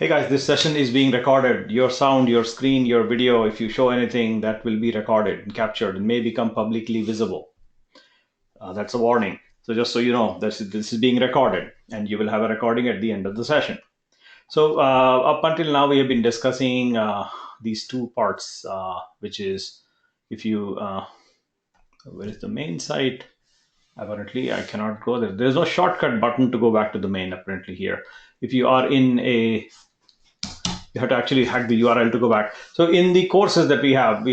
Hey guys, this session is being recorded. Your sound, your screen, your video, if you show anything, that will be recorded and captured and may become publicly visible. That's a warning. So just so you know, this is being recorded and you will have a recording at the end of the session. So up until now, we have been discussing these two parts, which is if you, where is the main site? Apparently, I cannot go there. There's no shortcut button to go back to the main apparently here. If you are in a you have to actually hack the URL to go back. So in the courses that we have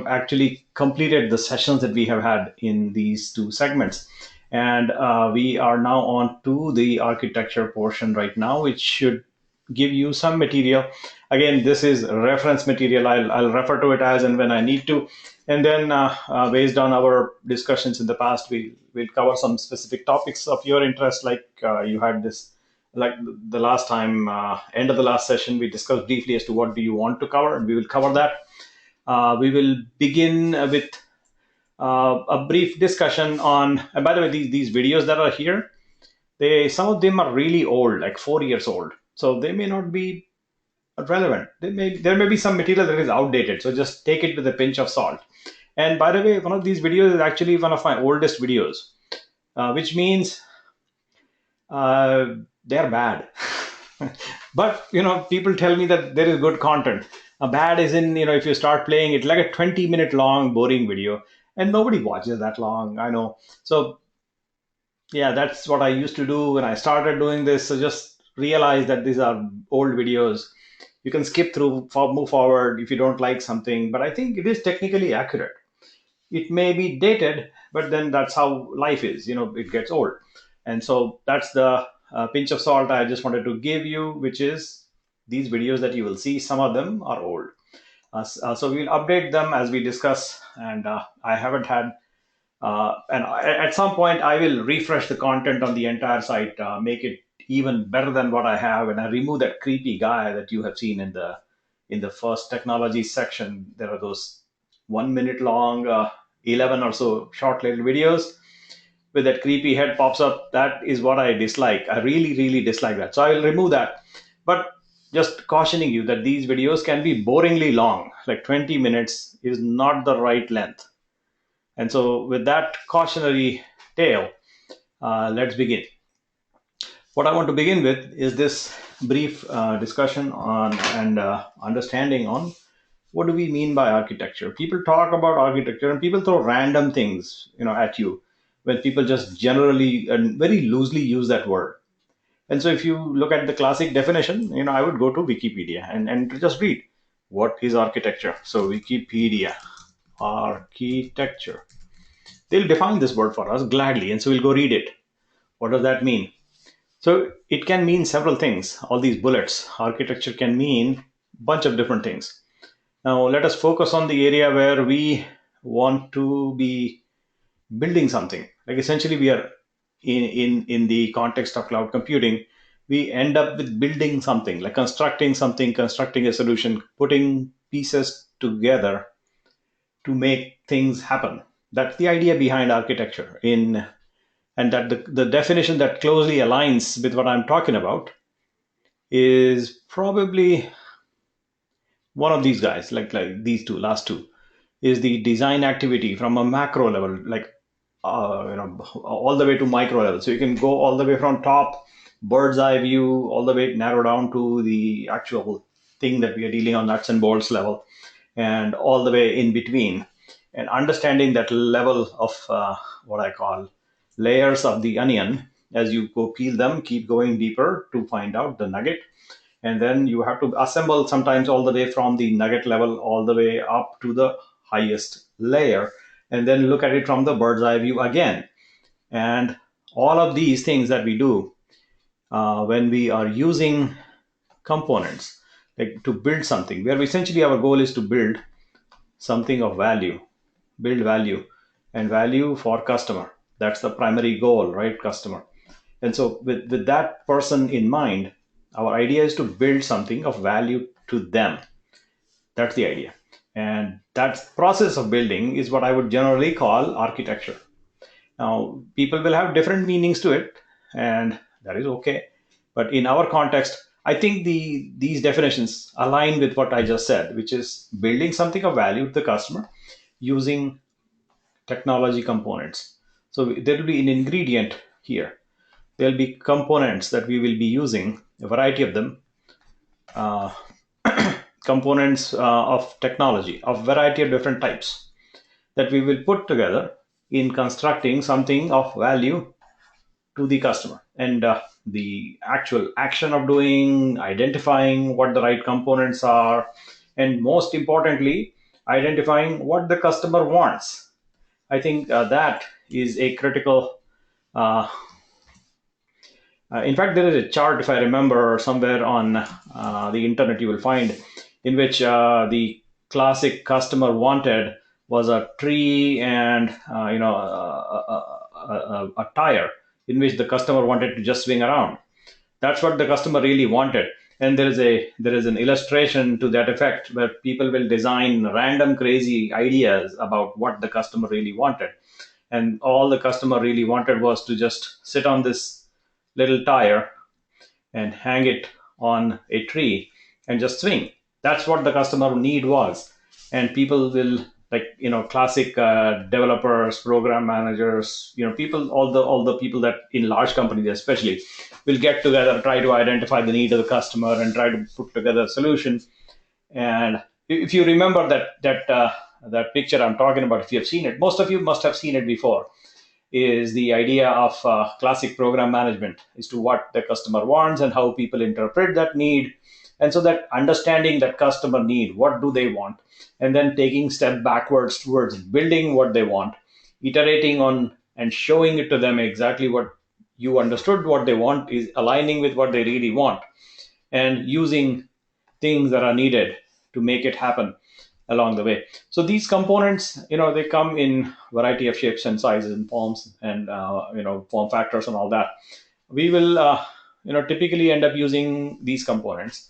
actually completed the sessions that we have had in these two segments, and we are now on to the architecture portion right now, which should give you some material. Again, this is reference material. I'll refer to it as and when I need to, and then based on our discussions in the past, we'll cover some specific topics of your interest, like you had this like the last time, end of the last session, we discussed briefly as to what do you want to cover, and we will cover that. We will begin with a brief discussion on, and by the way, these videos that are here, some of them are really old, like 4 years old. So they may not be relevant. There may be some material that is outdated. So just take it with a pinch of salt. And by the way, one of these videos is actually one of my oldest videos, which means uh, they're bad. But people tell me that there is good content. Bad is in, if you start playing it, like a 20-minute long boring video, and nobody watches that long, I know. So yeah, that's what I used to do when I started doing this. So just realize that these are old videos. You can skip through, move forward if you don't like something, but I think it is technically accurate. It may be dated, but then that's how life is. It gets old. And so that's the pinch of salt I just wanted to give you, which is these videos that you will see, some of them are old. So we'll update them as we discuss. And I haven't had, and at some point I will refresh the content on the entire site, make it even better than what I have, and I remove that creepy guy that you have seen in the first technology section. There are those 1 minute long, 11 or so short little videos with that creepy head pops up. That is what I dislike. I really, really dislike that. So I will remove that. But just cautioning you that these videos can be boringly long, like 20 minutes is not the right length. And so, with that cautionary tale, let's begin. What I want to begin with is this brief discussion on and understanding on what do we mean by architecture. People talk about architecture and people throw random things, at you when people just generally and very loosely use that word. And so, if you look at the classic definition, I would go to Wikipedia and just read what is architecture. So, Wikipedia, architecture. They'll define this word for us gladly, and so we'll go read it. What does that mean? So it can mean several things. All these bullets, architecture can mean a bunch of different things. Now let us focus on the area where we want to be building something. Like essentially, we are in the context of cloud computing, we end up with building something, like constructing something, constructing a solution, putting pieces together to make things happen. That's the idea behind architecture. And that the definition that closely aligns with what I'm talking about is probably one of these guys, like these two, last two, is the design activity from a macro level, like all the way to micro level. So you can go all the way from top, bird's eye view, all the way narrow down to the actual thing that we are dealing on nuts and bolts level, and all the way in between. And understanding that level of what I call layers of the onion, as you go peel them, keep going deeper to find out the nugget. And then you have to assemble sometimes all the way from the nugget level all the way up to the highest layer, and then look at it from the bird's eye view again. And all of these things that we do when we are using components, like to build something, where essentially our goal is to build something of value, build value and value for customer. That's the primary goal, right? Customer. And so with that person in mind, our idea is to build something of value to them. That's the idea. And that process of building is what I would generally call architecture. Now, people will have different meanings to it, and that is okay. But in our context, I think these definitions align with what I just said, which is building something of value to the customer using technology components. So there will be an ingredient here. There'll be components that we will be using, a variety of them, uh, components of technology of variety of different types that we will put together in constructing something of value to the customer. And the actual action of doing, identifying what the right components are, and most importantly, identifying what the customer wants. I think that is a critical. Uh, in fact, there is a chart, if I remember, somewhere on the internet you will find, in which the classic customer wanted was a tree and a tire in which the customer wanted to just swing around. That's what the customer really wanted. And there is an illustration to that effect where people will design random crazy ideas about what the customer really wanted, and all the customer really wanted was to just sit on this little tire and hang it on a tree and just swing. That's what the customer need was. And people will, like, classic developers, program managers, people, all the people that in large companies especially will get together, try to identify the need of the customer and try to put together a solution. And if you remember that picture I'm talking about, if you have seen it, most of you must have seen it before, is the idea of classic program management as to what the customer wants and how people interpret that need. And so that understanding that customer need, what do they want, and then taking step backwards towards building what they want, iterating on and showing it to them exactly what you understood what they want is aligning with what they really want, and using things that are needed to make it happen along the way. So these components, they come in variety of shapes and sizes and forms, and form factors and all that. We will, typically end up using these components,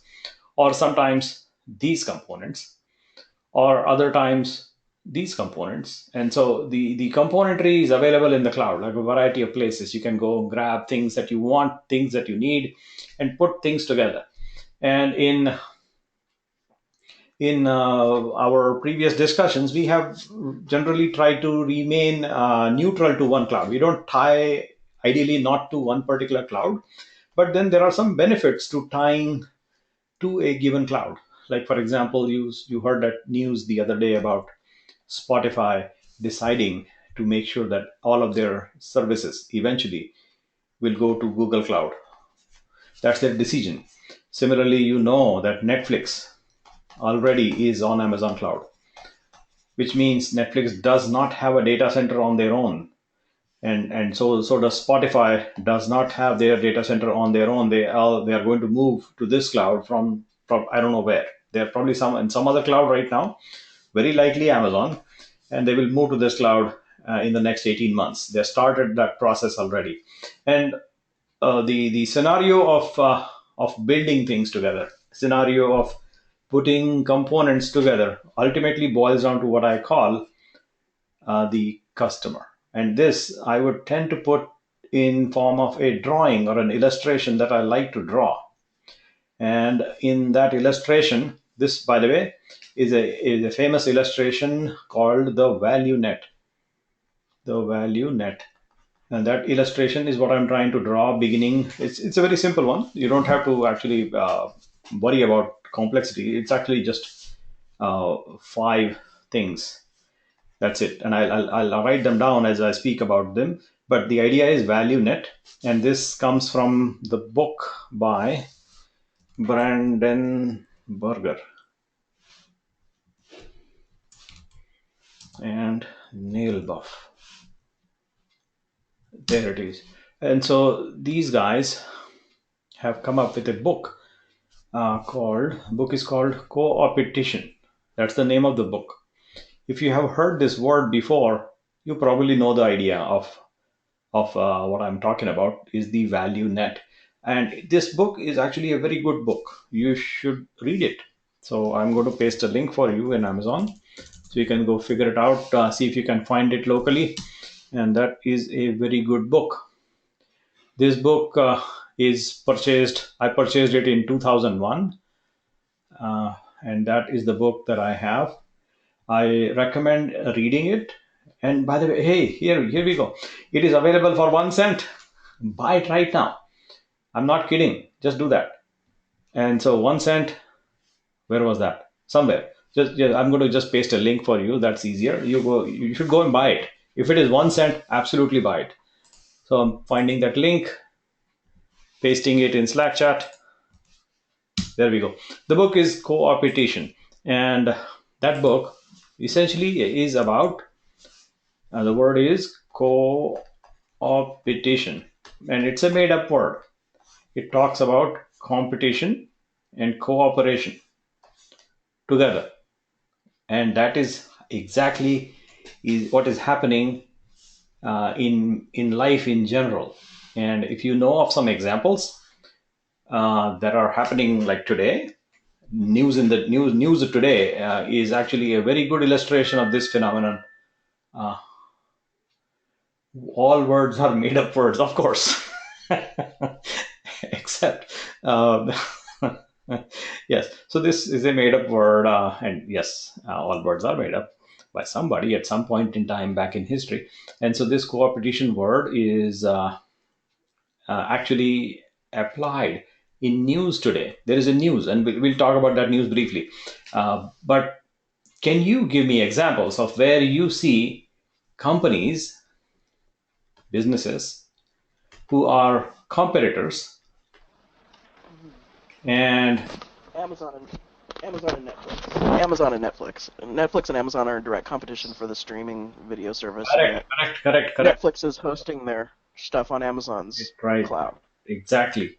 or sometimes these components, or other times these components. And so the componentry is available in the cloud, like a variety of places. You can go grab things that you want, things that you need, and put things together. And in our previous discussions, we have generally tried to remain neutral to one cloud. We don't tie, ideally, not to one particular cloud, but then there are some benefits to tying to a given cloud. Like, for example, you heard that news the other day about Spotify deciding to make sure that all of their services eventually will go to Google Cloud. That's their decision. Similarly, that Netflix already is on Amazon Cloud, which means Netflix does not have a data center on their own. And so does Spotify does not have their data center on their own. They are going to move to this cloud from I don't know where. They're probably in some other cloud right now, very likely Amazon, and they will move to this cloud in the next 18 months. They started that process already. And the scenario of building things together, scenario of putting components together, ultimately boils down to what I call the customer. And this I would tend to put in form of a drawing or an illustration that I like to draw. And in that illustration, this, by the way, is a famous illustration called the value net. The value net. And that illustration is what I'm trying to draw beginning. It's a very simple one. You don't have to actually worry about complexity. It's actually just five things. That's it. And I'll write them down as I speak about them. But the idea is value net. And this comes from the book by Brandon Burger and Neil Buff. There it is. And so these guys have come up with a book book is called Co-opetition. That's the name of the book. If you have heard this word before, you probably know the idea of what I'm talking about is the value net. And this book is actually a very good book. You should read it. So I'm going to paste a link for you in Amazon, so you can go figure it out, see if you can find it locally. And that is a very good book. This book is purchased. I purchased it in 2001, and that is the book that I have. I recommend reading it. And by the way, hey, here we go. It is available for 1 cent. Buy it right now. I'm not kidding. Just do that. And so 1 cent. Where was that? Somewhere. Just yeah, I'm going to just paste a link for you. That's easier. You should go and buy it. If it is 1 cent, absolutely buy it. So I'm finding that link, pasting it in Slack chat. There we go. The book is Co-opetition, and that book essentially is about the word is co-opetition, and it's a made-up word. It talks about competition and cooperation together, and that is exactly is what is happening in life in general. And if you know of some examples that are happening like today, news today is actually a very good illustration of this phenomenon. Uh, all words are made up words, of course, except yes. So this is a made up word, and yes, all words are made up by somebody at some point in time back in history. And so this co-opetition word is actually applied in news today. There is a news, and we'll talk about that news briefly. But can you give me examples of where you see companies, businesses who are competitors and Amazon and Amazon and Netflix. Amazon and Netflix. Netflix and Amazon are in direct competition for the streaming video service. correct. Netflix is hosting their stuff on Amazon's Right. cloud. Exactly.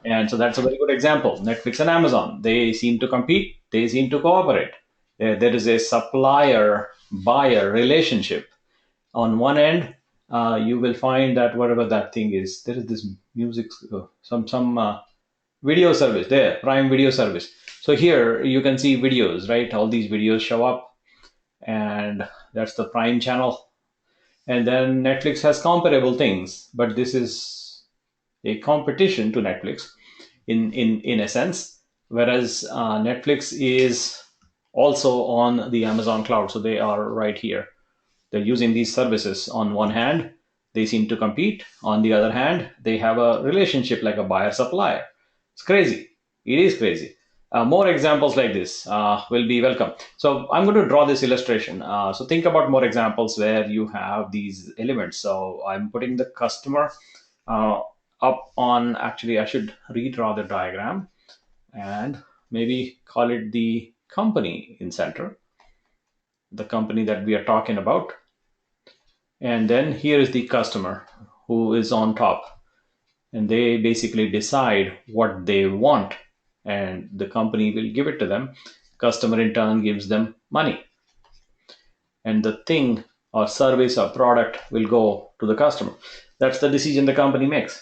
And so that's a very good example. Netflix and Amazon, they seem to compete, they seem to cooperate. There is a supplier buyer relationship. On one end, you will find that whatever that thing is, there is this music, some video service there, Prime Video service. So here you can see videos, right? All these videos show up, and that's the Prime channel. And then Netflix has comparable things, but this is a competition to Netflix in a sense, whereas Netflix is also on the Amazon cloud, so they are right here. They're using these services. On one hand, they seem to compete. On the other hand, they have a relationship like a buyer supplier. It's crazy. It is crazy. More examples like this will be welcome. So I'm going to draw this illustration. So think about more examples where you have these elements. So I'm putting the customer uh, up on, actually I should redraw the diagram and maybe call it the company in center, the company that we are talking about. And then here is the customer who is on top, and they basically decide what they want, and the company will give it to them. Customer in turn gives them money, and the thing or service or product will go to the customer. That's the decision the company makes,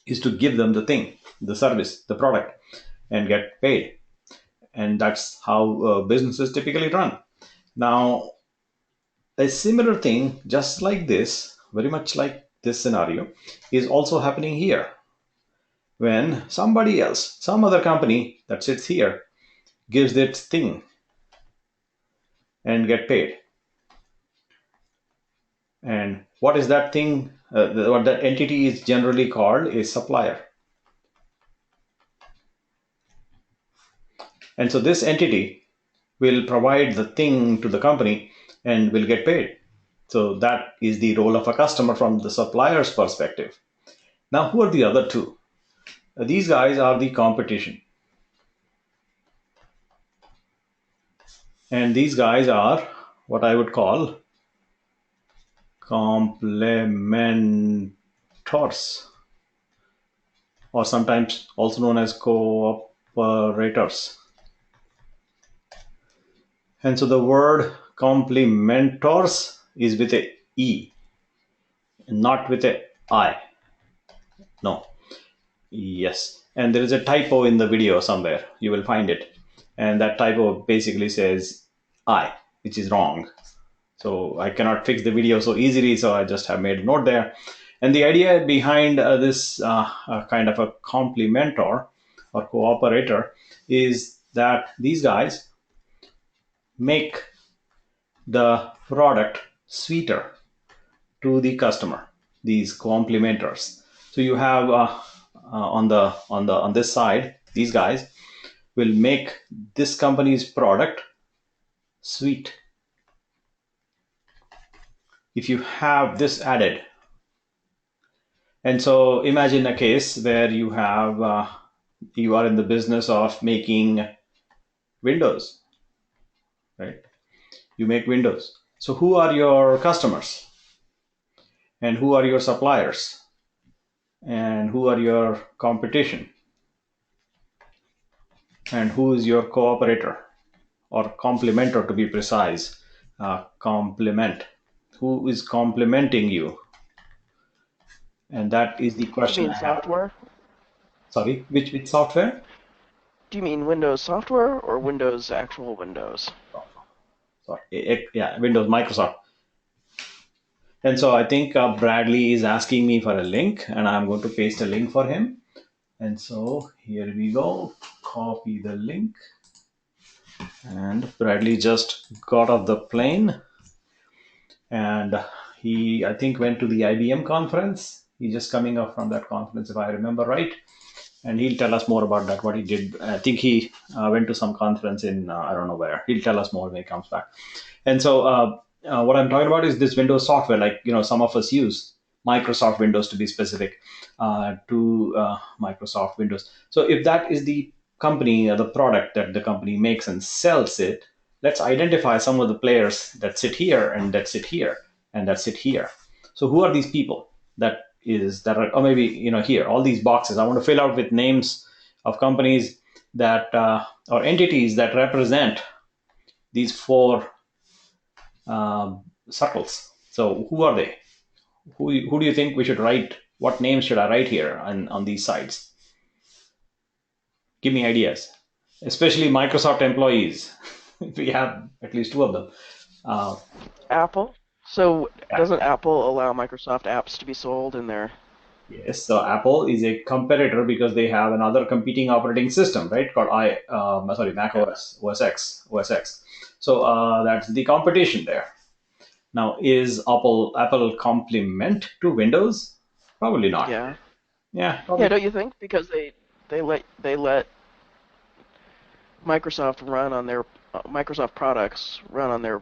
is to give them the thing, the service, the product, and get paid. And that's how businesses typically run. Now, a similar thing, just like this, very much like this scenario, is also happening here. When somebody else, some other company that sits here, gives its thing and get paid. And what is that thing? What that entity is generally called is supplier. And so this entity will provide the thing to the company and will get paid. So that is the role of a customer from the supplier's perspective. Now, who are the other two? These guys are the competition. And these guys are what I would call complementors, or sometimes also known as cooperators. And so the word complementors is with a E, not with a I. No. Yes. And there is a typo in the video somewhere. You will find it. And that typo basically says I, which is wrong. So I cannot fix the video so easily. So I just have made a note there. And the idea behind this kind of a complementor or cooperator is that these guys make the product sweeter to the customer. These complementers. So you have on this side, these guys will make this company's product sweet. If you have this added, and so imagine a case where you have you are in the business of making windows, right? You make windows. So who are your customers? And who are your suppliers? And who are your competition? And who is your cooperator or complementer, to be precise? Complement. Who is complementing you? And that is the Do you question mean I have. software? Sorry, which software? Do you mean Windows software or Windows actual Windows? Sorry, yeah, Windows, Microsoft. And so I think Bradley is asking me for a link, and I'm going to paste a link for him. And so here we go. Copy the link. And Bradley just got off the plane, and he, I think, went to the IBM conference. He's just coming up from that conference, if I remember right. And he'll tell us more about that, what he did. I think he went to some conference in, I don't know where. He'll tell us more when he comes back. And so what I'm talking about is this Windows software, like, some of us use Microsoft Windows, to be specific, to Microsoft Windows. So if that is the company or the product that the company makes and sells it, let's identify some of the players that sit here and that sit here and that sit here. So who are these people that are, or maybe, here, all these boxes I want to fill out with names of companies that or entities that represent these four circles. So who are they? Who do you think we should write? What names should I write here on these sides? Give me ideas, especially Microsoft employees. We have at least two of them. Uh, Apple? So yeah. doesn't Apple allow Microsoft apps to be sold in there? Yes, so Apple is a competitor because they have another competing operating system, right? Called Mac Yeah. OS X. So that's the competition there. Now, is Apple complement to Windows? Probably not. Yeah. Yeah, Yeah, probably. don't you think? Because they let Microsoft run on their Microsoft products run on their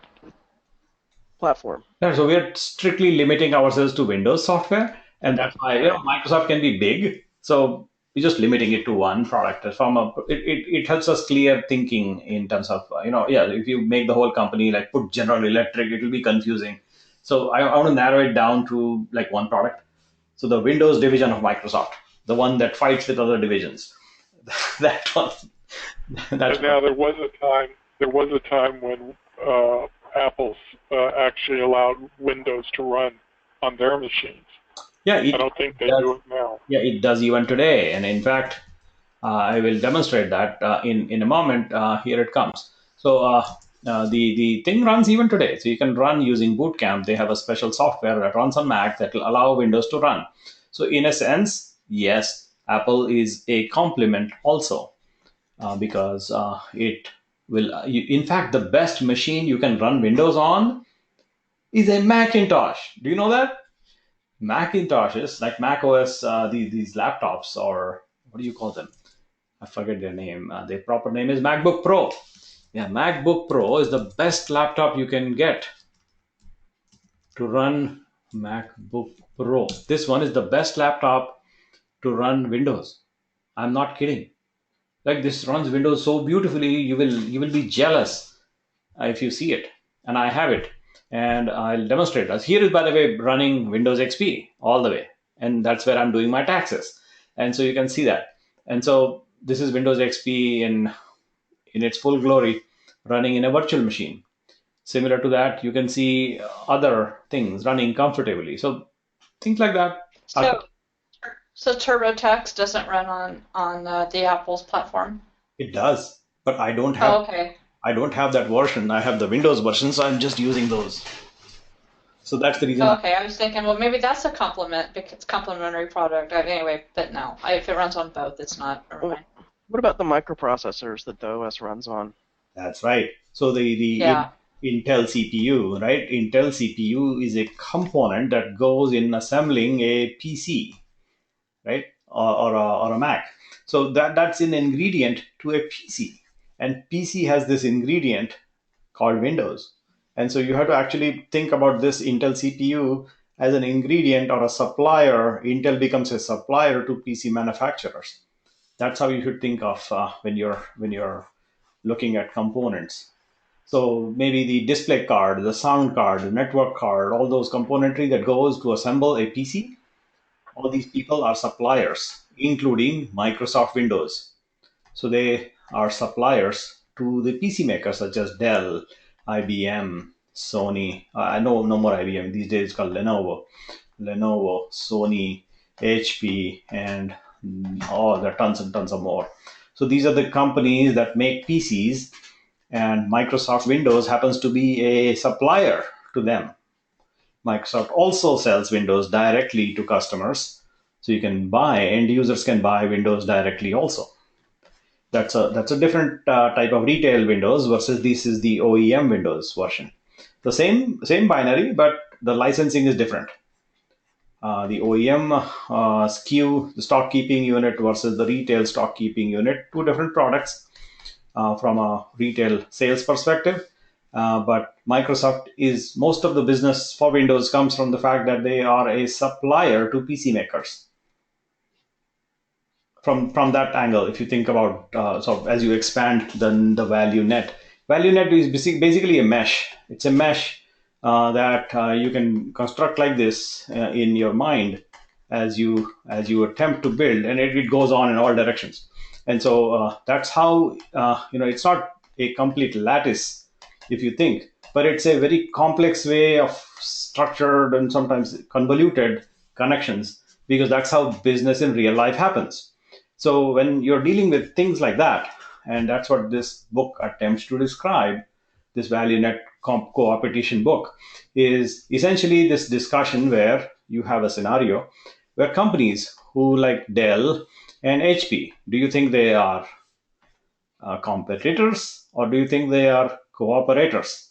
platform. Yeah, so we are strictly limiting ourselves to Windows software, and that's why Right. Microsoft can be big. So we're just limiting it to one product. It helps us clear thinking in terms of yeah. If you make the whole company like put General Electric, it will be confusing. So I want to narrow it down to like one product. So the Windows division of Microsoft, the one that fights with other divisions, that one. That's And now there was a time when Apple's actually allowed Windows to run on their machines. yeah. I It don't think they does. do it now. Yeah, it does even today. And in fact, I will demonstrate that in a moment. Here it comes. So the thing runs even today. So you can run using Boot Camp. They have a special software that runs on Mac that will allow Windows to run. So in a sense, yes, Apple is a complement also because it will. In fact, the best machine you can run Windows on is a Macintosh. Do you know that? Macintoshes, like Mac OS, these laptops, or what do you call them? I forget their name. Their proper name is MacBook Pro. Yeah, MacBook Pro is the best laptop you can get to run MacBook Pro. This one is the best laptop to run Windows. I'm not kidding. Like this runs Windows so beautifully, you will be jealous if you see it. And I have it, and I'll demonstrate us. Here is, by the way, running Windows XP all the way, and that's where I'm doing my taxes. And so you can see that. And so this is Windows XP in its full glory, running in a virtual machine. Similar to that, you can see other things running comfortably. So things like that. So, so TurboTax doesn't run on the Apple's platform. It does, but Oh, okay. I don't have that version. I have the Windows version, so I'm just using those. So that's the reason. Okay, I was thinking, well, maybe that's a complement because it's complementary product. Anyway, but no, if it runs on both, it's not. Never mind. What about the microprocessors that the OS runs on? That's right. So the Yeah. Intel CPU, right? Intel CPU is a component that goes in assembling a PC, right, or a Mac. So that's an ingredient to a PC, and PC has this ingredient called Windows. And so you have to actually think about this Intel CPU as an ingredient or a supplier. Intel becomes a supplier to PC manufacturers. That's how you should think of when you're looking at components. So maybe the display card, the sound card, the network card, all those componentry that goes to assemble a PC, all these people are suppliers, including Microsoft Windows. So they are suppliers to the PC makers such as Dell, IBM, Sony. I know no more IBM these days. It's called Lenovo, Sony, HP, and there are tons and tons of more. So these are the companies that make PCs, and Microsoft Windows happens to be a supplier to them. Microsoft also sells Windows directly to customers, so you can buy, end users can buy Windows directly also. That's a different type of retail Windows versus this is the OEM Windows version. The same binary, but the licensing is different. The OEM SKU, the stock keeping unit versus the retail stock keeping unit, two different products from a retail sales perspective. But Microsoft is most of the business for Windows comes from the fact that they are a supplier to PC makers. From that angle, if you think about so as you expand the value net is basically a mesh. It's a mesh that you can construct like this in your mind as you attempt to build, and it goes on in all directions. And so that's how it's not a complete lattice if you think, but it's a very complex way of structured and sometimes convoluted connections, because that's how business in real life happens. So when you're dealing with things like that, and that's what this book attempts to describe, this ValueNet co-opetition book, is essentially this discussion where you have a scenario where companies who like Dell and HP, do you think they are competitors or do you think they are cooperators?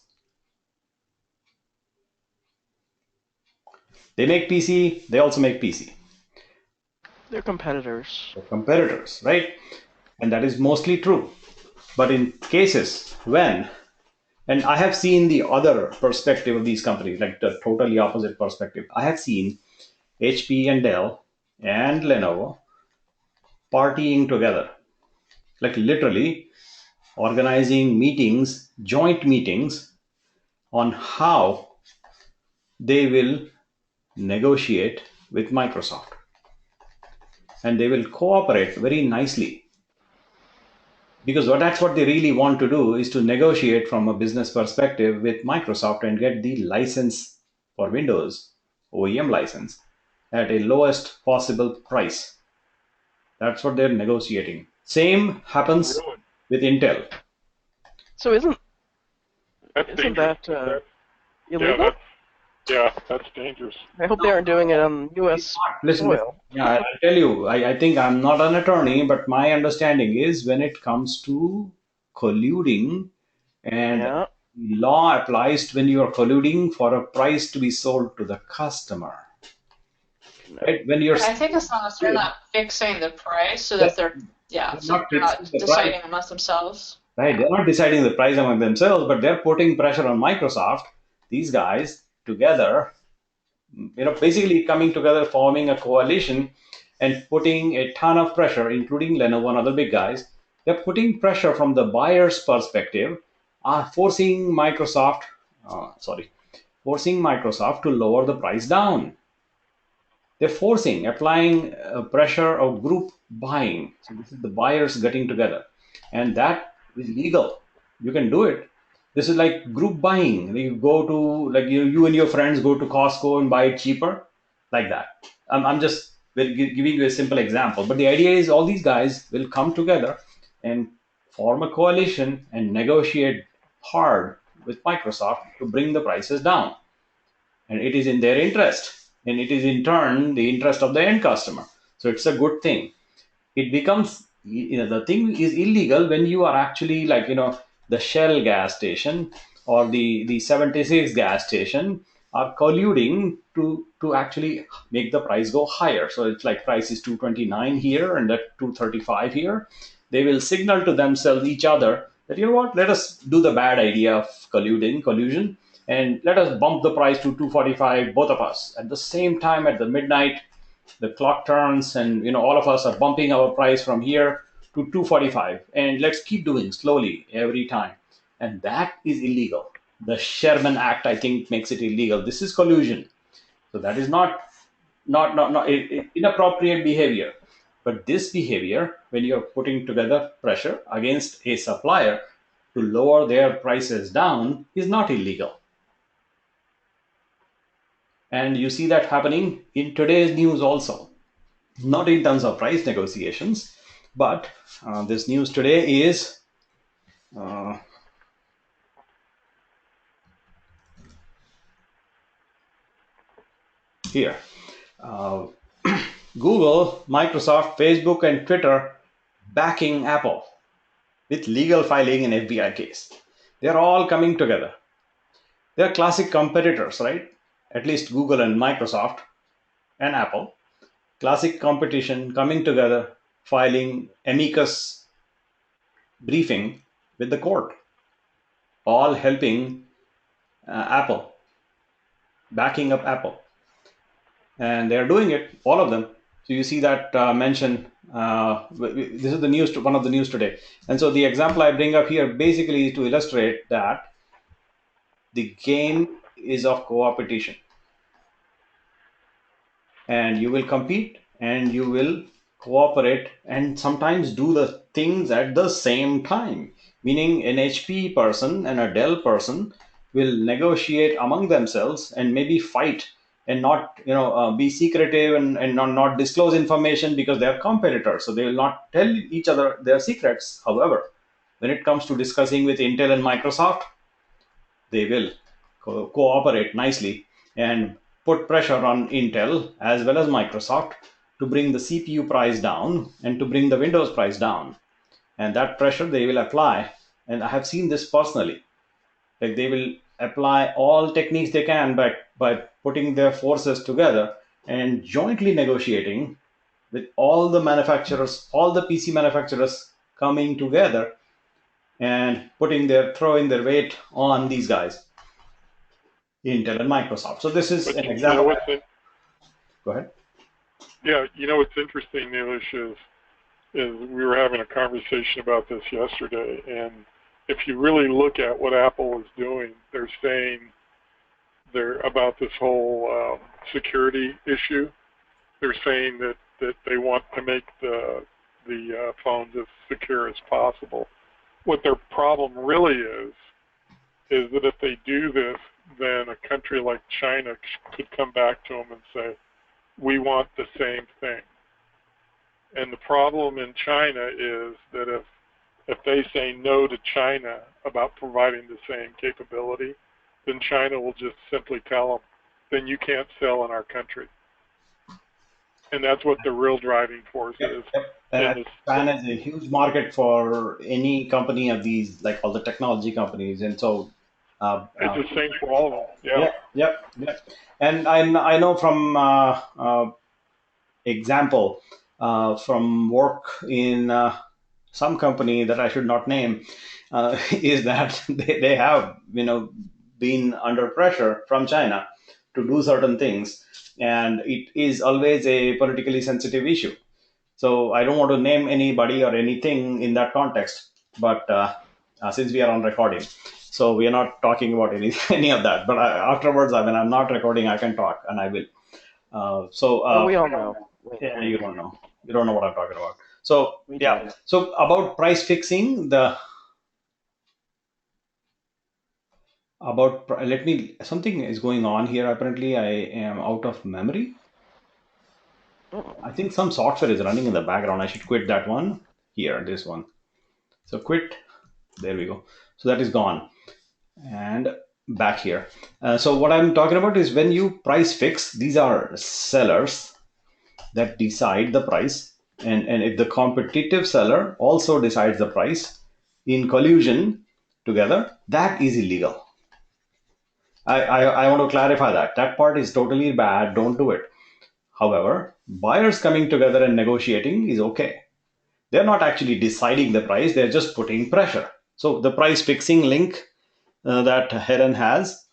They make PC, they also make PC. They're competitors. They're competitors, right? And that is mostly true. But in cases when, and I have seen the other perspective of these companies, like the totally opposite perspective. I have seen HP and Dell and Lenovo partying together, like literally organizing meetings, joint meetings on how they will negotiate with Microsoft. And they will cooperate very nicely, because that's what they really want to do, is to negotiate from a business perspective with Microsoft and get the license for Windows, OEM license, at a lowest possible price. That's what they're negotiating. Same happens Really? with Intel. So isn't That's isn't dangerous. that Yeah, illegal? that's dangerous. I hope they aren't doing it on U.S. Listen, soil. yeah, I'll tell you, I think I'm not an attorney, but my understanding is when it comes to colluding, and Yeah. law applies to when you are colluding for a price to be sold to the customer. No. Right? When you're I think as long as they're not fixing the price, so They're that they're not fixing the price. deciding amongst themselves. Right, they're not deciding the price among themselves, but they're putting pressure on Microsoft. These guys together, basically coming together, forming a coalition, and putting a ton of pressure, including Lenovo and other big guys. They're putting pressure from the buyer's perspective, forcing forcing Microsoft to lower the price down. They're applying pressure of group buying. So this is the buyers getting together, and that is legal. You can do it. This is like group buying. You go to, like, you and your friends go to Costco and buy it cheaper, like that. I'm just giving you a simple example, but the idea is all these guys will come together and form a coalition and negotiate hard with Microsoft to bring the prices down. and it is in their interest, and it is in turn the interest of the end customer. So it's a good thing. It becomes, the thing is illegal when you are actually like, the Shell gas station or the 76 gas station are colluding to actually make the price go higher. So it's like price is 229 here and that 235 here. They will signal to themselves, each other, that, what, let us do the bad idea of collusion, and let us bump the price to 245, both of us at the same time. At the midnight, the clock turns, and all of us are bumping our price from here to 245, and let's keep doing slowly every time. And that is illegal. The Sherman Act, I think, makes it illegal. This is collusion. So that is not inappropriate behavior. But this behavior, when you're putting together pressure against a supplier to lower their prices down, is not illegal. And you see that happening in today's news also, not in terms of price negotiations, but this news today is here. Google, Microsoft, Facebook, and Twitter backing Apple with legal filing in FBI case. They're all coming together. They're classic competitors, right? At least Google and Microsoft and Apple. Classic competition coming together, filing amicus briefing with the court, all helping Apple, backing up Apple. And they're doing it, all of them. So you see that mention. This is the news, one of the news today. And so the example I bring up here basically is to illustrate that the game is of co-opetition, and you will compete and you will cooperate and sometimes do the things at the same time. Meaning an HP person and a Dell person will negotiate among themselves and maybe fight and not be secretive and not disclose information because they are competitors. So they will not tell each other their secrets. However, when it comes to discussing with Intel and Microsoft, they will cooperate nicely and put pressure on Intel as well as Microsoft to bring the CPU price down and to bring the Windows price down. And that pressure they will apply. And I have seen this personally. Like they will apply all techniques they can by putting their forces together and jointly negotiating with all the manufacturers, all the PC manufacturers coming together and throwing their weight on these guys, Intel and Microsoft. So this is an example. Go ahead. Yeah, what's interesting, Neelish, is we were having a conversation about this yesterday, and if you really look at what Apple is doing, they're saying they're about this whole security issue. They're saying that they want to make the phones as secure as possible. What their problem really is that if they do this, then a country like China could come back to them and say, we want the same thing. And the problem in China is that if they say no to China about providing the same capability, then China will just simply tell them, then you can't sell in our country. And that's what the real driving force is. China is a huge market for any company of these, like all the technology companies. And so it's the same for all of them. Yeah. And I know from example from work in some company that I should not name, is that they have been under pressure from China to do certain things, and it is always a politically sensitive issue. So I don't want to name anybody or anything in that context, but since we are on recording, so we are not talking about any of that. But afterwards, when I'm not recording, I can talk, and I will. We all know. Yeah, you don't know. You don't know what I'm talking about. So yeah. So about price fixing, something is going on here. Apparently, I am out of memory. I think some software is running in the background. I should quit that one. Here, this one. So quit. There we go. So that is gone. And back here. So what I'm talking about is when you price fix, these are sellers that decide the price, and if the competitive seller also decides the price in collusion together, that is illegal. I want to clarify that. That part is totally bad. Don't do it. However, buyers coming together and negotiating is okay. They're not actually deciding the price, they're just putting pressure. So the price fixing link that Heron has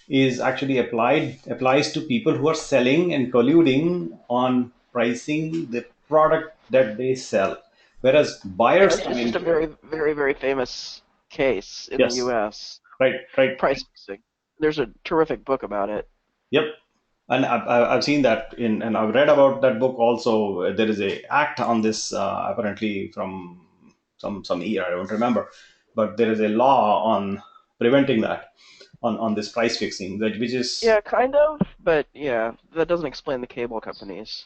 is actually applies to people who are selling and colluding on pricing the product that they sell. Whereas Yeah, buyers it's come just a in, very, very, very famous case in the yes, U.S. right, Price fixing. There's a terrific book about it. yep. And I've seen that and I've read about that book also. There is a act on this apparently from some year, I don't remember, but there is a law on preventing that on this price fixing, that which is Yeah, kind of, but yeah, that doesn't explain the cable companies.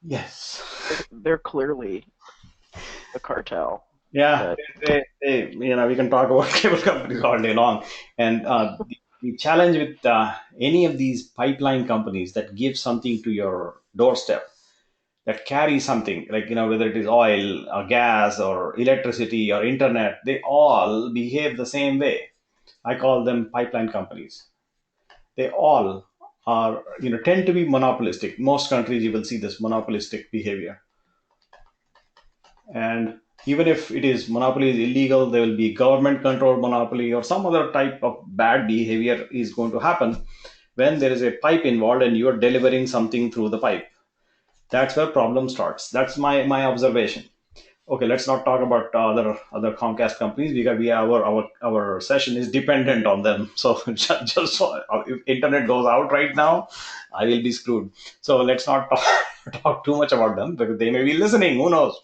yes, They're clearly a cartel. yeah. But We can talk about cable companies all day long, and the challenge with any of these pipeline companies that give something to your doorstep, that carry something like, whether it is oil or gas or electricity or internet, they all behave the same way. I call them pipeline companies. They all are, tend to be monopolistic. Most countries you will see this monopolistic behavior. And even if it is monopoly is illegal, there will be government controlled monopoly or some other type of bad behavior is going to happen when there is a pipe involved and you are delivering something through the pipe. That's where problem starts. That's my observation. Okay, let's not talk about other Comcast companies, because our session is dependent on them. So just so if internet goes out right now, I will be screwed. So let's not talk too much about them, because they may be listening. Who knows?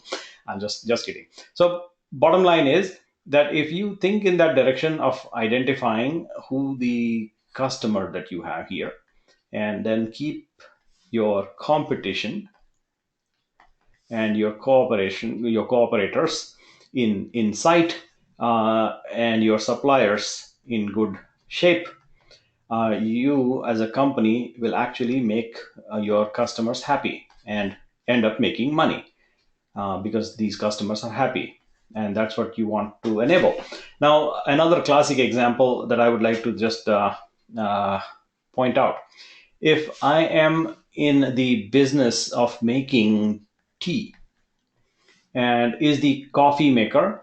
I'm just kidding. So bottom line is that if you think in that direction of identifying who the customer that you have here, and then keep your competition and your cooperators in sight, and your suppliers in good shape, you as a company will actually make your customers happy and end up making money, because these customers are happy, and that's what you want to enable. Now, another classic example that I would like to just uh, point out: if I am in the business of making tea, and is the coffee maker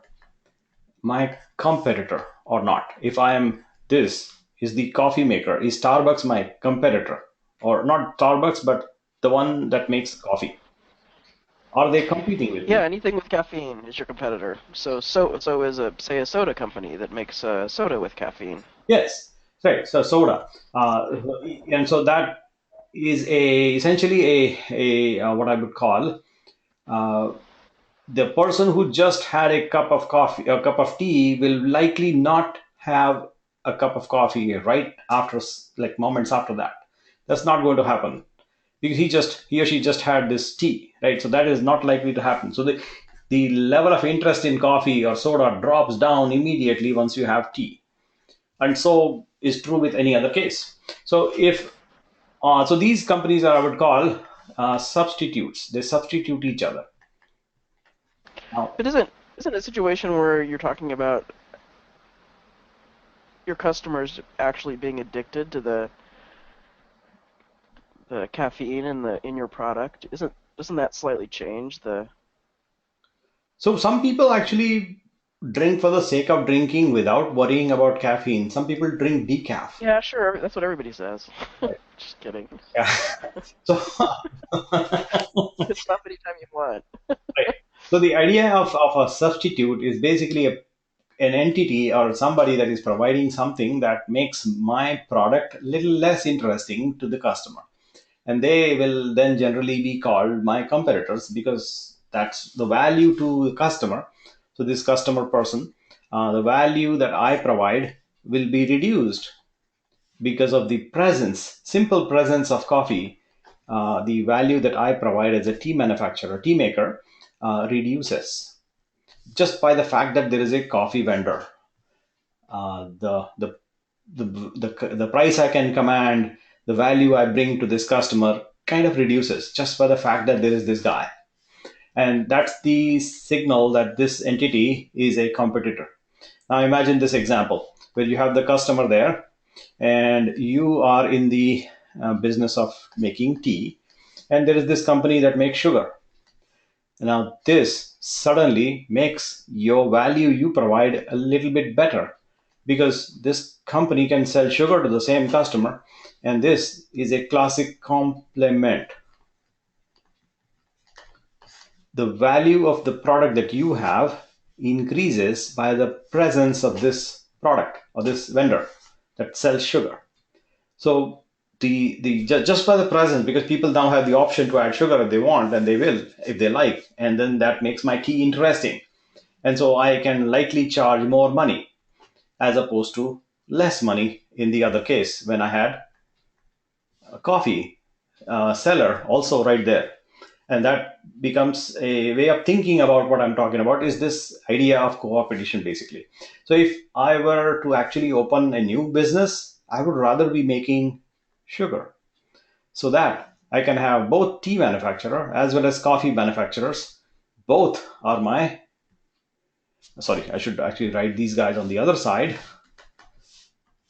my competitor or not? If I am this, is the coffee maker, is Starbucks my competitor? Or not Starbucks, but the one that makes coffee. Are they competing with yeah, me? anything with caffeine is your competitor. So is a say a soda company that makes soda with caffeine. Yes, right. So soda, and so that is a essentially a what I would call uh, the person who just had a cup of coffee, a cup of tea, will likely not have a cup of coffee right after, like moments after that. That's not going to happen, because he or she just had this tea, right? So that is not likely to happen. So the level of interest in coffee or soda drops down immediately once you have tea, and so is true with any other case. So if so these companies are, I would call, substitutes. They substitute each other. Now, But isn't a situation where you're talking about your customers actually being addicted to the caffeine in your product? Doesn't that slightly change the? so some people actually drink for the sake of drinking without worrying about caffeine. Some people drink decaf. Yeah, sure, that's what everybody says. Right. Just kidding. Yeah. So, Stop anytime you want. right. So the idea of a substitute is basically an entity or somebody that is providing something that makes my product a little less interesting to the customer. And they will then generally be called my competitors, because that's the value to the customer. So this customer person, the value that I provide will be reduced because of the presence, simple presence of coffee. The value that I provide as a tea manufacturer, tea maker, reduces just by the fact that there is a coffee vendor. The the price I can command, the value I bring to this customer kind of reduces just by the fact that there is this guy. And that's the signal that this entity is a competitor. Now imagine this example where you have the customer there and you are in the business of making tea, and there is this company that makes sugar. Now, this suddenly makes your value you provide a little bit better because this company can sell sugar to the same customer, and this is a classic complement. The value of the product that you have increases by the presence of this product or this vendor that sells sugar. So just by the presence, because people now have the option to add sugar if they want, and they will if they like, and then that makes my tea interesting, and so I can likely charge more money as opposed to less money in the other case when I had a coffee seller also right there. And that becomes a way of thinking about what I'm talking about, is this idea of co-opetition basically. So if I were to actually open a new business, I would rather be making sugar so that I can have both tea manufacturer as well as coffee manufacturers. Both are my, sorry, I should actually write these guys on the other side.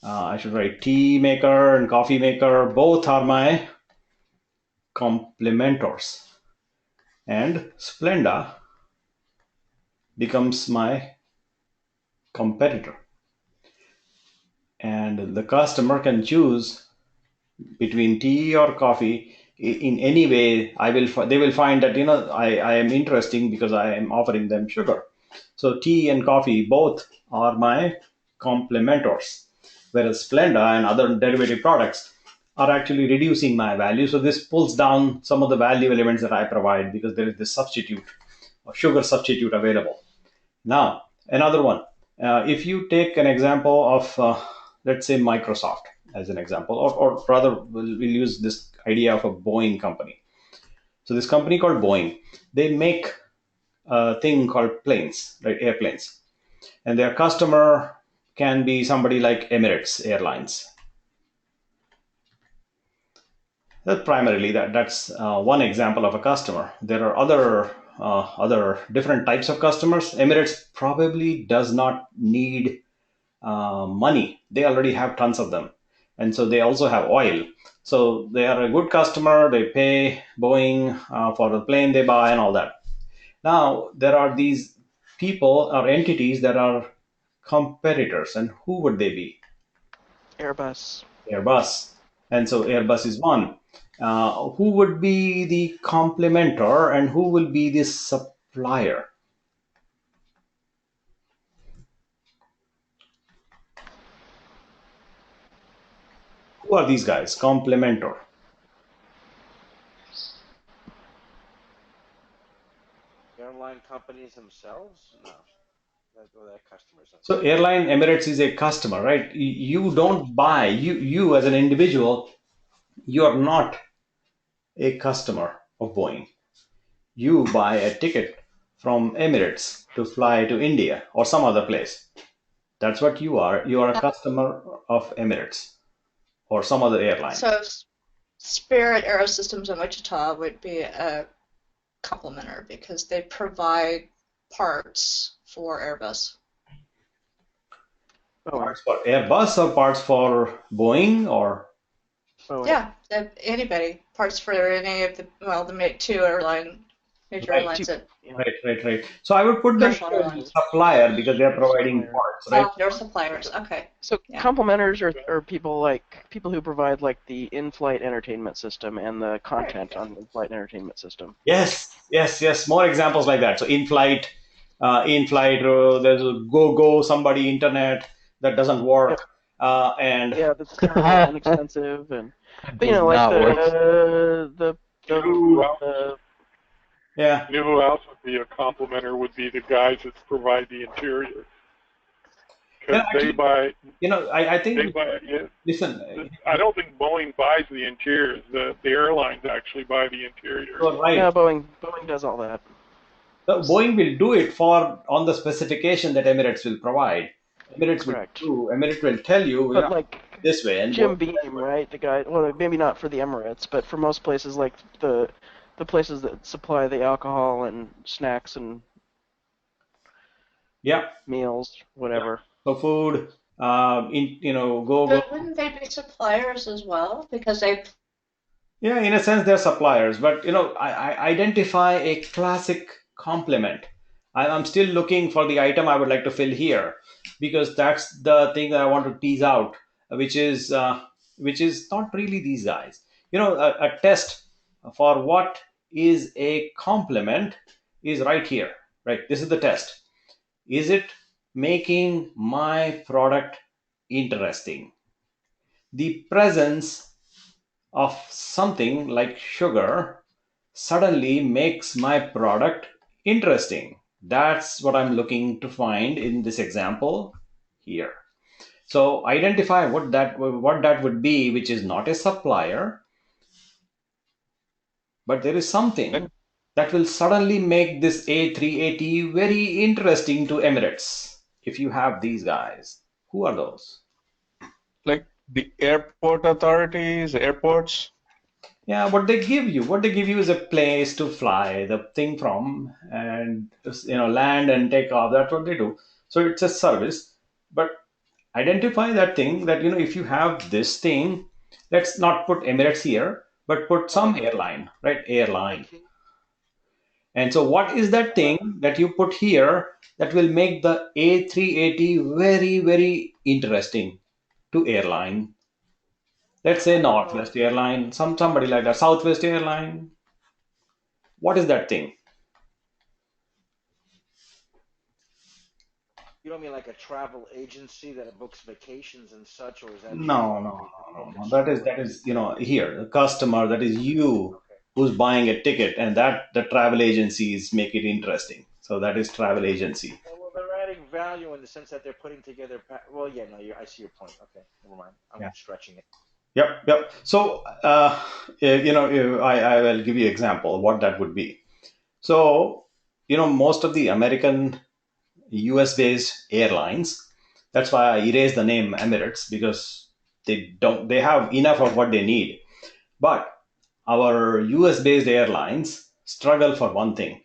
I should write tea maker and coffee maker. Both are my complementors. And Splenda becomes my competitor. And the customer can choose between tea or coffee in any way. They will find that I am interesting because I am offering them sugar. So tea and coffee both are my complementors, whereas Splenda and other derivative products are actually reducing my value. So this pulls down some of the value elements that I provide because there is this substitute or sugar substitute available. Now, another one. If you take an example of, let's say, Microsoft as an example, or rather, we'll use this idea of a Boeing company. So this company called Boeing, they make a thing called planes, right? Airplanes. And their customer can be somebody like Emirates Airlines. Primarily, that's one example of a customer. There are other different types of customers. Emirates probably does not need money. They already have tons of them, and so they also have oil. So they are a good customer. They pay Boeing for the plane they buy and all that. Now there are these people or entities that are competitors, and who would they be? Airbus. Airbus. And so Airbus is one. Who would be the complementer and who will be the supplier? Who are these guys? Complementer. Airline companies themselves? No. That customers. So airline Emirates is a customer, right? You don't buy, you as an individual, you are not a customer of Boeing. You buy a ticket from Emirates to fly to India or some other place. That's what you are. You are a customer of Emirates or some other airline. So Spirit Aerosystems in Wichita would be a complementer because they provide parts for Airbus. Parts for Airbus or parts for Boeing or? Yeah, anybody. Parts for any of the two major airlines. Right. So I would put them as supplier because they are providing parts, right? They're suppliers. Okay. So complementers are people who provide like the in-flight entertainment system and the content on the in-flight entertainment system. Yes. More examples like that. So in-flight, there's a go somebody internet that doesn't work, and that's kind of inexpensive, and but, like the yeah. You know who else would be a complementer would be the guys that provide the interior. Because they buy. I think. They buy, listen. I don't think Boeing buys the interiors. The airlines actually buy the interior. Right. Yeah, Boeing does all that. So Boeing will do it on the specification that Emirates will provide. Emirates will Correct. Emirates will tell you, But like this way and Jim go. Beam, right? The guy. Well, maybe not for the Emirates, but for most places, like the places that supply the alcohol and snacks and Yeah. meals, whatever. So food, go. But wouldn't they be suppliers as well? Because they. Yeah, in a sense, they're suppliers, but I identify a classic complement. I'm still looking for the item I would like to fill here, because that's the thing that I want to tease out, which is not really these guys. A test for what is a complement is right here. Right, this is the test. Is it making my product interesting? The presence of something like sugar suddenly makes my product interesting. That's what I'm looking to find in this example here. So identify what that would be, which is not a supplier, but there is something that will suddenly make this A380 very interesting to Emirates. If you have these guys, who are those? Like the airport authorities, airports. Yeah, what they give you is a place to fly the thing from, and land and take off. That's what they do. So it's a service. But identify that thing that if you have this thing, let's not put Emirates here, but put some airline, right? Airline. Okay. And so what is that thing that you put here that will make the A380 very, very interesting to airline? Let's say Northwest Airline, somebody like that, Southwest Airline. What is that thing? You don't mean like a travel agency that books vacations and such, or is that just No, like no, a no, no. That is consumer? that is here the customer, that is you Okay. who's buying a ticket, and that the travel agencies make it interesting. So that is travel agency. Okay, well, they're adding value in the sense that they're putting together. Well, yeah, no, I see your point. Okay, never mind. I'm Yeah. stretching it. Yep. Yep. So I will give you example of what that would be. So most of the American US based airlines. That's why I erased the name Emirates, because they have enough of what they need. But our US based airlines struggle for one thing,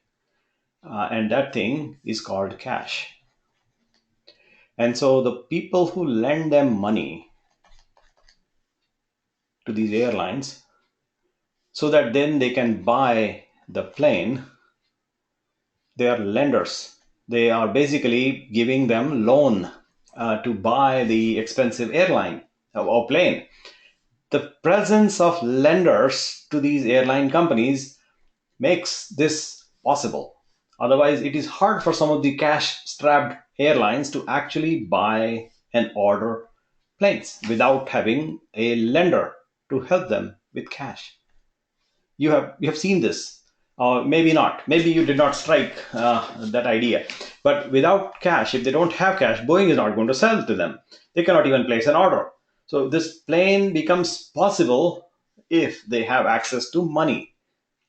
and that thing is called cash. And so the people who lend them money to these airlines so that then they can buy the plane, they are lenders. They are basically giving them loan to buy the expensive airline or plane. The presence of lenders to these airline companies makes this possible. Otherwise, it is hard for some of the cash strapped airlines to actually buy and order planes without having a lender to help them with cash. You have seen this, or maybe not. Maybe you did not strike that idea. But without cash, if they don't have cash, Boeing is not going to sell to them. They cannot even place an order. So this plane becomes possible if they have access to money.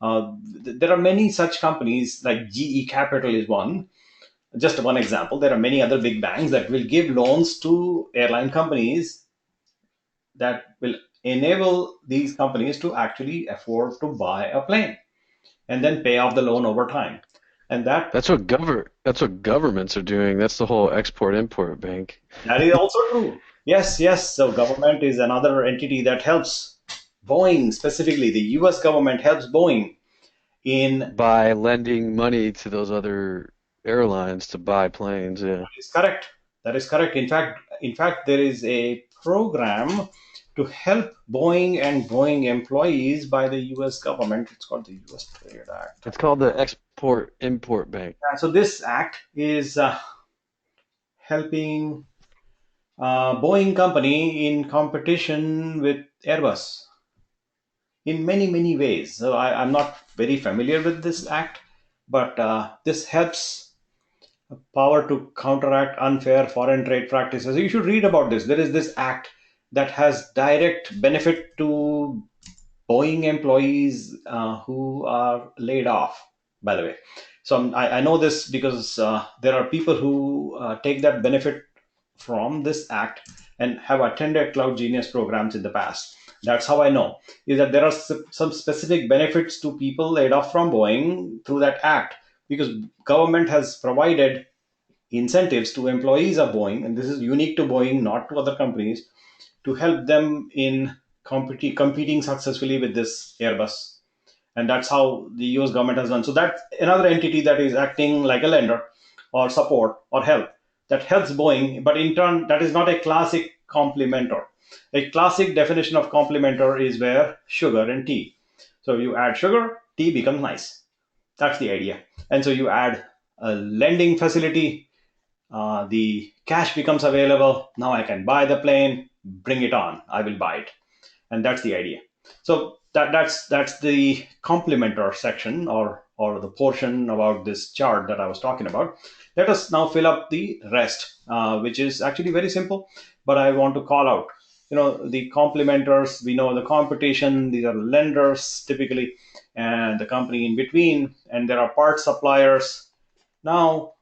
There are many such companies, like GE Capital is one. Just one example. There are many other big banks that will give loans to airline companies that will enable these companies to actually afford to buy a plane and then pay off the loan over time. And That's what governments are doing. That's the whole export-import bank. that is also true. Yes, yes. So government is another entity that helps Boeing, specifically the US government helps Boeing in. By lending money to those other airlines to buy planes. Yeah. Is correct. That is correct. In fact, there is a program to help Boeing and Boeing employees by the U.S. government. It's called the U.S. Trade Act. It's called the Export-Import Bank. So this act is helping Boeing company in competition with Airbus in many many ways. So I'm not very familiar with this act, but this helps power to counteract unfair foreign trade practices. You should read about this. There is this act that has direct benefit to Boeing employees who are laid off, by the way. So I know this because there are people who take that benefit from this act and have attended Cloud Genius programs in the past. That's how I know, is that there are some specific benefits to people laid off from Boeing through that act, because government has provided incentives to employees of Boeing, and this is unique to Boeing, not to other companies, to help them in competing successfully with this Airbus. And that's how the US government has done. So that's another entity that is acting like a lender or support or help that helps Boeing, but in turn, that is not a classic complementer. A classic definition of complementer is where sugar and tea. So you add sugar, tea becomes nice. That's the idea. And so you add a lending facility, the cash becomes available. Now I can buy the plane, bring it on. I will buy it, and that's the idea. So that's the complementer section, or the portion about this chart that I was talking about. Let us now fill up the rest, which is actually very simple, but I want to call out. The complementers, we know the competition, these are lenders typically, and the company in between, and there are part suppliers. Now,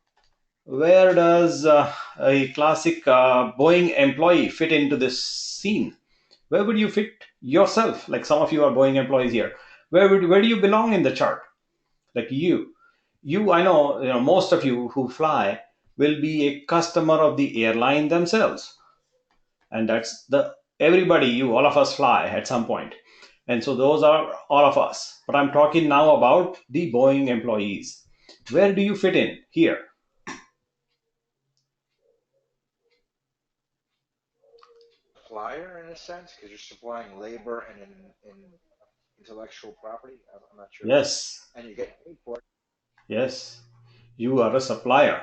where does a classic Boeing employee fit into this scene? Where would you fit yourself? Like some of you are Boeing employees here. Where do you belong in the chart? Like you, I know, most of you who fly will be a customer of the airline themselves, and that's everybody, all of us fly at some point, and so those are all of us. But I'm talking now about the Boeing employees. Where do you fit in here? Supplier in a sense, because you're supplying labor and in intellectual property. I'm not sure. Yes. And you get paid for it. Yes, you are a supplier.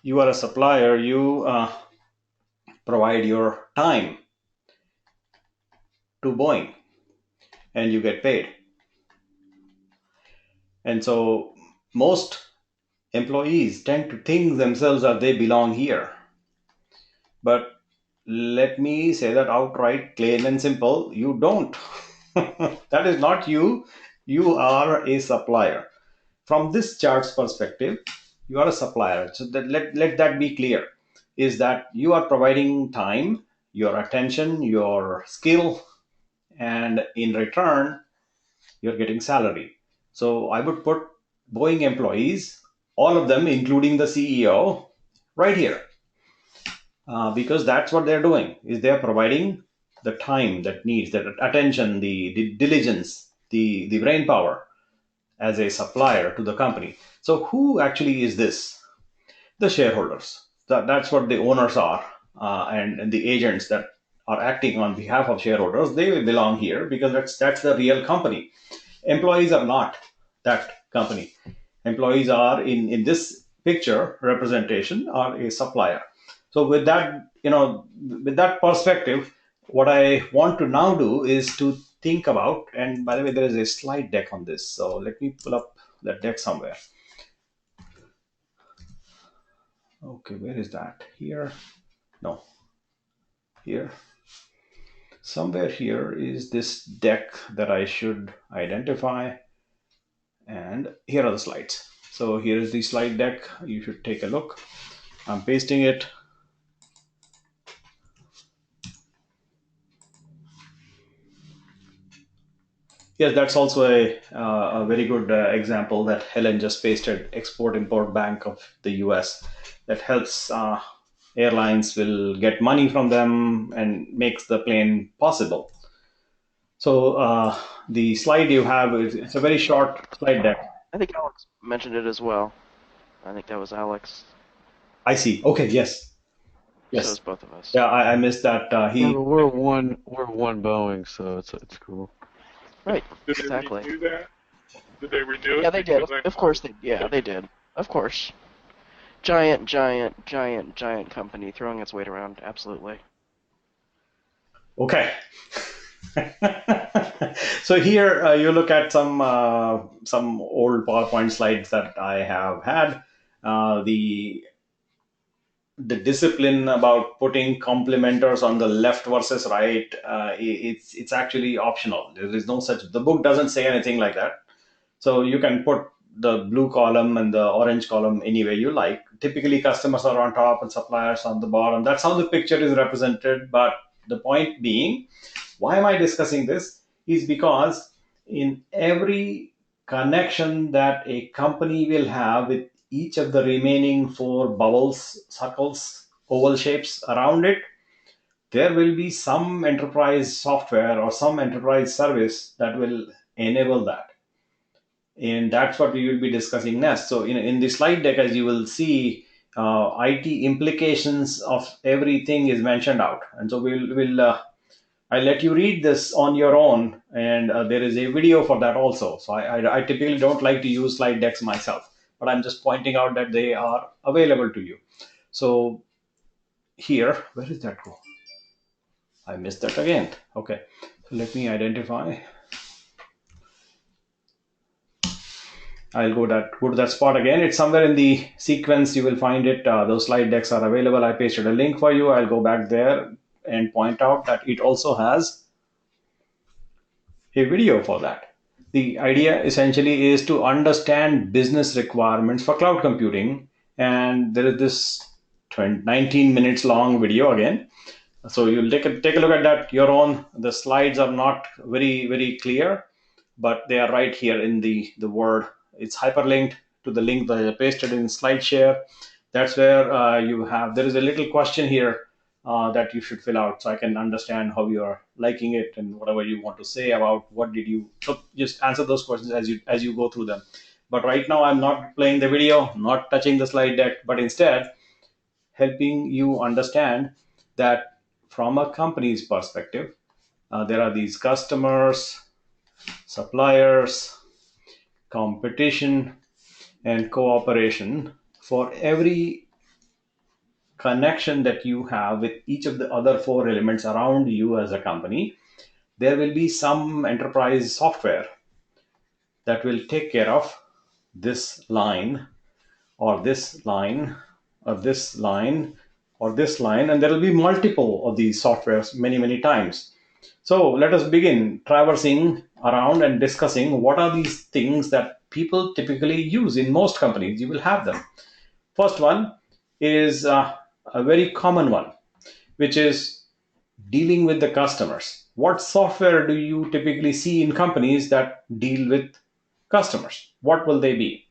You are a supplier. You provide your time to Boeing, and you get paid. And so most employees tend to think themselves that they belong here. But let me say that outright, plain and simple, you don't. That is not you. You are a supplier. From this chart's perspective, you are a supplier. So let that be clear, is that you are providing time, your attention, your skill, and in return, you're getting salary. So I would put Boeing employees, all of them, including the CEO, right here. Because that's what they're doing, is they're providing the time that needs, the attention, the diligence, the brain power as a supplier to the company. So who actually is this? The shareholders. That's what the owners are, and the agents that are acting on behalf of shareholders. They belong here because that's the real company. Employees are not that company. Employees are in this picture representation are a supplier. So with that perspective, what I want to now do is to think about, and by the way, there is a slide deck on this. So let me pull up that deck somewhere. Okay, where is that? Here? No. Here. Somewhere here is this deck that I should identify. And here are the slides. So here is the slide deck. You should take a look. I'm pasting it. Yes, that's also a very good example that Helen just pasted, Export-Import Bank of the US, that helps airlines will get money from them and makes the plane possible. So the slide you have, it's a very short slide deck. I think Alex mentioned it as well. I think that was Alex. I see. Okay, yes. So Yes. it's both of us. Yeah, I missed that. Yeah, but we're one Boeing, so it's cool. Right. Did Exactly. they renew that? Did they renew it? Yeah, they did. Because Of course they. Yeah, they did. Of course. Giant company throwing its weight around. Absolutely. Okay. So here you look at some old PowerPoint slides that I have had. The discipline about putting complementers on the left versus right, it's actually optional. There is no such. The book doesn't say anything like that. So you can put the blue column and the orange column any way you like. Typically, customers are on top and suppliers on the bottom. That's how the picture is represented. But the point being, why am I discussing this? Is because in every connection that a company will have with each of the remaining four bubbles, circles, oval shapes around it, there will be some enterprise software or some enterprise service that will enable that. And that's what we will be discussing next. So in the slide deck, as you will see, IT implications of everything is mentioned out. And so I'll let you read this on your own, and there is a video for that also. So I typically don't like to use slide decks myself, but I'm just pointing out that they are available to you. So here, where did that go? I missed that again. Okay, so let me identify. I'll go to that spot again. It's somewhere in the sequence. You will find it. Those slide decks are available. I pasted a link for you. I'll go back there and point out that it also has a video for that. The idea essentially is to understand business requirements for cloud computing. And there is this 19 minutes long video again. So you'll take a look at that your own. The slides are not very clear, but they are right here in the Word. It's hyperlinked to the link that I pasted in SlideShare. That's where there is a little question here that you should fill out so I can understand how you are liking it and whatever you want to say about what did you. So just answer those questions as you go through them. But right now I'm not playing the video, not touching the slide deck, but instead helping you understand that from a company's perspective, there are these customers, suppliers, competition, and cooperation. For every connection that you have with each of the other four elements around you as a company, there will be some enterprise software that will take care of this line or this line or this line or this line, and there will be multiple of these softwares many times. So let us begin traversing around and discussing what are these things that people typically use in most companies. You will have them. First one is a very common one, which is dealing with the customers. What software do you typically see in companies that deal with customers? What will they be?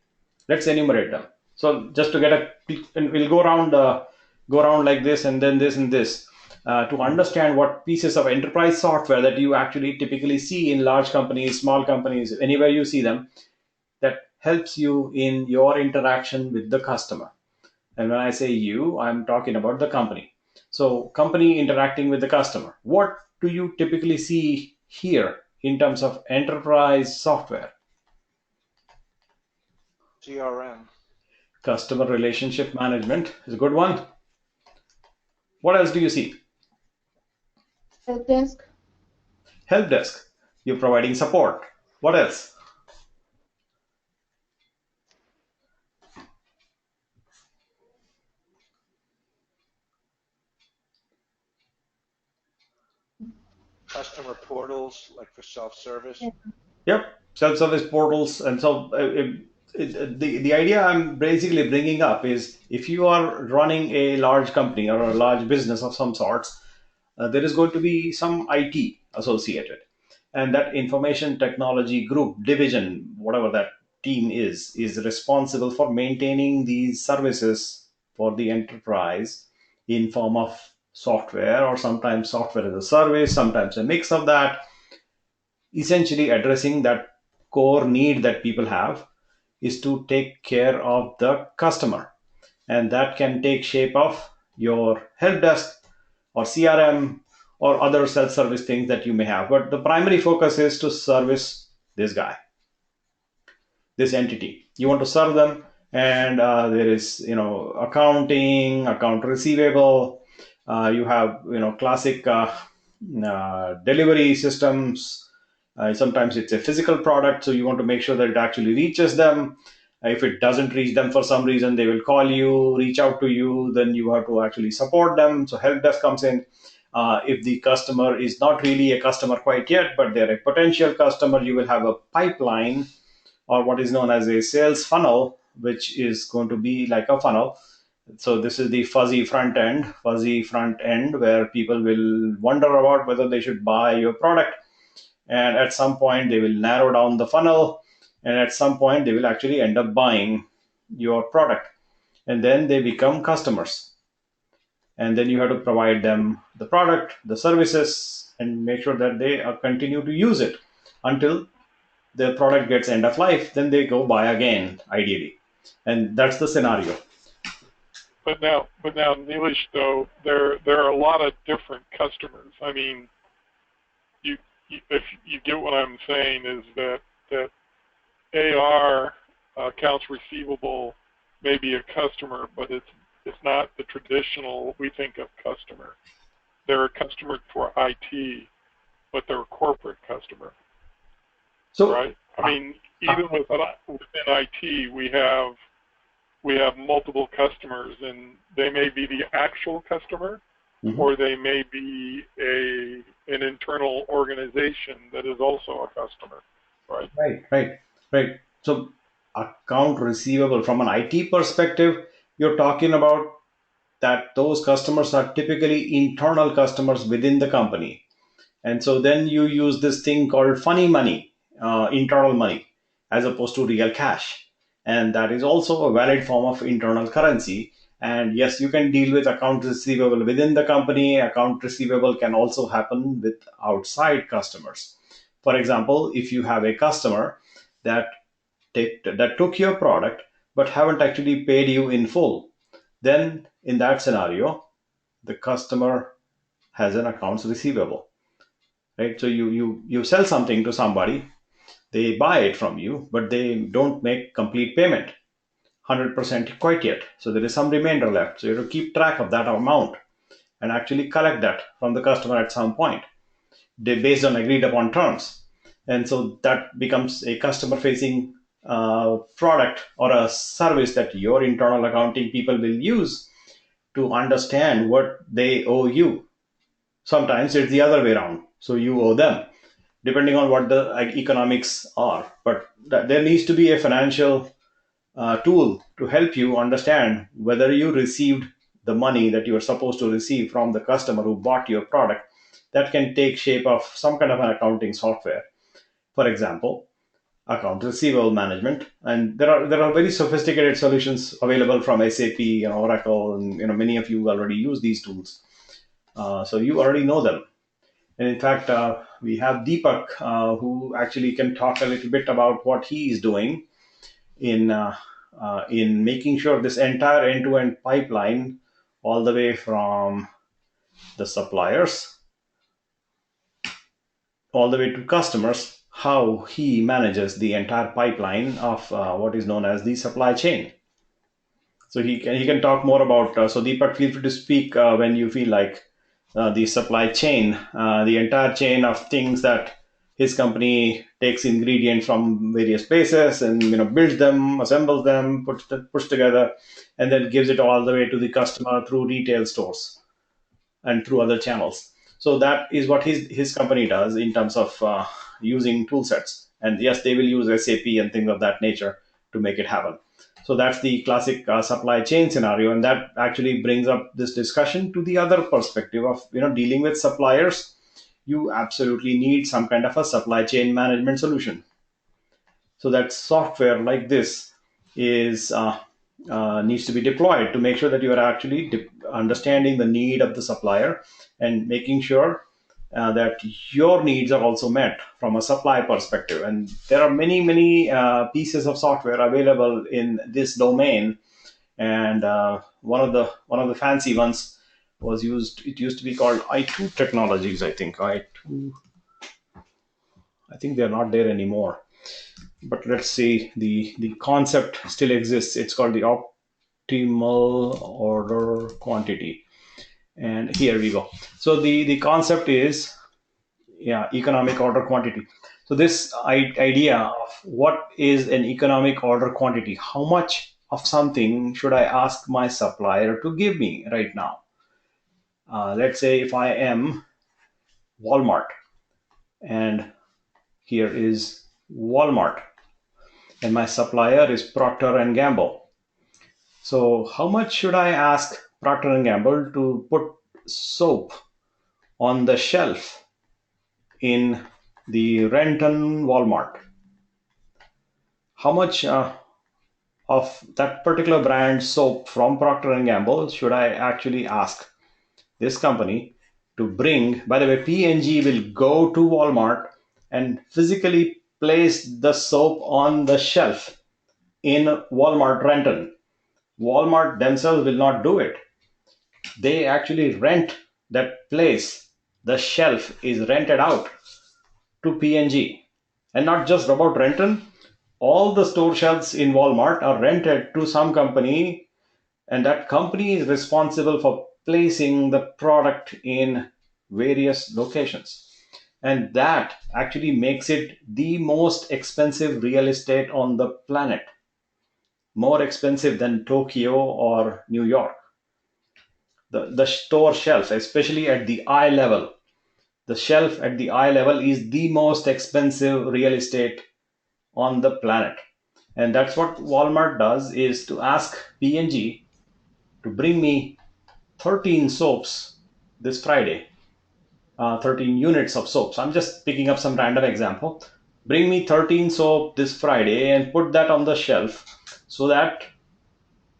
Let's enumerate them. So just to get and we'll go around like this and then this and this. To understand what pieces of enterprise software that you actually typically see in large companies, small companies, anywhere you see them, that helps you in your interaction with the customer. And when I say you, I'm talking about the company. So company interacting with the customer. What do you typically see here in terms of enterprise software? CRM. Customer relationship management is a good one. What else do you see? Help desk. Help desk. You're providing support. What else? Customer portals, like for self-service. Yep, self-service portals. And so the idea I'm basically bringing up is if you are running a large company or a large business of some sorts, there is going to be some IT associated. And that information technology group, division, whatever that team is responsible for maintaining these services for the enterprise in form of software, or sometimes software as a service, sometimes a mix of that, essentially addressing that core need that people have is to take care of the customer. And that can take shape of your help desk or CRM or other self-service things that you may have. But the primary focus is to service this guy, this entity. You want to serve them, and there is, accounting, account receivable. You have, classic delivery systems. Sometimes it's a physical product, so you want to make sure that it actually reaches them. If it doesn't reach them for some reason, they will call you, reach out to you, then you have to actually support them. So help desk comes in. If the customer is not really a customer quite yet, but they're a potential customer, you will have a pipeline or what is known as a sales funnel, which is going to be like a funnel. So this is the fuzzy front end where people will wonder about whether they should buy your product. And at some point, they will narrow down the funnel. And at some point, they will actually end up buying your product. And then they become customers. And then you have to provide them the product, the services, and make sure that they continue to use it until the product gets end of life. Then they go buy again, ideally. And that's the scenario. But now, Neelish, though, there are a lot of different customers. I mean, if you get what I'm saying, is that AR, accounts receivable, may be a customer, but it's not the traditional we think of customer. They're a customer for IT, but they're a corporate customer. So, right? I mean, even within IT, we have multiple customers, and they may be the actual customer, or they may be an internal organization that is also a customer, right? Right. So account receivable from an IT perspective, you're talking about that those customers are typically internal customers within the company. And so then you use this thing called funny money, internal money, as opposed to real cash. And that is also a valid form of internal currency. And yes, you can deal with account receivable within the company. Account receivable can also happen with outside customers. For example, if you have a customer that took your product but haven't actually paid you in full, then in that scenario, the customer has an accounts receivable, right? So you sell something to somebody, they buy it from you, but they don't make complete payment 100% quite yet. So there is some remainder left. So you have to keep track of that amount and actually collect that from the customer at some point, based on agreed upon terms. And so that becomes a customer facing product or a service that your internal accounting people will use to understand what they owe you. Sometimes it's the other way around. So you owe them, depending on what the economics are. But there needs to be a financial tool to help you understand whether you received the money that you are supposed to receive from the customer who bought your product. That can take shape of some kind of an accounting software. For example, account receivable management, and there are very sophisticated solutions available from SAP and Oracle, and many of you already use these tools, so you already know them. And in fact, we have Deepak, who actually can talk a little bit about what he is doing in making sure this entire end-to-end pipeline, all the way from the suppliers all the way to customers, how he manages the entire pipeline of what is known as the supply chain. So he can talk more about. So Deepak, feel free to speak when you feel like the supply chain, the entire chain of things that his company takes ingredients from various places and builds them, assembles them, puts together, and then gives it all the way to the customer through retail stores and through other channels. So that is what his company does in terms of using tool sets. And yes, they will use SAP and things of that nature to make it happen. So that's the classic supply chain scenario, and that actually brings up this discussion to the other perspective of dealing with suppliers. You absolutely need some kind of a supply chain management solution. So that software like this is needs to be deployed to make sure that you are actually understanding the need of the supplier and making sure that your needs are also met from a supply perspective. And there are many pieces of software available in this domain. And one of the fancy ones was used. It used to be called i2 Technologies, I think. i2. I think they're not there anymore. But let's see, the concept still exists. It's called the optimal order quantity. And here we go. So the concept is, economic order quantity. So this idea of what is an economic order quantity, how much of something should I ask my supplier to give me right now? Let's say if I am Walmart, and here is Walmart, and my supplier is Procter and Gamble. So how much should I ask Procter and Gamble to put soap on the shelf in the Renton Walmart? How much of that particular brand soap from Procter and Gamble should I actually ask this company to bring? By the way, P&G will go to Walmart and physically place the soap on the shelf in Walmart Renton. Walmart themselves will not do it. They actually rent that place. The shelf is rented out to P&G. And not just about Renton, all the store shelves in Walmart are rented to some company, and that company is responsible for placing the product in various locations. And that actually makes it the most expensive real estate on the planet, more expensive than Tokyo or New York. The store shelf, especially at the eye level, the shelf at the eye level is the most expensive real estate on the planet. And that's what Walmart does, is to ask P&G to bring me 13 soaps this Friday, 13 units of soaps. I'm just picking up some random example. Bring me 13 soap this Friday and put that on the shelf so that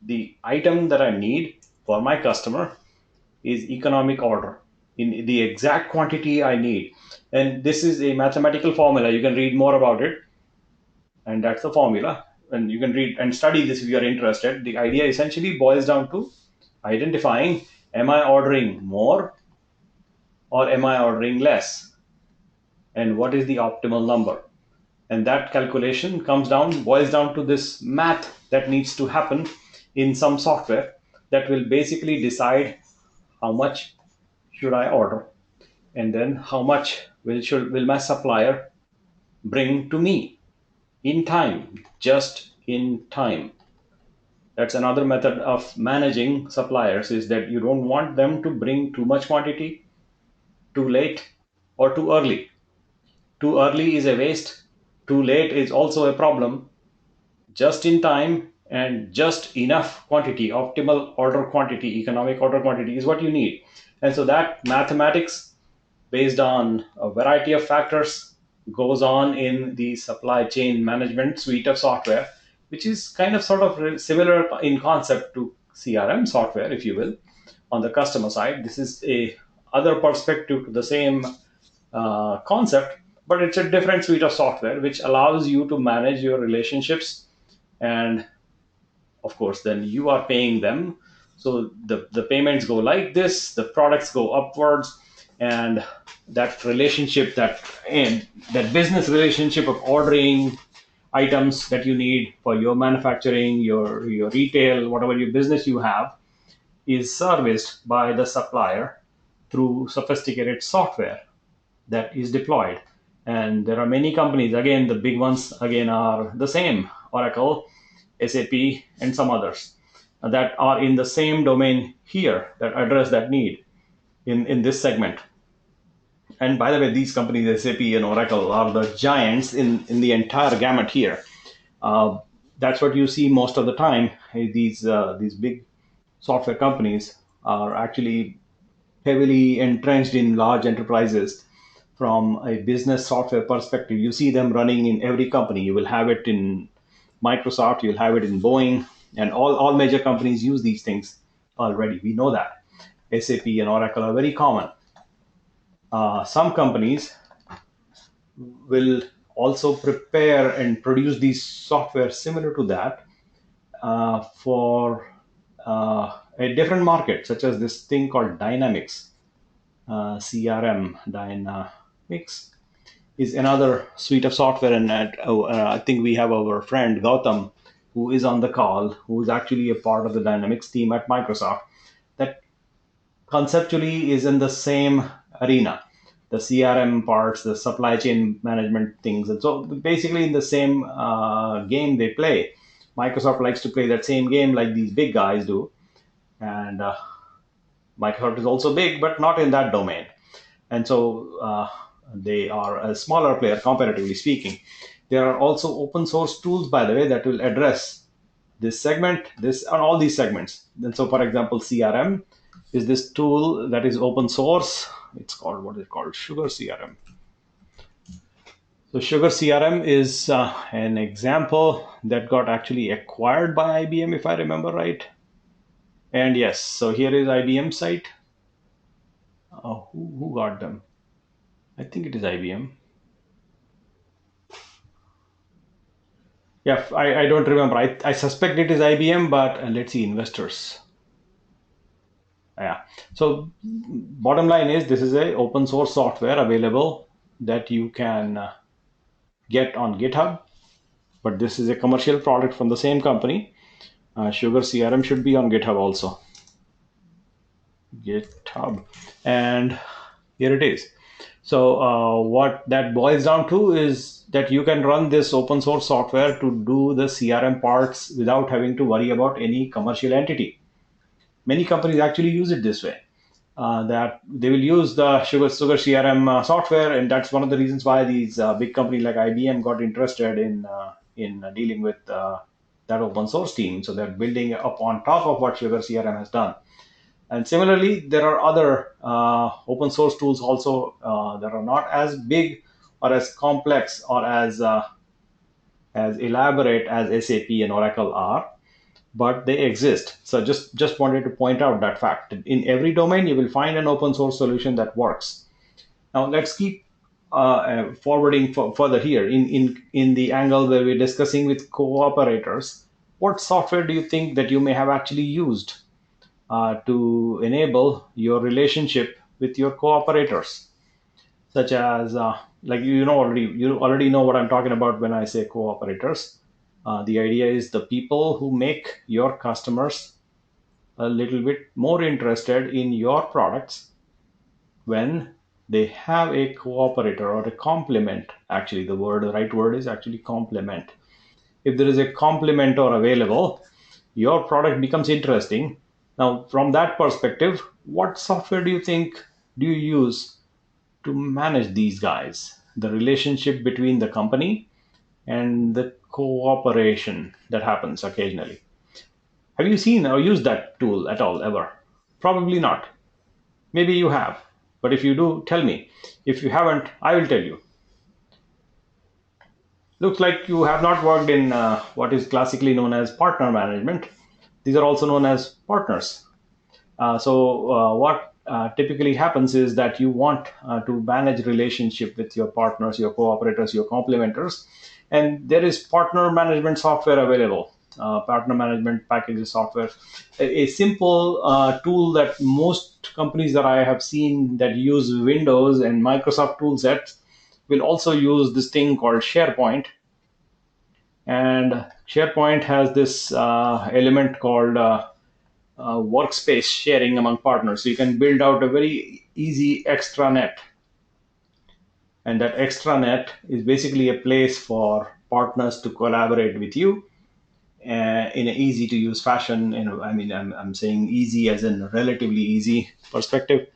the item that I need for my customer is economic order in the exact quantity I need. And this is a mathematical formula. You can read more about it. And that's the formula. And you can read and study this if you are interested. The idea essentially boils down to identifying, am I ordering more or am I ordering less? And what is the optimal number? And that calculation boils down to this math that needs to happen in some software that will basically decide how much should I order, and then how much will my supplier bring to me in time, just in time. That's another method of managing suppliers, is that you don't want them to bring too much quantity too late or too early. Too early is a waste. Too late is also a problem. Just in time and just enough quantity, optimal order quantity, economic order quantity is what you need. And so that mathematics, based on a variety of factors, goes on in the supply chain management suite of software, which is kind of sort of similar in concept to CRM software, if you will, on the customer side. This is a other perspective to the same concept, but it's a different suite of software which allows you to manage your relationships. And of course, then you are paying them. So the payments go like this, the products go upwards, and that relationship, that business relationship of ordering items that you need for your manufacturing, your retail, whatever your business you have, is serviced by the supplier through sophisticated software that is deployed. And there are many companies, again, the big ones again are the same: Oracle, SAP, and some others that are in the same domain here that address that need in this segment. And by the way, these companies, SAP and Oracle, are the giants in the entire gamut here. That's what you see most of the time. These big software companies are actually heavily entrenched in large enterprises. From a business software perspective, you see them running in every company. You will have it in Microsoft, you'll have it in Boeing, and all major companies use these things already. We know that. SAP and Oracle are very common. Some companies will also prepare and produce these software similar to that for a different market, such as this thing called Dynamics. CRM, Dynamics, is another suite of software. And I think we have our friend Gautam, who is on the call, who is actually a part of the Dynamics team at Microsoft, that conceptually is in the same arena. The CRM parts, the supply chain management things. And so basically in the same game they play. Microsoft likes to play that same game like these big guys do. And Microsoft is also big, but not in that domain. And so they are a smaller player, comparatively speaking. there are also open source tools, by the way, that will address this segment, this and all these segments. And so, for example, CRM is this tool that is open source. It's called, what is it called? Sugar CRM. So Sugar CRM is an example that got actually acquired by IBM, if I remember right. And yes, so here is IBM site. Who got them? I think it is IBM. Yeah, I don't remember. I suspect it is IBM, but let's see, investors. Yeah. So bottom line is this is a open source software available that you can get on GitHub, but this is a commercial product from the same company. Sugar CRM should be on GitHub also. GitHub, and here it is. So what that boils down to is that you can run this open source software to do the CRM parts without having to worry about any commercial entity. Many companies actually use it this way. That they will use the Sugar CRM software, and that's one of the reasons why these big companies like IBM got interested in dealing with that open source team. So they're building up on top of what Sugar CRM has done. And similarly, there are other open source tools also that are not as big or as complex or as elaborate as SAP and Oracle are, but they exist. So just wanted to point out that fact. In every domain, you will find an open source solution that works. Now let's keep forwarding further here in the angle where we're discussing with cooperators. What software do you think that you may have actually used to enable your relationship with your cooperators, such as like you already know what I'm talking about when I say cooperators. The idea is the people who make your customers a little bit more interested in your products when they have a cooperator or a complement. Actually, the right word is actually complement. If there is a complementor available, your product becomes interesting. Now, from that perspective, what software do you use to manage these guys? The relationship between the company and the cooperation that happens occasionally. Have you seen or used that tool at all ever? Probably not. Maybe you have. But if you do, tell me. If you haven't, I will tell you. Looks like you have not worked in what is classically known as partner management. These are also known as partners. So what typically happens is that you want to manage relationship with your partners, your cooperators, your complementers, and there is partner management software available. Partner management packages software, a simple tool that most companies that I have seen that use Windows and Microsoft tool sets will also use this thing called SharePoint. And SharePoint has this element called workspace sharing among partners. So you can build out a very easy extranet. And that extranet is basically a place for partners to collaborate with you in an easy to use fashion. I mean, I'm saying easy as in relatively easy perspective.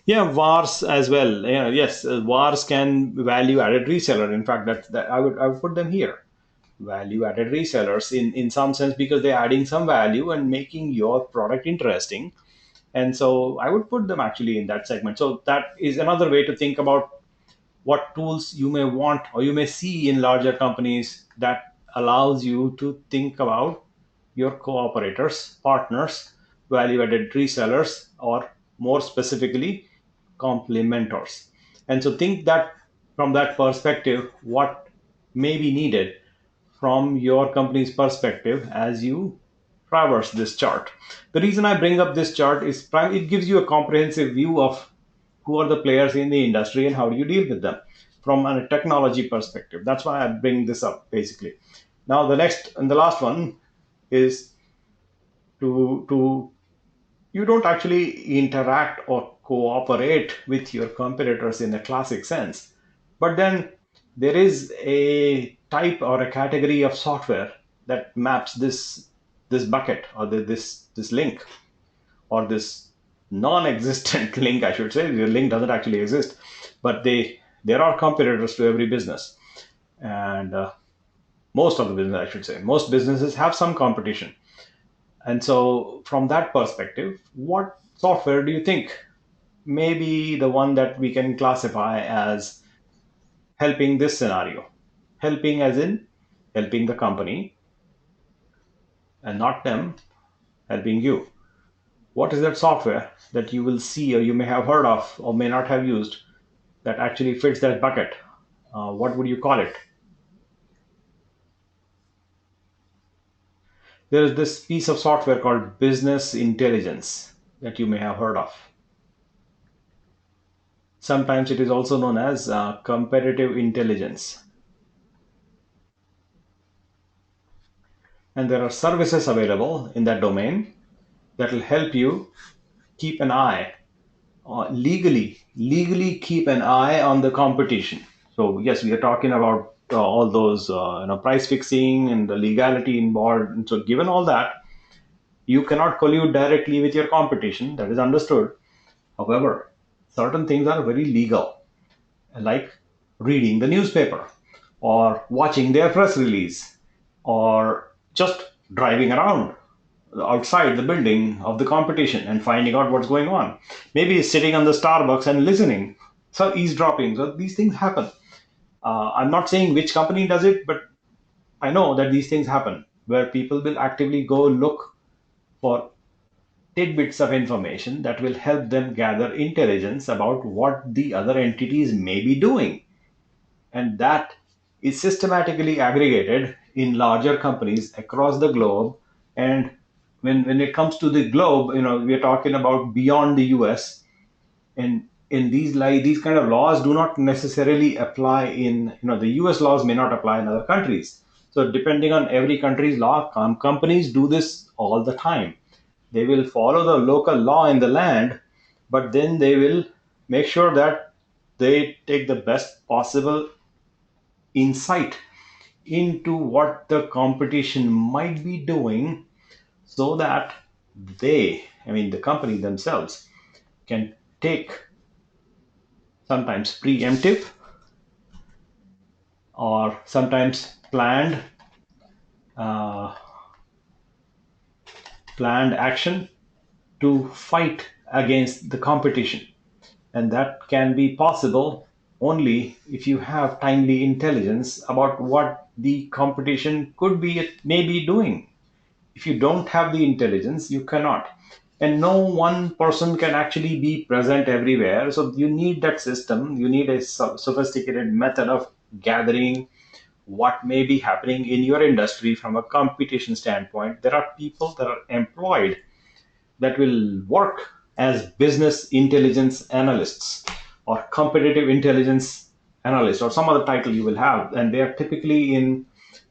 Yeah, VARs as well. Yeah, yes, VARs can value added reseller. In fact, that I would put them here. Value added resellers in some sense, because they're adding some value and making your product interesting. And so I would put them actually in that segment. So that is another way to think about what tools you may want or you may see in larger companies that allows you to think about your cooperators, partners, value-added resellers, or more specifically, complementors. And so think that from that perspective, what may be needed from your company's perspective as you traverse this chart. The reason I bring up this chart is it gives you a comprehensive view of who are the players in the industry and how do you deal with them from a technology perspective. That's why I bring this up basically. Now the next and the last one is to you don't actually interact or cooperate with your competitors in a classic sense, but then there is a type or a category of software that maps this bucket or this link or this non-existent link, I should say. The link doesn't actually exist, but there are competitors to every business. and most of the business, I should say, most businesses have some competition. And so, from that perspective, what software do you think may be the one that we can classify as helping this scenario? Helping as in helping the company and not them helping you. What is that software that you will see or you may have heard of or may not have used that actually fits that bucket? What would you call it? There is this piece of software called business intelligence that you may have heard of. Sometimes it is also known as competitive intelligence. And there are services available in that domain that will help you keep an eye, legally keep an eye on the competition. So yes, we are talking about all those price fixing and the legality involved. And so given all that, you cannot collude directly with your competition. That is understood. However, certain things are very legal, like reading the newspaper or watching their press release or just driving around outside the building of the competition and finding out what's going on. Maybe sitting on the Starbucks and listening. So eavesdropping. So these things happen. I'm not saying which company does it, but I know that these things happen where people will actively go look for tidbits of information that will help them gather intelligence about what the other entities may be doing. And that is systematically aggregated in larger companies across the globe. And when it comes to the globe, we're talking about beyond the US. And in these kind of laws do not necessarily apply in, the US laws may not apply in other countries. So depending on every country's law, companies do this all the time. They will follow the local law in the land, but then they will make sure that they take the best possible insight into what the competition might be doing so that the company themselves, can take sometimes preemptive or sometimes uh, planned action to fight against the competition. And that can be possible only if you have timely intelligence about what the competition may be doing. If you don't have the intelligence, you cannot. And no one person can actually be present everywhere. So you need that system. You need a sophisticated method of gathering what may be happening in your industry from a competition standpoint. There are people that are employed that will work as business intelligence analysts or competitive intelligence analysts or some other title you will have. And they are typically in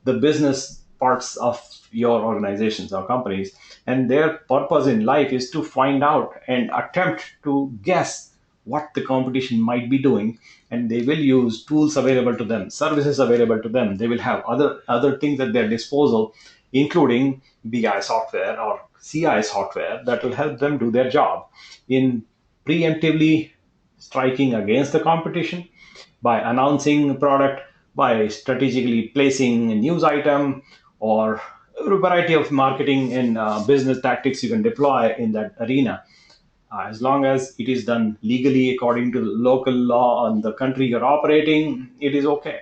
the business parts of your organizations or companies. And their purpose in life is to find out and attempt to guess what the competition might be doing. And they will use tools available to them, services available to them. They will have other things at their disposal, including BI software or CI software that will help them do their job in preemptively striking against the competition by announcing a product, by strategically placing a news item, or a variety of marketing and business tactics you can deploy in that arena. As long as it is done legally according to the local law on the country you're operating, it is okay.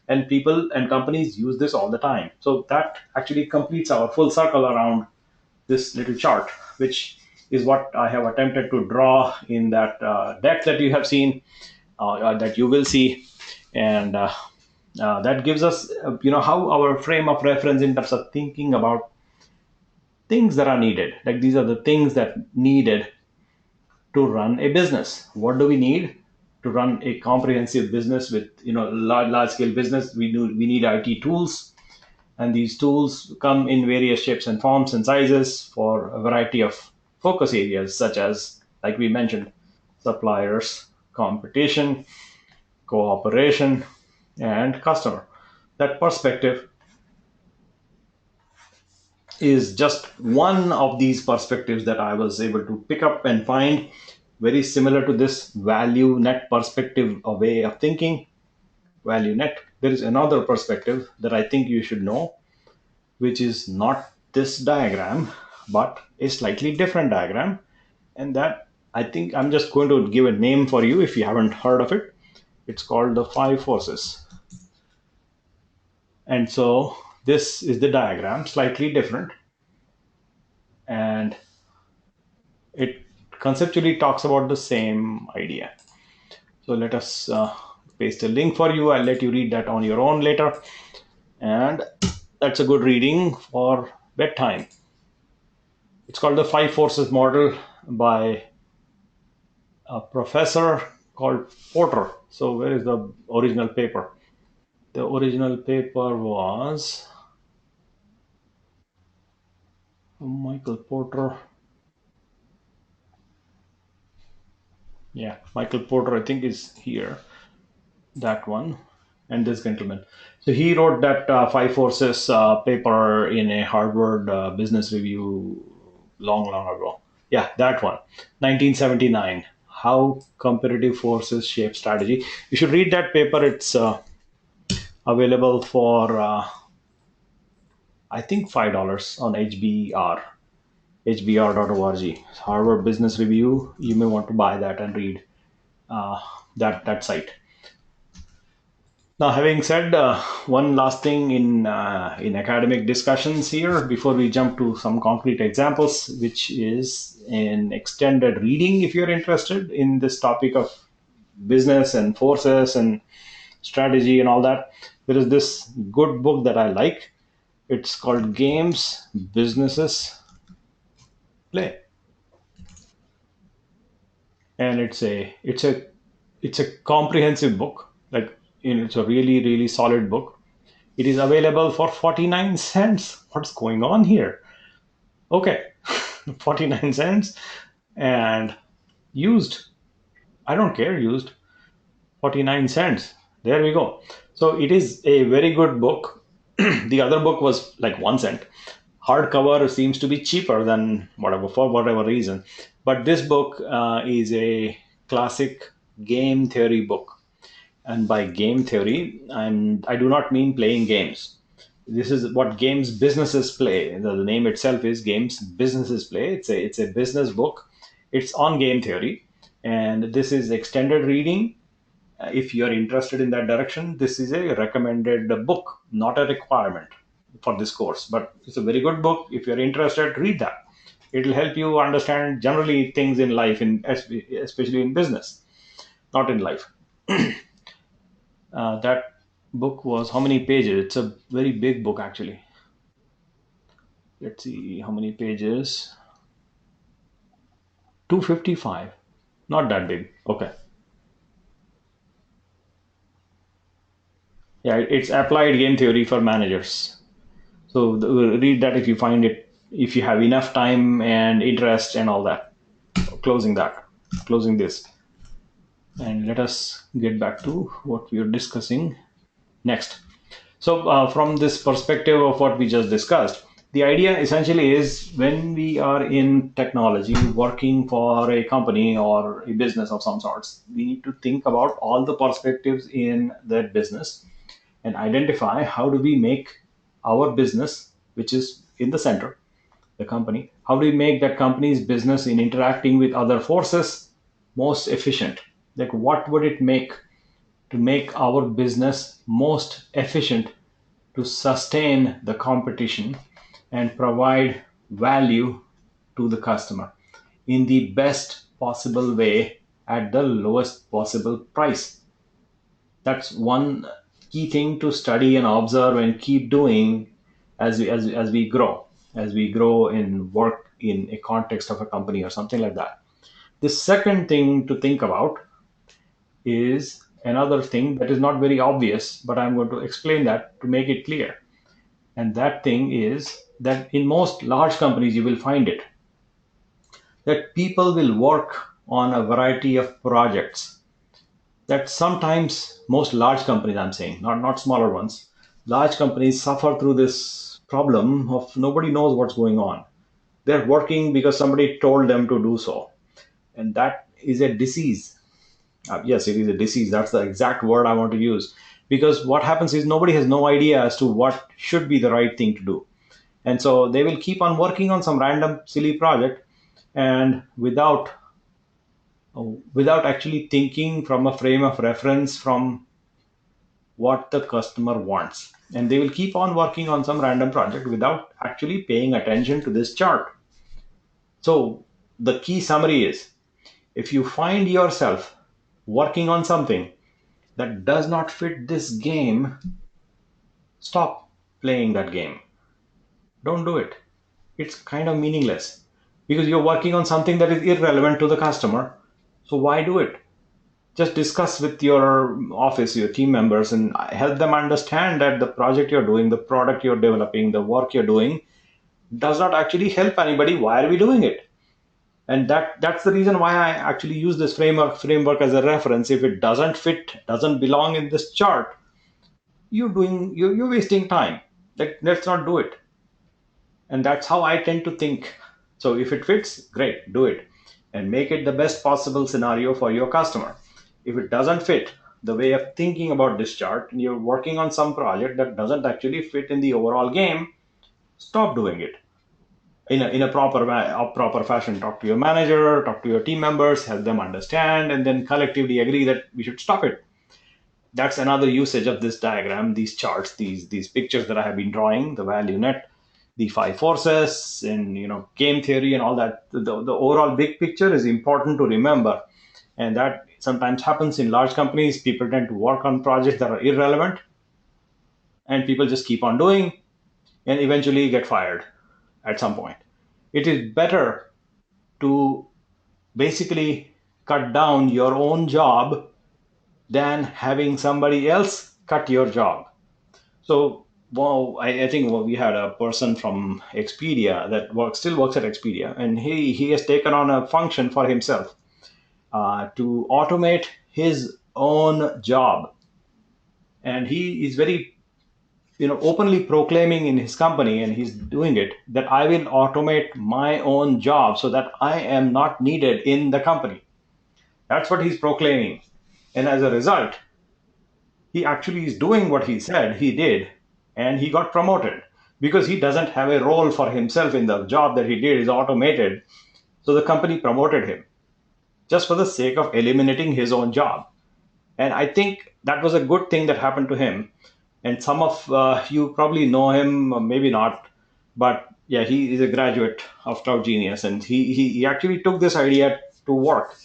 And people and companies use this all the time. So that actually completes our full circle around this little chart, which is what I have attempted to draw in that deck that you have seen, that you will see. And that gives us, how our frame of reference in terms of thinking about things that are needed. Like these are the things that needed to run a business. What do we need to run a comprehensive business with, large scale business? We need IT tools, and these tools come in various shapes and forms and sizes for a variety of focus areas, such as, like we mentioned, suppliers, competition, cooperation, and customer. That perspective is just one of these perspectives that I was able to pick up and find very similar to this value net perspective, a way of thinking. Value net there is another perspective that I think you should know, which is not this diagram, but a slightly different diagram. And that, I think I'm just going to give a name for you if you haven't heard of it. It's called the five forces. And so this is the diagram, slightly different. And it conceptually talks about the same idea. So let us paste a link for you. I'll let you read that on your own later. And that's a good reading for bedtime. It's called the Five Forces Model by a professor called Porter. So where is the original paper? The original paper was Michael Porter. Yeah, Michael Porter, I think, is here. That one. And this gentleman. So he wrote that Five Forces paper in a Harvard Business Review long ago. Yeah, that one. 1979. How competitive forces shape strategy. You should read that paper. It's available for, I think, $5 on HBR, hbr.org. Harvard Business Review. You may want to buy that and read that site. Now, having said one last thing in academic discussions here, before we jump to some concrete examples, which is an extended reading if you're interested in this topic of business and forces and strategy and all that, there is this good book that I like. It's called Games Businesses Play, and it's a comprehensive book. Like, it's a really solid book. It is available for 49 cents. What's going on here? Okay, 49 cents and used. I don't care, used. 49 cents. There we go. So it is a very good book. The other book was like 1 cent. Hardcover seems to be cheaper than whatever, for whatever reason. But this book is a classic game theory book. And by game theory, I do not mean playing games. This is what games businesses play. The name itself is Games Businesses Play. It's a business book. It's on game theory, and this is extended reading. If you're interested in that direction, this is a recommended book, not a requirement for this course. But it's a very good book. If you're interested, read that. It'll help you understand generally things in life, especially in business, not in life. That book was how many pages? It's a very big book, actually. Let's see how many pages. 255. Not that big. Okay. Yeah, it's applied game theory for managers. So read that if you find it, if you have enough time and interest and all that. Closing this. And let us get back to what we are discussing next. So from this perspective of what we just discussed, the idea essentially is when we are in technology working for a company or a business of some sorts, we need to think about all the perspectives in that business and identify how do we make our business, which is in the center, the company, how do we make that company's business in interacting with other forces most efficient? Like, what would it make to make our business most efficient to sustain the competition and provide value to the customer in the best possible way at the lowest possible price? That's one key thing to study and observe and keep doing as we grow in work in a context of a company or something like that. The second thing to think about is another thing that is not very obvious, but I'm going to explain that to make it clear. And that thing is that in most large companies, you will find it that people will work on a variety of projects. That sometimes most large companies, I'm saying, not smaller ones, large companies suffer through this problem of nobody knows what's going on. They're working because somebody told them to do so. And that is a disease. Yes, it is a disease. That's the exact word I want to use. because what happens is nobody has no idea as to what should be the right thing to do. And so they will keep on working on some random silly project, and without actually thinking from a frame of reference from what the customer wants. And they will keep on working on some random project without actually paying attention to this chart. So the key summary is, if you find yourself working on something that does not fit this game, stop playing that game. Don't do it. It's kind of meaningless because you're working on something that is irrelevant to the customer. So why do it? Just discuss with your office, your team members, and help them understand that the project you're doing, the product you're developing, the work you're doing does not actually help anybody. Why are we doing it? And that's the reason why I actually use this framework as a reference. If it doesn't fit, doesn't belong in this chart, you're wasting time. Let's not do it. And that's how I tend to think. So if it fits, great, do it and make it the best possible scenario for your customer. If it doesn't fit the way of thinking about this chart, and you're working on some project that doesn't actually fit in the overall game, stop doing it. In a proper fashion, talk to your manager, talk to your team members, help them understand, and then collectively agree that we should stop it. That's another usage of this diagram, these charts, these pictures that I have been drawing, the value net, the 5 forces, and game theory and all that. The overall big picture is important to remember, and that sometimes happens in large companies. People tend to work on projects that are irrelevant, and people just keep on doing, and eventually get fired at some point. It is better to basically cut down your own job than having somebody else cut your job. So, I think we had a person from Expedia that still works at Expedia, and he has taken on a function for himself to automate his own job. And he is very openly proclaiming in his company, and he's doing it, that I will automate my own job so that I am not needed in the company. That's what he's proclaiming. And as a result, he actually is doing what he said he did, and he got promoted because he doesn't have a role for himself in the job that he did is automated. So the company promoted him just for the sake of eliminating his own job. And I think that was a good thing that happened to him. And some of you probably know him, or maybe not, but yeah, he is a graduate of Cloud Genius, and he actually took this idea to work.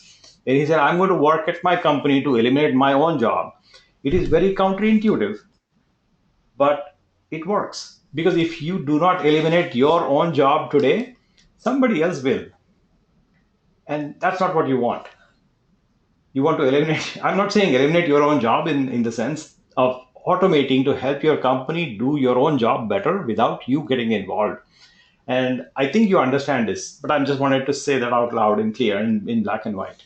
And he said, I'm going to work at my company to eliminate my own job. It is very counterintuitive, but it works. Because if you do not eliminate your own job today, somebody else will. And that's not what you want. You want to eliminate, I'm not saying eliminate your own job in the sense of automating to help your company do your own job better without you getting involved. And I think you understand this, but I just wanted to say that out loud and clear in black and white.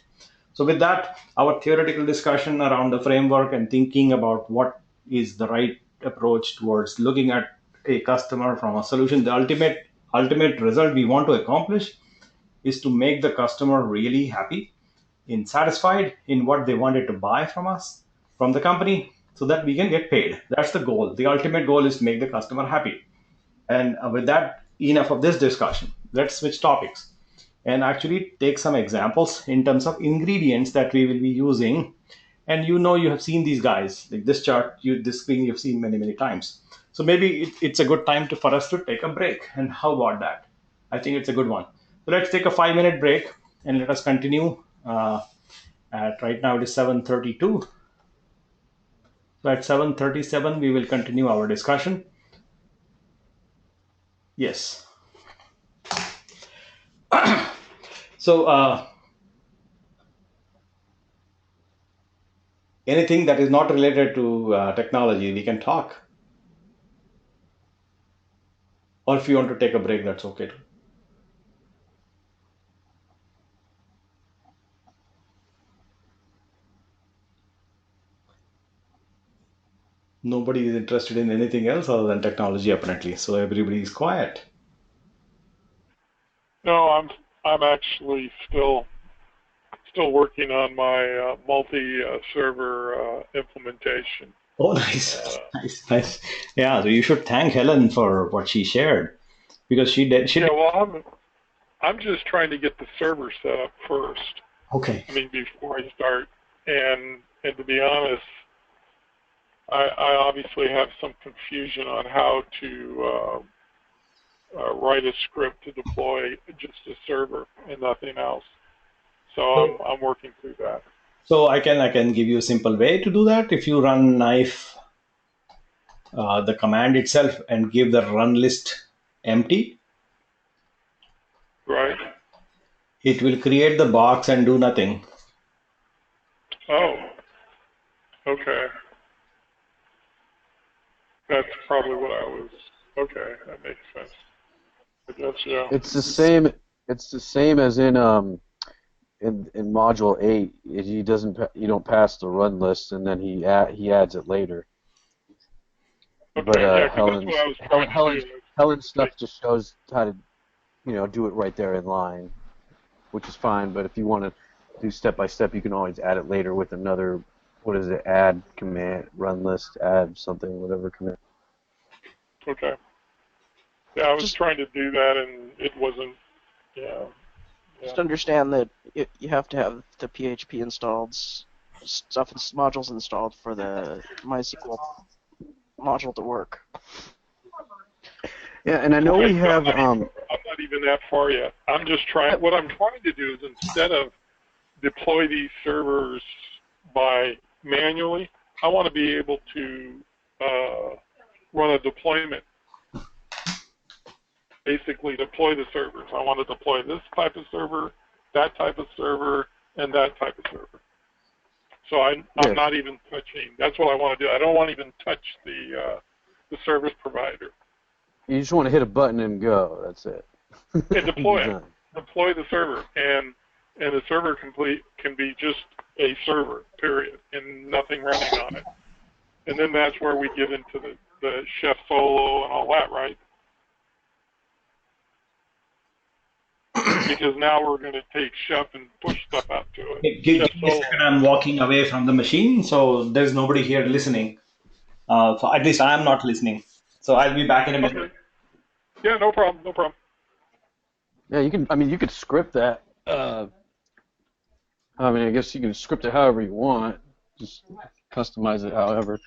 So with that, our theoretical discussion around the framework and thinking about what is the right approach towards looking at a customer from a solution, the ultimate result we want to accomplish is to make the customer really happy and satisfied in what they wanted to buy from us, from the company, so that we can get paid. That's the goal. The ultimate goal is to make the customer happy. And with that, enough of this discussion. Let's switch topics and actually take some examples in terms of ingredients that we will be using. And you have seen these guys, like this chart, this screen you've seen many, many times. So maybe it's a good time for us to take a break. And how about that? I think it's a good one. So let's take a 5-minute break and let us continue. At right now it is 7:32. So at 7:37 we will continue our discussion. Yes. So anything that is not related to technology, we can talk. Or if you want to take a break, that's okay too. Nobody is interested in anything else other than technology, apparently. So everybody is quiet. No, I'm actually still working on my multi-server implementation. Oh, nice, Uh, nice, nice. Yeah, so you should thank Helen for what she shared because she did. She yeah, did. well, I'm just trying to get the server set up first. Okay. I mean, before I start, and to be honest, I obviously have some confusion on how to write a script to deploy just a server and nothing else. So So, I'm working through that. so I can give you a simple way to do that. If you run knife, the command itself, and give the run list empty, Right? it will create the box and do nothing. Oh, okay. That's probably what I was. Okay, that makes sense. I guess, yeah. It's the same. It's the same as in module 8. He doesn't. You don't pass the run list, and then he adds it later. But Okay, yeah, 'cause that's what I was trying to do. Helen's stuff just shows how to do it right there in line, which is fine. But if you want to do step by step, you can always add it later with another. What is it? Add command, run list, add something, whatever command. Okay. Yeah, I was Just trying to do that, and it wasn't. Yeah. just understand that you have to have the PHP installed, modules installed for the MySQL module to work. Yeah, and I know we have. I'm not even that far yet. I'm just trying. What I'm trying to do is instead of deploy these servers by manually, I want to be able to run a deployment. Basically, deploy the servers. I want to deploy this type of server, that type of server, and that type of server. So I'm not even touching. That's what I want to do. I don't want to even touch the service provider. You just want to hit a button and go. That's it. And deploy it. Deploy the server, and the server can be just a server, period, and nothing running on it. And then that's where we get into the Chef Solo and all that, right? Because now we're going to take Chef and push stuff out to it. Give Chef me a Solo. second. I'm walking away from the machine, so there's nobody here listening. So at least I'm not listening. So I'll be back in a minute. Okay. Yeah, no problem, no problem. Yeah, you can. I mean, you could script that. I mean, I guess you can script it however you want. Just customize it however.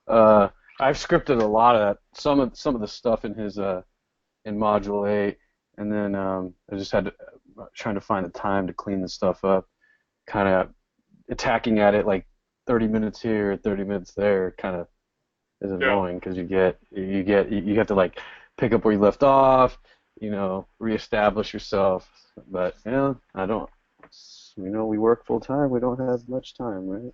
I've scripted a lot of that. Some of the stuff in his in module 8, and then I just had to trying to find the time to clean the stuff up. Kind of attacking at it like 30 minutes here, 30 minutes there. Kind of is annoying because you have to like pick up where you left off. Reestablish yourself. But I don't. We work full time. We don't have much time, right?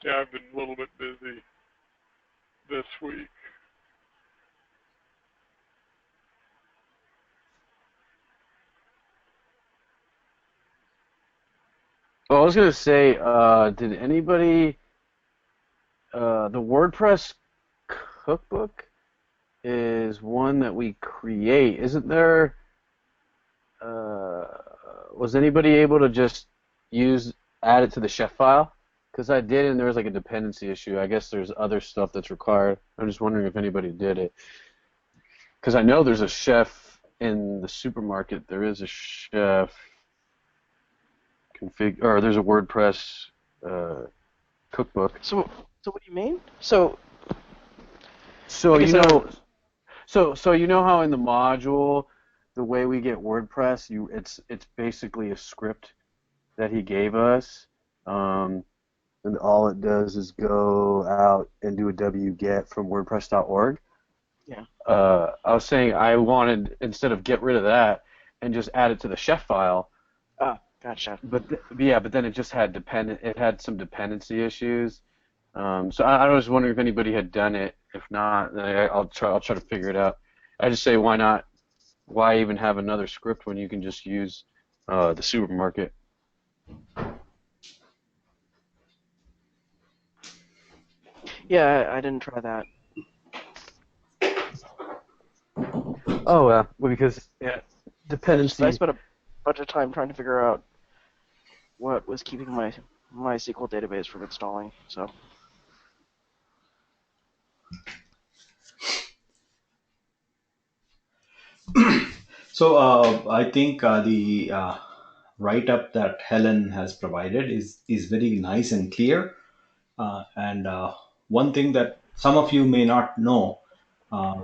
Yeah, I've been a little bit busy this week. Well, I was gonna say, did anybody? The WordPress cookbook is one that we create. Isn't there? Was anybody able to just add it to the chef file? Because I did, and there was like a dependency issue. I guess there's other stuff that's required. I'm just wondering if anybody did it. Because I know there's a chef in the supermarket. There is a chef config, or there's a WordPress cookbook. So what do you mean? So you know how in the module, the way we get WordPress, it's basically a script that he gave us, and all it does is go out and do a wget from WordPress.org. Yeah. I was saying I wanted, instead of get rid of that and just add it to the chef file. Ah, gotcha. But then it just had some dependency issues. So I was wondering if anybody had done it. If not, then I'll try to figure it out. I just say, why not? Why even have another script when you can just use the supermarket? Yeah, I didn't try that. Oh, well, because yeah, I dependency. spent a bunch of time trying to figure out what was keeping my MySQL database from installing. So So I think the write-up that Helen has provided is very nice and clear. And one thing that some of you may not know,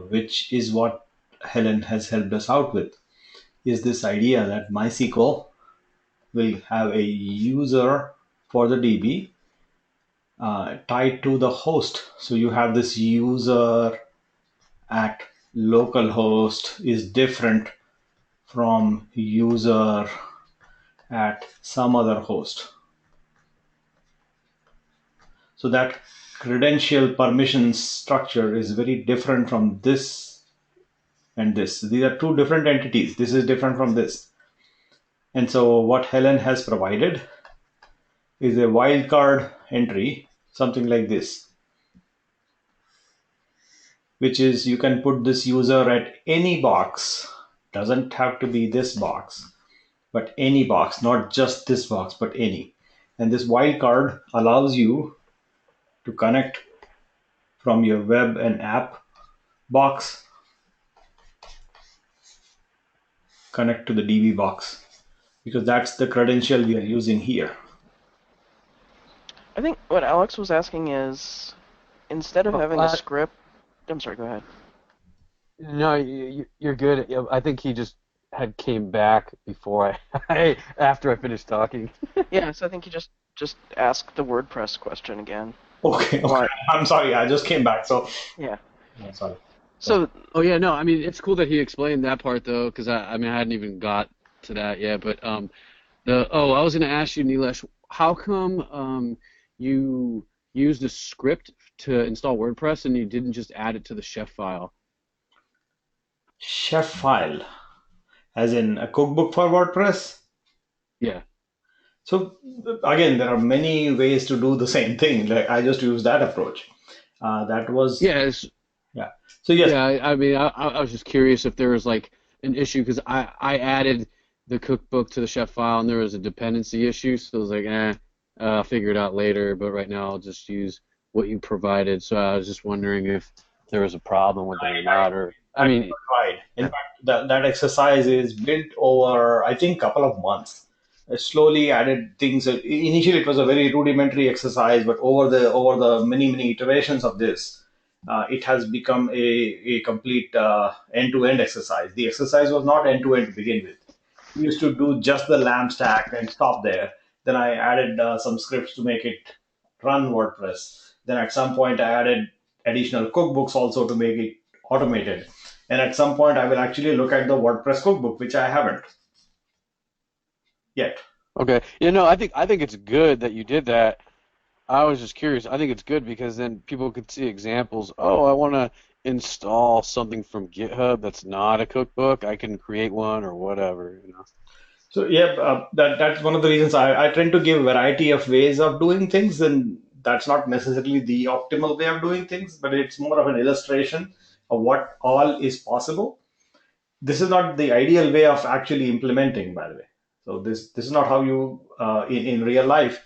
which is what Helen has helped us out with, is this idea that MySQL will have a user for the DB tied to the host. So you have this user at localhost is different from user at some other host. So that credential permission structure is very different from this and this. These are two different entities. This is different from this. And so what Helen has provided is a wildcard entry, something like this, which is you can put this user at any box. Doesn't have to be this box, but any box, not just this box, but any. And this wildcard allows you to connect from your web and app box, connect to the DB box, because that's the credential we are using here. I think what Alex was asking is, instead of having a script, I'm sorry, go ahead. No, you're good. I think he just had came back before after I finished talking. Yeah, so I think you just ask the WordPress question again. Okay. I'm sorry, I just came back, so Yeah. sorry. So Oh yeah, no, I mean it's cool that he explained that part though, because I mean I hadn't even got to that yet. But I was going to ask you, Nilesh, how come you used a script to install WordPress and you didn't just add it to the chef file? Chef file, as in a cookbook for WordPress. Yeah. So again, there are many ways to do the same thing. Like I just used that approach. That was Yes. yeah. So yes, Yeah, I mean, I was just curious if there was like an issue because I added the cookbook to the chef file and there was a dependency issue, so I was like, I'll figure it out later. But right now, I'll just use what you provided. So I was just wondering if there was a problem with it or not, or I mean, right. In fact, that exercise is built over, I think, couple of months. I slowly added things. Initially, it was a very rudimentary exercise, but over the many iterations of this, it has become a complete end-to-end exercise. The exercise was not end-to-end to begin with. We used to do just the LAMP stack and stop there. Then I added some scripts to make it run WordPress. Then at some point, I added additional cookbooks also to make it automated. And at some point, I will actually look at the WordPress cookbook, which I haven't yet. okay. I think it's good that you did that. I was just curious. I think it's good because then people could see examples. Oh, I want to install something from GitHub that's not a cookbook. I can create one or whatever. So yeah, that's one of the reasons I tend to give variety of ways of doing things, and that's not necessarily the optimal way of doing things, but it's more of an illustration of what all is possible. This is not the ideal way of actually implementing, by the way. So this is not how you in real life.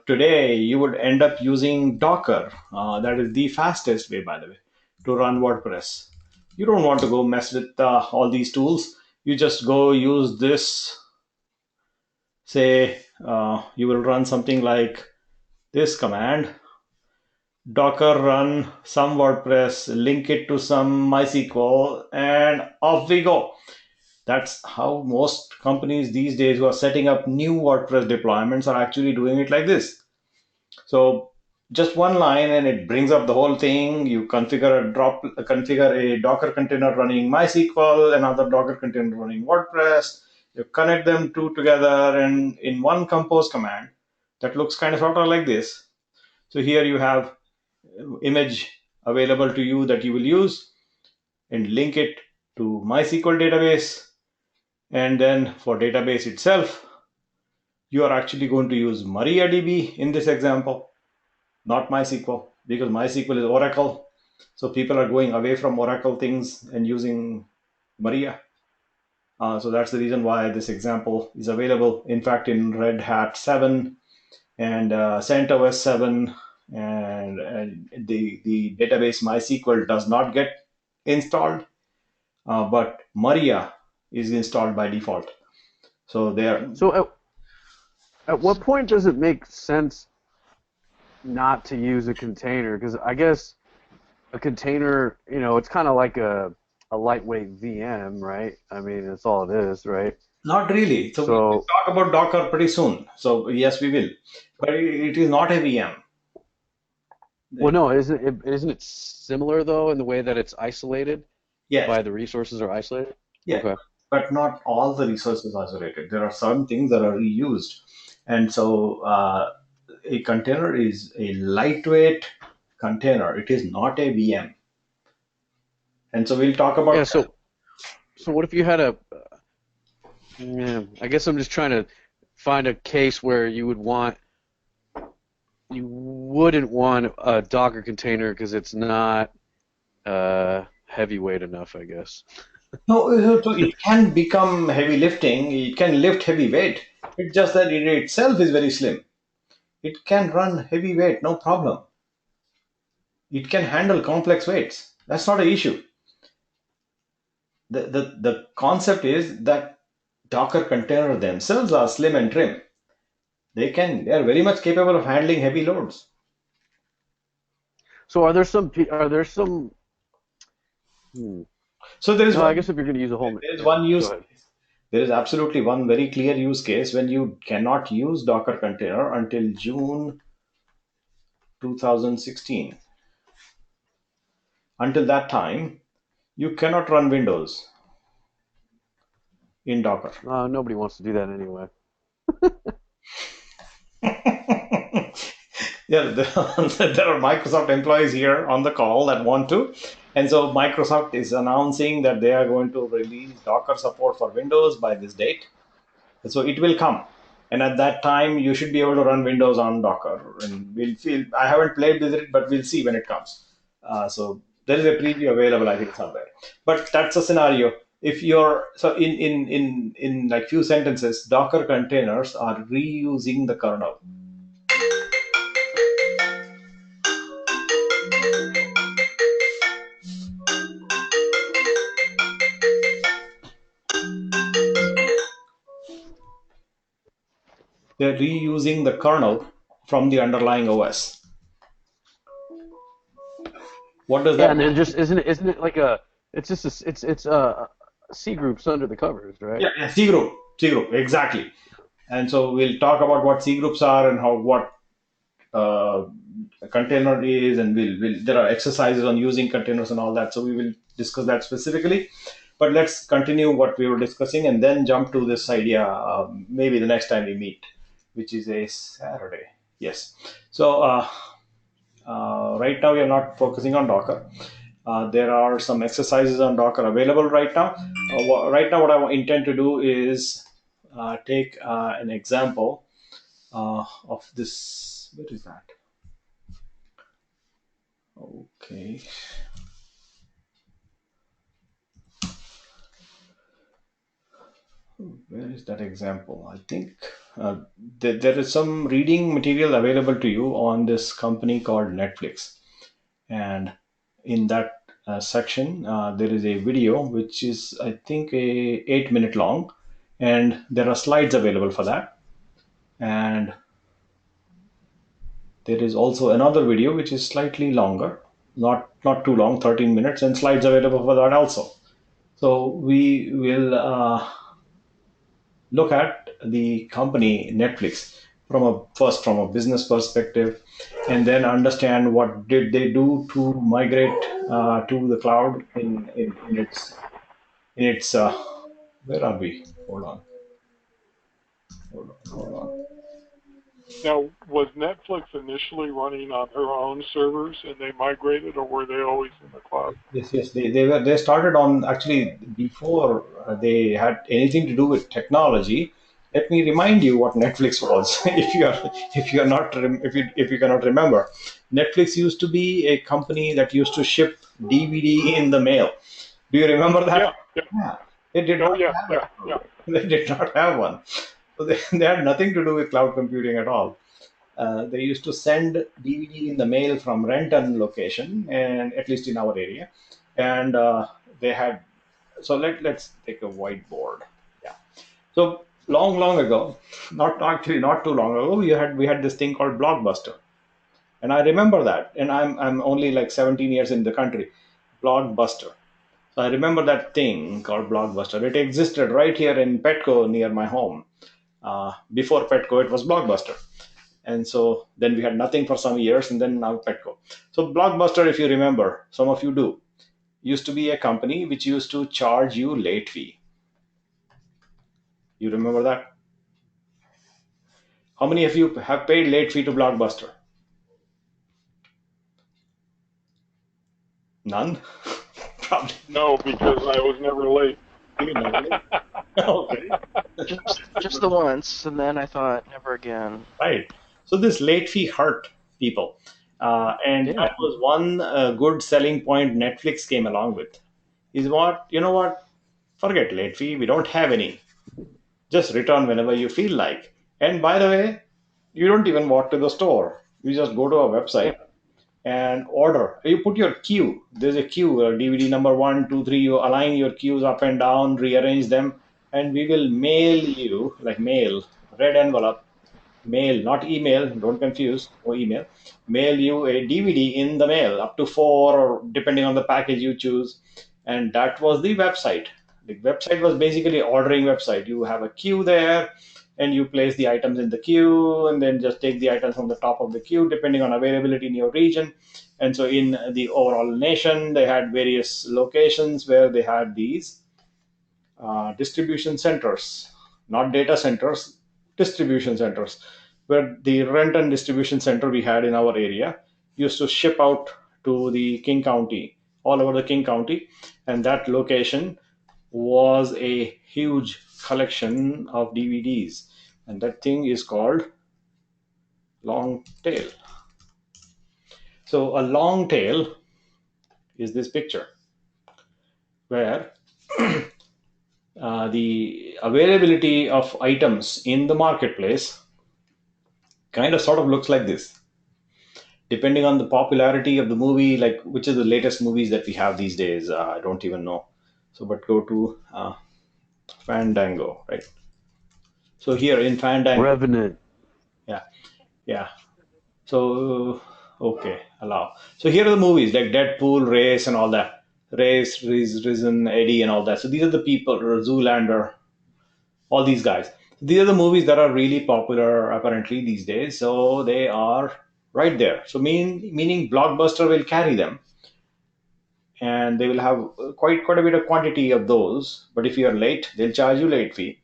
Today you would end up using Docker. That is the fastest way, by the way, to run WordPress. You don't want to go mess with all these tools. You just go use this. Say you will run something like this command: Docker run some WordPress, link it to some MySQL, and off we go. That's how most companies these days who are setting up new WordPress deployments are actually doing it like this. So just one line and it brings up the whole thing. You configure a Docker container running MySQL, another Docker container running WordPress. You connect them two together and in one compose command that looks kind of sort of like this. So here you have image available to you that you will use and link it to MySQL database. And then for database itself, you are actually going to use MariaDB in this example, not MySQL, because MySQL is Oracle. So people are going away from Oracle things and using Maria. So that's the reason why this example is available. In fact, in Red Hat 7 and CentOS 7, and the database MySQL does not get installed, but Maria is installed by default. So there. So at what point does it make sense not to use a container? Because I guess a container, it's kind of like a lightweight VM, right? I mean, that's all it is, right? Not really. So we'll So, talk about Docker pretty soon. So yes, we will. But it is not a VM. well, no, isn't it similar though in the way that it's isolated Yes. by the resources are isolated? Yeah. Okay. But not all the resources are isolated. There are some things that are reused. And so a container is a lightweight container. It is not a VM. And so we'll talk about Yeah. So what if you had I guess I'm just trying to find a case where you wouldn't want a Docker container because it's not heavyweight enough, I guess. No, so it can become heavy lifting. It can lift heavy weight. It's just that it itself is very slim. It can run heavy weight, no problem. It can handle complex weights. That's not an issue. The concept is that Docker containers themselves are slim and trim. They are very much capable of handling heavy loads. So are there some? So there is No, I guess if you're going to use a whole. there is Yeah, one go use. ahead. There is absolutely one very clear use case when you cannot use Docker container until June 2016. Until that time, you cannot run Windows in Docker. Nobody wants to do that anyway. Yeah, there are Microsoft employees here on the call that want to. And so Microsoft is announcing that they are going to release Docker support for Windows by this date. So it will come. And at that time, you should be able to run Windows on Docker. And I haven't played with it, but we'll see when it comes. So there is a preview available, I think, somewhere. But that's a scenario. If you're, so in like few sentences, Docker containers are reusing the kernel. They're reusing the kernel from the underlying OS. What does Yeah, that and mean? then just isn't it like it's C groups under the covers, right? Yeah, C group, exactly. And so we'll talk about what C groups are and what a container is, and there are exercises on using containers and all that. So we will discuss that specifically. But let's continue what we were discussing and then jump to this idea maybe the next time we meet, which is a Saturday. Yes. So right now we are not focusing on Docker. There are some exercises on Docker available right now. Right now, what I intend to do is take an example of this. Where is that? Okay. Where is that example? I think there is some reading material available to you on this company called Netflix. And in that section, there is a video which is, I think, 8 minute long. And there are slides available for that. And there is also another video which is slightly longer, not too long, 13 minutes, and slides available for that also. So we will look at the company Netflix first from a business perspective, and then understand what did they do to migrate to the cloud in its where are we? Hold on. Now, was Netflix initially running on her own servers and they migrated, or were they always in the cloud? Yes. They started on, actually, before they had anything to do with technology. Let me remind you what Netflix was. If you cannot remember, Netflix used to be a company that used to ship DVD in the mail. Do you remember that? Yeah, they did Oh not yeah, have yeah, a yeah. they did not have one. So they had nothing to do with cloud computing at all. They used to send DVD in the mail from Renton location, and at least in our area, and they had. So let's take a whiteboard. Yeah. So long ago, not actually not too long ago, we had this thing called Blockbuster, and I remember that. And I'm only like 17 years in the country. Blockbuster. So I remember that thing called Blockbuster. It existed right here in Petco near my home. Before Petco, it was Blockbuster. And so then we had nothing for some years, and then now Petco. So Blockbuster, if you remember, some of you do, used to be a company which used to charge you late fee. You remember that? How many of you have paid late fee to Blockbuster? None? Probably. No, because I was never late. You know. Okay. Just the once, and then I thought never again. Right. So this late fee hurt people. And Yeah. that was one good selling point Netflix came along with. Is what, you know what? Forget late fee. We don't have any. Just return whenever you feel like. And by the way, you don't even walk to the store. You just go to a website and order. You put your queue. There's a queue, DVD number 1, 2, 3. You align your queues up and down, rearrange them, and we will mail you, like mail, red envelope, mail, not email, don't confuse, or email, mail you a DVD in the mail, up to 4, or depending on the package you choose. And that was the website. The website was basically ordering website. You have a queue there, and you place the items in the queue, and then just take the items from the top of the queue depending on availability in your region. And so in the overall nation, they had various locations where they had these distribution centers, not data centers, distribution centers, where the Renton distribution center we had in our area used to ship out to the King County, all over the King County, and that location was a huge collection of DVDs, and that thing is called long tail. So a long tail is this picture where the availability of items in the marketplace kind of sort of looks like this, depending on the popularity of the movie, like which is the latest movies that we have these days. I don't even know. So but go to Fandango, right? So here in Fandango, Revenant. yeah, yeah. So okay, allow. So here are the movies like Deadpool, Race, and all that. Race, Risen, Eddie, and all that. So these are the people, Zoolander, all these guys. These are the movies that are really popular apparently these days. So they are right there. So meaning Blockbuster will carry them, and they will have quite a bit of quantity of those. But if you are late, they'll charge you late fee.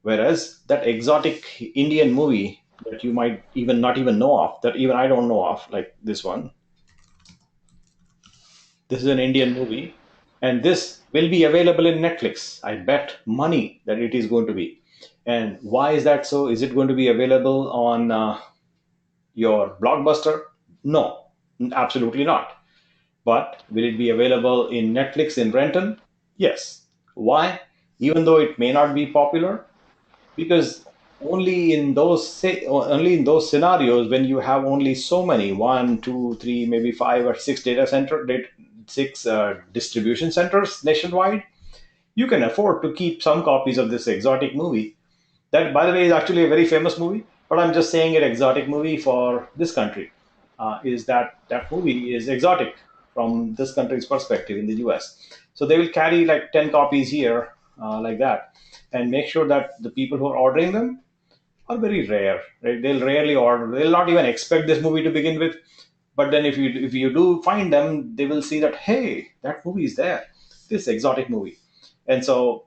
Whereas that exotic Indian movie that you might even not even know of, that even I don't know of, like this one. This is an Indian movie, and this will be available in Netflix. I bet money that it is going to be. And why is that so? Is it going to be available on your Blockbuster? No, absolutely not. But will it be available in Netflix in Renton? Yes. Why? Even though it may not be popular, because only in those scenarios when you have only so many, 1, 2, 3, maybe 5 or 6 six distribution centers nationwide, you can afford to keep some copies of this exotic movie. That, by the way, is actually a very famous movie, but I'm just saying an exotic movie for this country. Is that movie is exotic from this country's perspective in the US. So they will carry like 10 copies here, like that, and make sure that the people who are ordering them are very rare. Right? They'll rarely order. They'll not even expect this movie to begin with. But then if you do find them, they will see that hey, that movie is there, this exotic movie, and so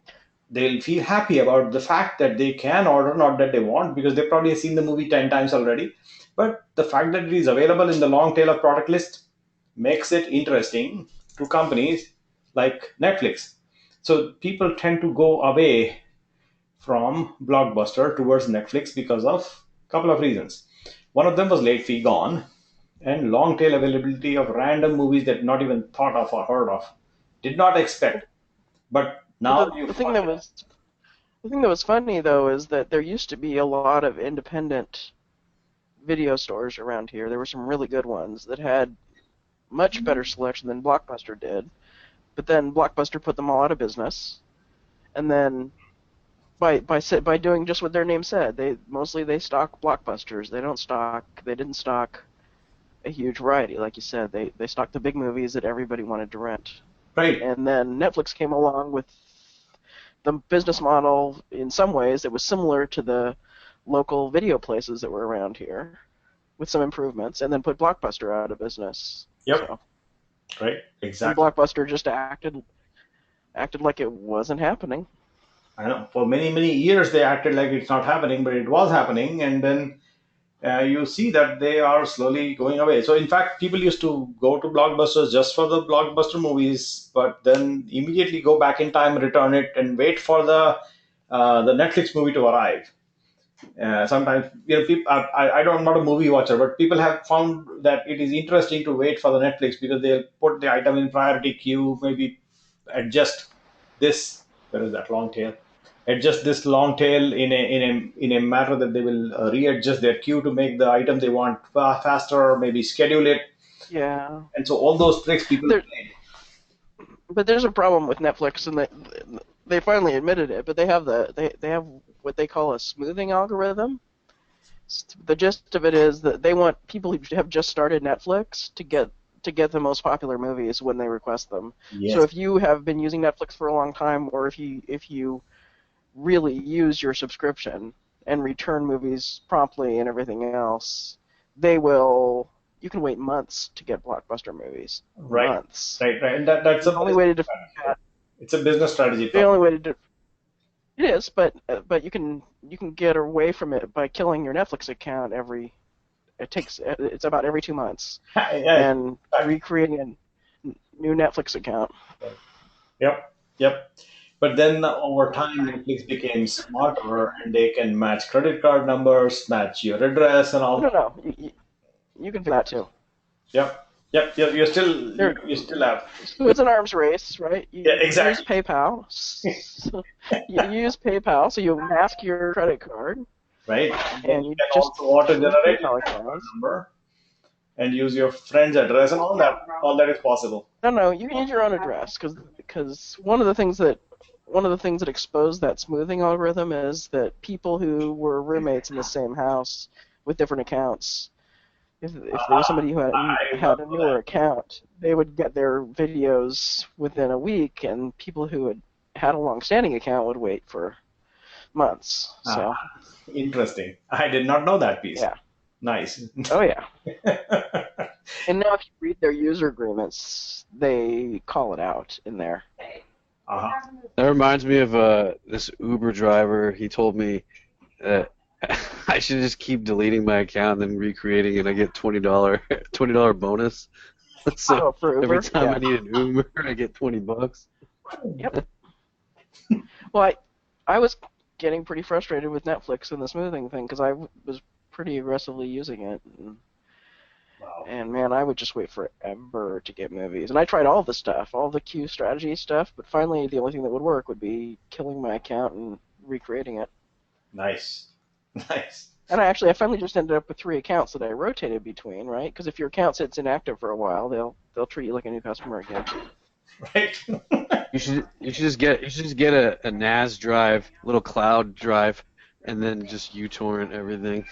they'll feel happy about the fact that they can order, not that they want, because they've probably seen the movie 10 times already. But the fact that it is available in the long tail of product list makes it interesting to companies like Netflix. So people tend to go away from Blockbuster towards Netflix because of a couple of reasons. One of them was late fee gone, and long tail availability of random movies that not even thought of or heard of, did not expect. But But now you the thing find, that was funny though is that there used to be a lot of independent video stores around here. There were some really good ones that had much better selection than Blockbuster did. But then Blockbuster put them all out of business, and then by doing just what their name said, they stock blockbusters. They didn't stock a huge variety, like you said. They stocked the big movies that everybody wanted to rent. right? And then Netflix came along with the business model in some ways that was similar to the local video places that were around here, with some improvements, and then put Blockbuster out of business. Yep. So, Right. and Exactly. Blockbuster just acted like it wasn't happening. I know. For many years they acted like it's not happening, but it was happening, and then you see that they are slowly going away. So, in fact, people used to go to blockbusters just for the blockbuster movies, but then immediately go back in time, return it, and wait for the Netflix movie to arrive. Sometimes, people, I don't, I'm not a movie watcher, but people have found that it is interesting to wait for the Netflix because they'll put the item in priority queue, maybe adjust this. Where is that long tail? Adjust this long tail in a matter that they will readjust their queue to make the item they want faster, or maybe schedule it. Yeah. And so all those tricks people There, play. but there's a problem with Netflix, and they finally admitted it. But they have what they call a smoothing algorithm. The gist of it is that they want people who have just started Netflix to get the most popular movies when they request them. Yes. So if you have been using Netflix for a long time, or if you really use your subscription and return movies promptly and everything else, you can wait months to get blockbuster movies. Right. Months. Right. And that's The only way to defeat that. it's a business strategy. The only way to do it is, but you can get away from it by killing your Netflix account it's about every 2 months, Yeah. and recreating a new Netflix account. Yep. But then over time, Netflix became smarter, and they can match credit card numbers, match your address, and all. No, you can do that too. Yep. You still There, you still have. so it's an arms race, right? Yeah, exactly. Use PayPal. You use PayPal, so you mask your credit card, Right. and You you can just also auto-generate your PayPal credit card accounts. number and use your friend's address, and all that. All that is possible. No, you can use your own address because one of the things that exposed that smoothing algorithm is that people who were roommates in the same house with different accounts, if there was somebody who had a newer account, they would get their videos within a week, and people who had a long-standing account would wait for months. So Interesting. I did not know that piece. yeah, Nice. oh yeah. And now if you read their user agreements, they call it out in there. Uh-huh. That reminds me of this Uber driver. He told me that I should just keep deleting my account and then recreating it. I get $20 bonus. So For Uber, every time yeah. I need an Uber, I get $20. Yep. Well, I was getting pretty frustrated with Netflix and the smoothing thing because I was pretty aggressively using it. Wow. And man, I would just wait forever to get movies. And I tried all the stuff, all the queue strategy stuff, but finally the only thing that would work would be killing my account and recreating it. Nice. And I finally just ended up with 3 accounts that I rotated between, right? Because if your account sits inactive for a while, they'll treat you like a new customer again. Right. You should just get a NAS drive, little cloud drive, and then just uTorrent everything.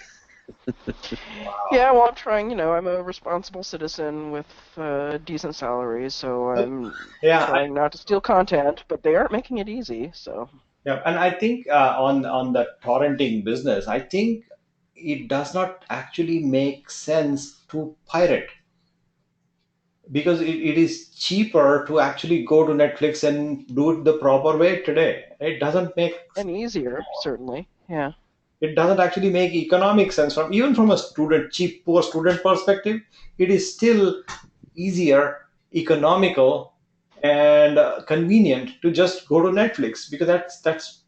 Yeah, well, I'm trying. I'm a responsible citizen with a decent salary, so I'm trying not to steal content. But they aren't making it easy, so. Yeah, and I think on the torrenting business, I think it does not actually make sense to pirate because it is cheaper to actually go to Netflix and do it the proper way today. It doesn't make And easier, certainly. Yeah. it doesn't actually make economic sense even from a poor student perspective. It is still easier, economical, and convenient to just go to Netflix because that's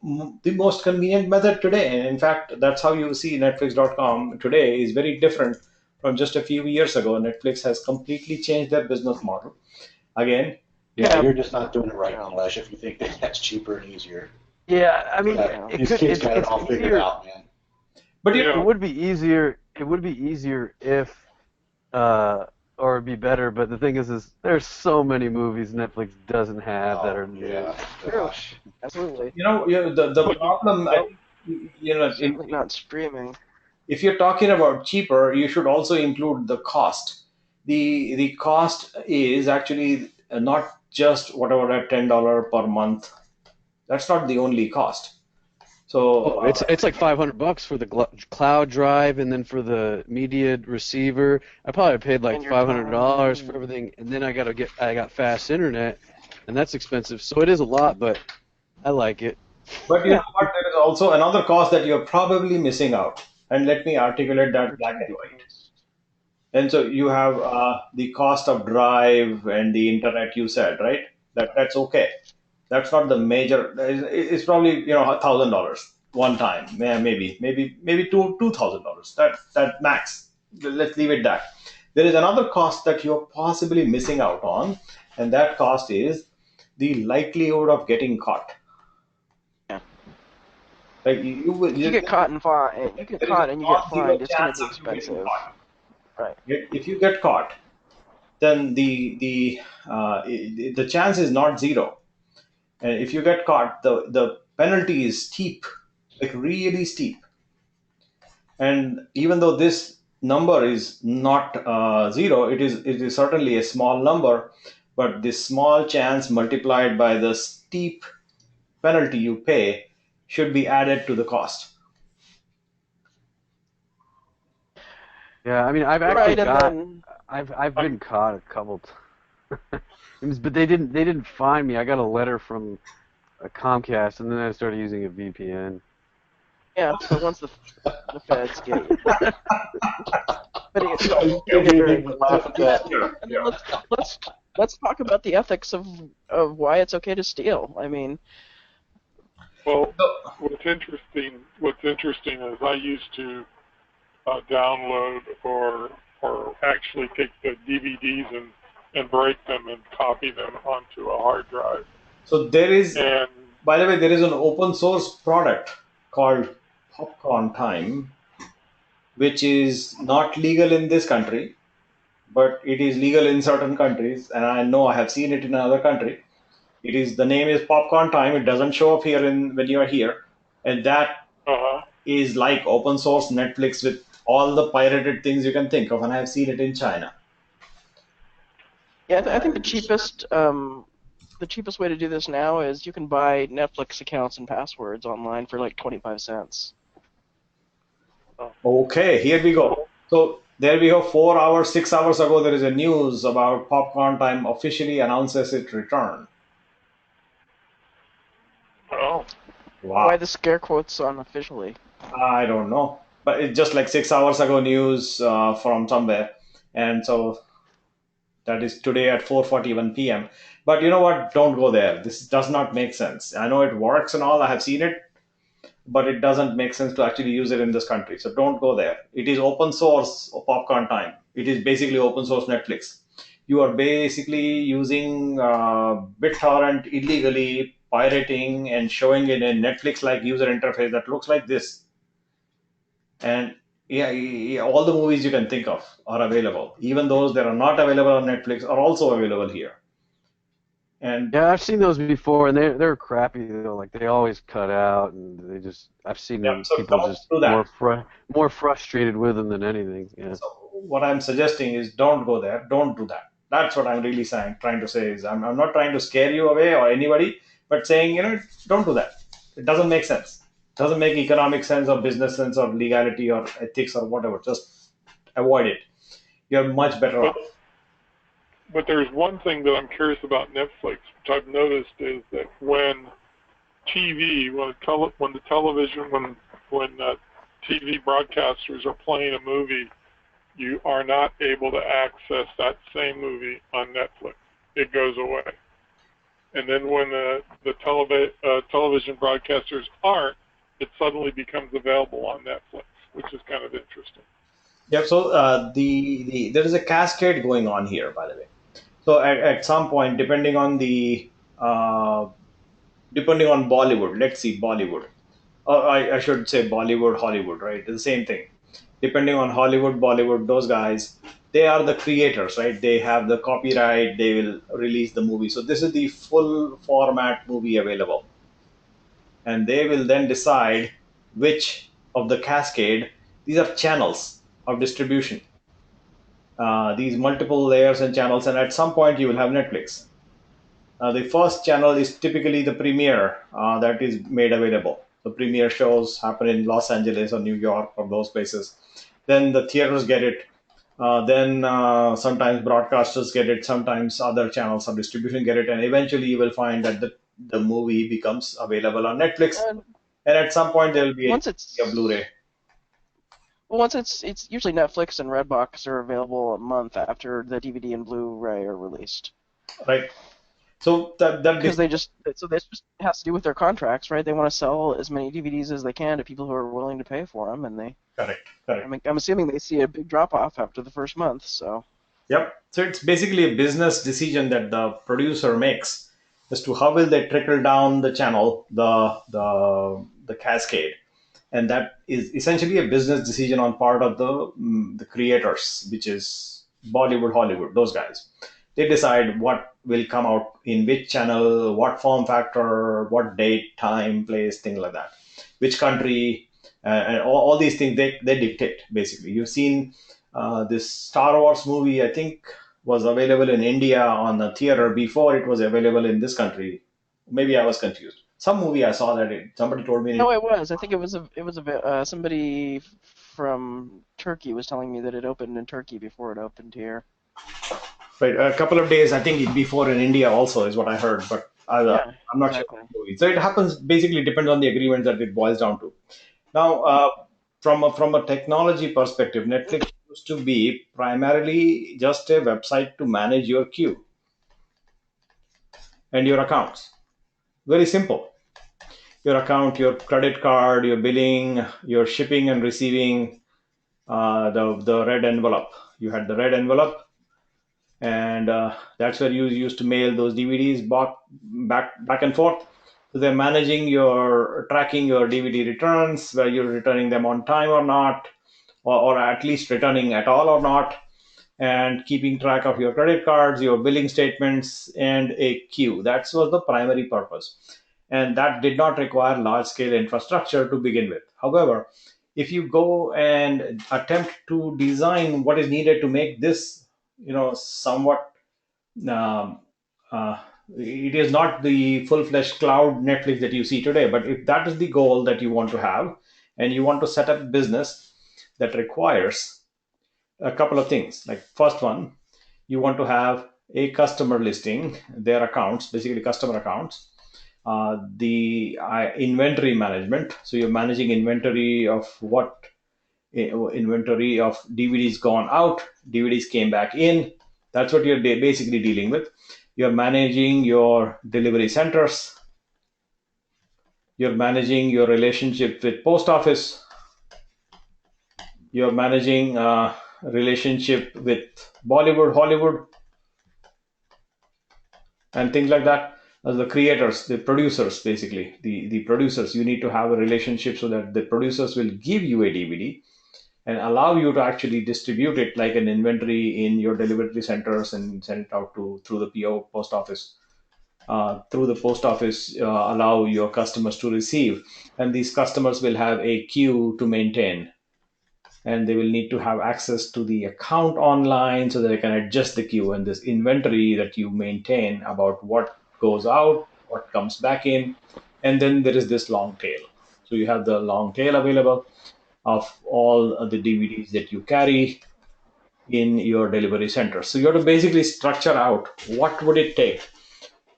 the most convenient method today. And in fact, that's how you see Netflix.com today is very different from just a few years ago. Netflix has completely changed their business model. Again, Yeah, you're just not doing it right, Nilesh, if you think that that's cheaper and easier. Yeah, I mean, Yeah, it these could, kids got it it's all figured easier. out, man. But you Yeah. know, It would be easier. It would be easier if, or it'd be better. But the thing is there's so many movies Netflix doesn't have that are new. Yeah, True. gosh. Absolutely. the problem, I think, Certainly not streaming. if you're talking about cheaper, you should also include the cost. The cost is actually not just whatever at $10 per month. That's not the only cost. So Oh, it's like $500 for the cloud drive, and then for the media receiver, I probably paid like And your $500 for time. everything, and then I got fast internet, and that's expensive. So it is a lot, but I like it. but you know what? There is also another cost that you're probably missing out. And let me articulate that black and white. And so you have the cost of drive and the internet. You said, right? That's okay. That's not the major. It's probably $1,000 one time. Maybe $2,000. That max. Let's leave it that. There is another cost that you're possibly missing out on, and that cost is the likelihood of getting caught. Yeah. Like You get caught and fined. You get caught and you get fined. It's going to be expensive. Right. If you get caught, then the chance is not zero. And if you get caught, the penalty is steep, like really steep. And even though this number is not zero, it is certainly a small number. But this small chance multiplied by the steep penalty you pay should be added to the cost. Yeah, I mean, I've Right, actually and I've been caught a couple times, but they didn't find me. I got a letter from a Comcast, and then I started using a VPN. yeah, but once the feds get you. But let's talk about the ethics of why it's okay to steal. I mean, Well, what's interesting is I used to download or actually take the DVDs and break them and copy them onto a hard drive. So there is, And by the way, there is an open source product called Popcorn Time, which is not legal in this country, but it is legal in certain countries, and I know I have seen it in another country. The name is Popcorn Time. It doesn't show up here when you are here, and that is like open source Netflix with all the pirated things you can think of, and I have seen it in China. yeah, I think the cheapest way to do this now is you can buy Netflix accounts and passwords online for like 25 cents. Okay, here we go. So there we go. 4 hours, 6 hours ago, there is a news about Popcorn Time officially announces its return. oh, Wow. Why the scare quotes on officially? I don't know, but it's just like 6 hours ago news from somewhere, and so that is today at 4:41 p.m. But you know what? Don't go there. This does not make sense. I know it works and all. I have seen it, but it doesn't make sense to actually use it in this country. So don't go there. It is open source Popcorn Time. It is basically open source Netflix. You are basically using BitTorrent illegally, pirating and showing it in Netflix-like user interface that looks like this. And yeah, all the movies you can think of are available. Even those that are not available on Netflix are also available here. And Yeah, I've seen those before, and they're crappy though. Like they always cut out, and I've seen yeah, so people don't just do that. more frustrated with them than anything. Yeah. So what I'm suggesting is don't go there. Don't do that. That's what I'm really trying to say is I'm not trying to scare you away or anybody, but saying, don't do that. It doesn't make sense. It doesn't make economic sense or business sense or legality or ethics or whatever. Just avoid it. You're much better off. But there's one thing that I'm curious about Netflix, which I've noticed is that when TV broadcasters are playing a movie, you are not able to access that same movie on Netflix. It goes away. And then when the television broadcasters aren't, it suddenly becomes available on Netflix, which is kind of interesting. Yeah. So there is a cascade going on here, by the way. So at some point, uh, depending on Bollywood, let's see Bollywood, or I should say Bollywood, Hollywood, right? It's the same thing. Depending on Hollywood, Bollywood, those guys, they are the creators, right? They have the copyright, they will release the movie. So this is the full format movie available. And they will then decide which of the cascade, these are channels of distribution, these multiple layers and channels. And at some point, you will have Netflix. The first channel is typically the premiere that is made available. The premiere shows happen in Los Angeles or New York or those places. Then the theaters get it. Then sometimes broadcasters get it. Sometimes other channels of distribution get it. And eventually you will find that the movie becomes available on Netflix. And And at some point there will be once a it's Blu-ray. once it's usually Netflix and Redbox are available a month after the DVD and Blu-ray are released. Right. So that Because this just has to do with their contracts, right? They want to sell as many DVDs as they can to people who are willing to pay for them, and correct. I'm assuming they see a big drop off after the first month. So Yep. So it's basically a business decision that the producer makes as to how will they trickle down the channel, the cascade, and that is essentially a business decision on part of the creators, which is Bollywood, Hollywood, those guys. They decide what will come out in which channel, what form factor, what date, time, place, things like that, which country, and all these things they dictate basically. You've seen this Star Wars movie, I think, was available in India on a theater before it was available in this country. Maybe I was confused. Some movie I saw that somebody told me. no, it was. I think somebody from Turkey was telling me that it opened in Turkey before it opened here. Right, a couple of days, I think, before in India also is what I heard, but Yeah, I'm not exactly. sure. So it happens, basically depends on the agreement that it boils down to. Now, from a technology perspective, Netflix used to be primarily just a website to manage your queue and your accounts. Very simple. Your account, your credit card, your billing, your shipping and receiving, the red envelope. You had the red envelope, and that's where you used to mail those DVDs back and forth. So they're managing tracking your DVD returns, where you're returning them on time or not, or at least returning at all or not, and keeping track of your credit cards, your billing statements, and a queue. That was the primary purpose. And that did not require large scale infrastructure to begin with. However, if you go and attempt to design what is needed to make this, somewhat, um, uh, it is not the full-fledged cloud Netflix that you see today. But if that is the goal that you want to have, and you want to set up a business that requires a couple of things. Like, first one, you want to have a customer listing, their accounts, basically customer accounts, the inventory management. So you're managing inventory of inventory of DVDs gone out, DVDs came back in. That's what you're basically dealing with. You're managing your delivery centers. You're managing your relationship with post office. You're managing relationship with Bollywood, Hollywood, and things like that. As the creators, the producers, basically, the producers, you need to have a relationship so that the producers will give you a DVD and allow you to actually distribute it like an inventory in your delivery centers and send it out through the PO post office. Through the post office, allow your customers to receive, and these customers will have a queue to maintain, and they will need to have access to the account online so that they can adjust the queue and this inventory that you maintain about what goes out, what comes back in. And then there is this long tail. So you have the long tail available of all the DVDs that you carry in your delivery center. So you have to basically structure out what would it take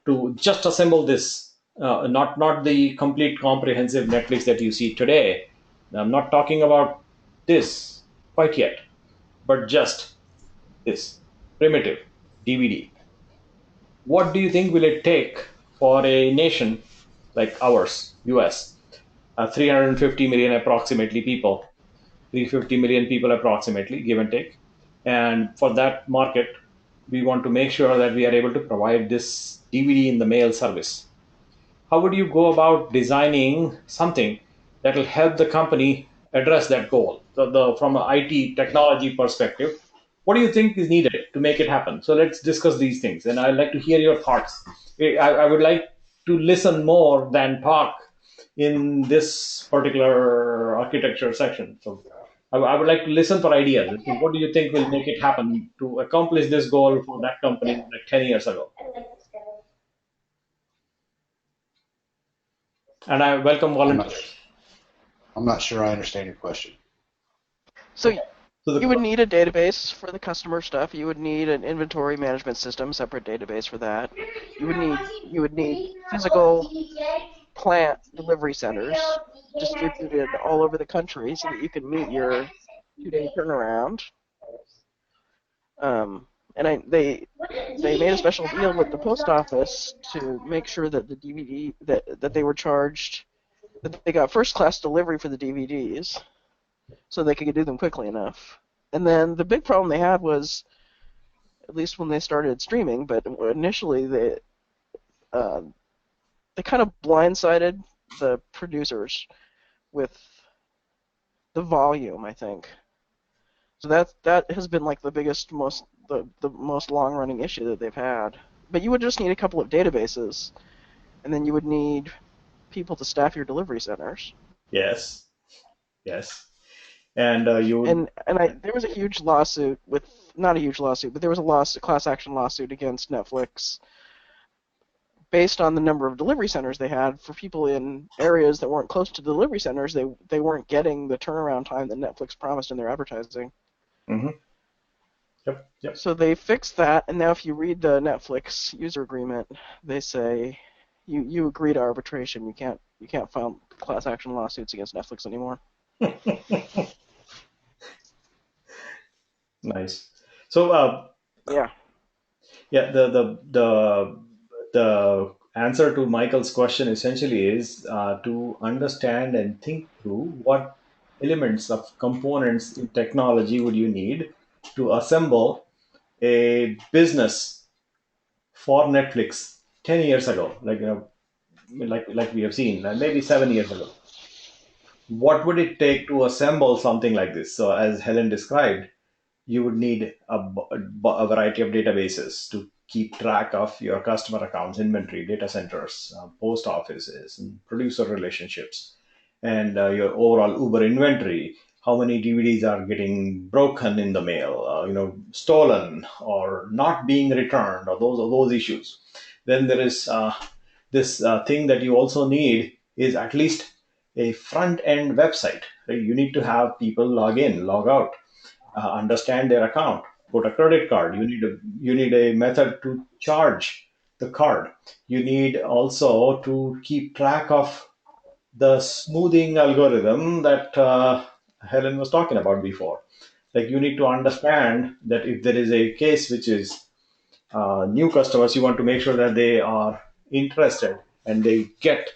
to just assemble this, not the complete comprehensive Netflix that you see today. I'm not talking about this quite yet, but just this primitive DVD. What do you think will it take for a nation like ours, US, 350 million approximately people, 350 million people approximately, give and take, and for that market, we want to make sure that we are able to provide this DVD in the mail service. How would you go about designing something that will help the company address that goal? From an IT technology perspective, what do you think is needed to make it happen? So let's discuss these things, and I'd like to hear your thoughts. I would like to listen more than talk in this particular architecture section. So I would like to listen for ideas. What do you think will make it happen to accomplish this goal for that company like 10 years ago? And I welcome I'm not, volunteers. I'm not sure I understand your question. So So you would need a database for the customer stuff. You would need an inventory management system, separate database for that. You would need physical plant delivery centers distributed all over the country so that you can meet your 2-day turnaround. And they made a special deal with the post office to make sure that the DVD that they were charged, that they got first class delivery for the DVDs, so they could do them quickly enough. And then the big problem they had was, at least when they started streaming, but initially they kind of blindsided the producers with the volume, I think. So that has been like the biggest, the most long-running issue that they've had. But you would just need a couple of databases, and then you would need people to staff your delivery centers. yes, yes, and you would, And there was a huge lawsuit not a huge lawsuit, but there was a class action lawsuit against Netflix based on the number of delivery centers they had. For people in areas that weren't close to delivery centers, they weren't getting the turnaround time that Netflix promised in their advertising. mhm. Yep. So they fixed that, and now if you read the Netflix user agreement, they say you agree to arbitration. You can't file class action lawsuits against Netflix anymore. Nice. So Yeah. yeah, the answer to Michael's question essentially is to understand and think through what elements of components in technology would you need to assemble a business for Netflix 10 years ago, like we have seen, maybe 7 years ago. What would it take to assemble something like this? So, as Helen described, you would need a variety of databases to keep track of your customer accounts, inventory, data centers, post offices, and producer relationships, and your overall Uber inventory. How many DVDs are getting broken in the mail, stolen or not being returned, or those issues. Then there is this thing that you also need is at least a front end website. Right? You need to have people log in, log out, understand their account, put a credit card. You need a method to charge the card. You need also to keep track of the smoothing algorithm that Helen was talking about before. Like you need to understand that if there is a case which is new customers, you want to make sure that they are interested and they get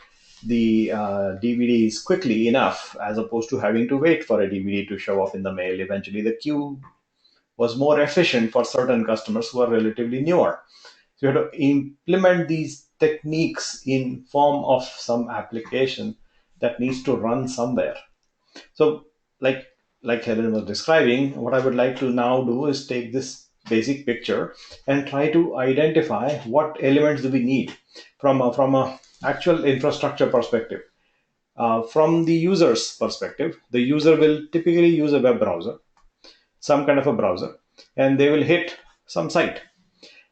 the DVDs quickly enough, as opposed to having to wait for a DVD to show up in the mail. Eventually, the queue was more efficient for certain customers who are relatively newer. So you have to implement these techniques in form of some application that needs to run somewhere. So, like Helen was describing, what I would like to now do is take this basic picture and try to identify what elements do we need from a actual infrastructure perspective. From the user's perspective, the user will typically use a web browser, some kind of a browser, and they will hit some site.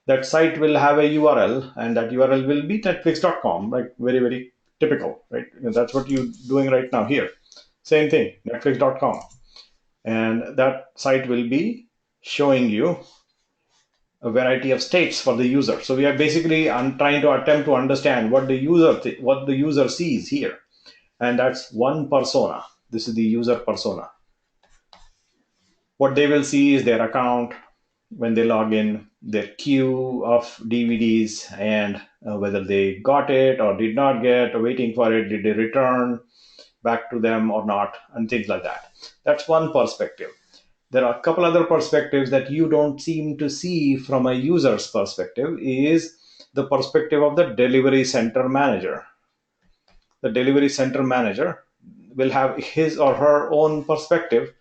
That site will have a URL, and that URL will be netflix.com, like very, very typical, right? And that's what you're doing right now here. Same thing, netflix.com. And that site will be showing you a variety of states for the user. So we are basically trying to attempt to understand what the user sees here, and that's one persona. This is the user persona. What they will see is their account when they log in, their queue of DVDs, and whether they got it or did not get, or waiting for it, did they return back to them or not, and things like that. That's one perspective. there are a couple other perspectives that you don't seem to see from a user's perspective is the perspective of the delivery center manager. The delivery center manager will have his or her own perspective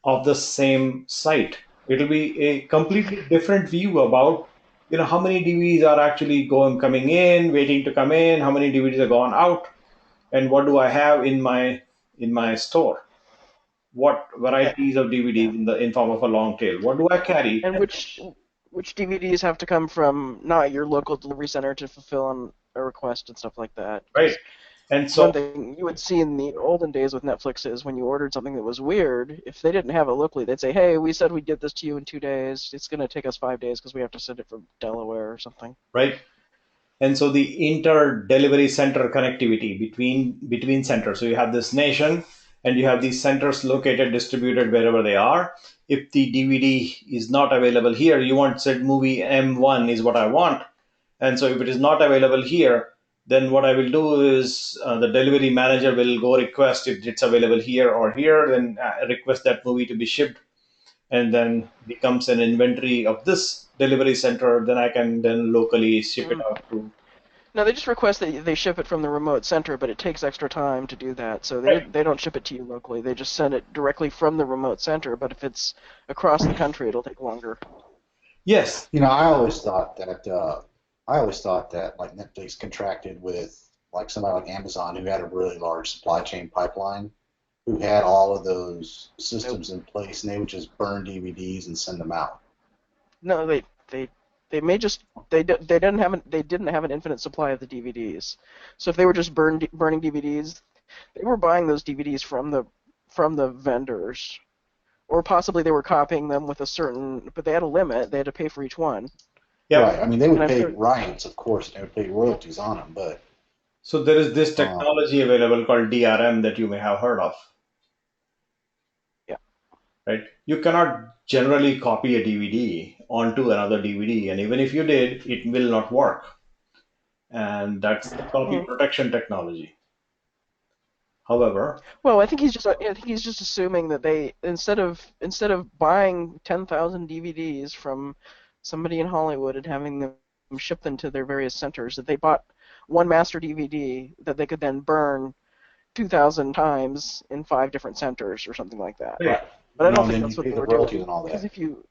of the same site. It'll be a completely different view about how many DVDs are actually coming in, waiting to come in, how many DVDs are gone out, and what do I have in my store. What varieties of DVDs in form of a long tail? What do I carry? And which DVDs have to come from not your local delivery center to fulfill a request and stuff like that. Right. And so one thing you would see in the olden days with Netflix is when you ordered something that was weird, if they didn't have it locally, they'd say, "Hey, we said we'd get this to you in 2 days. It's going to take us 5 days because we have to send it from Delaware or something." Right. And so the inter-delivery center connectivity between centers. So you have this nation, and you have these centers located, distributed wherever they are. If the DVD is not available here, you want said movie M1 is what I want. And so if it is not available here, then what I will do is the delivery manager will go request if it's available here or here, then request that movie to be shipped, and then becomes an inventory of this delivery center. Then I can then locally ship it out to. No, they just request that they ship it from the remote center, but it takes extra time to do that. So they don't ship it to you locally. They just send it directly from the remote center. But if it's across the country, it'll take longer. Yes. I always thought that like Netflix contracted with like somebody like Amazon who had a really large supply chain pipeline, who had all of those systems in place, and they would just burn DVDs and send them out. No, they may just they didn't have an infinite supply of the DVDs. So if they were just burning DVDs, they were buying those DVDs from the vendors, or possibly they were copying them with a certain, but they had a limit. They had to pay for each one. Yeah. Right. I mean, they would pay rights, of course, and they would pay royalties on them, but. So there is this technology available called DRM that you may have heard of. Yeah. Right. You cannot generally copy a DVD onto another DVD, and even if you did, it will not work. And that's the copy protection technology. However, well, I think he's just assuming that they instead of buying 10,000 DVDs from somebody in Hollywood and having them ship them to their various centers, that they bought one master DVD that they could then burn 2,000 times in 5 different centers or something like that. Yeah. But I don't think that's what they were doing.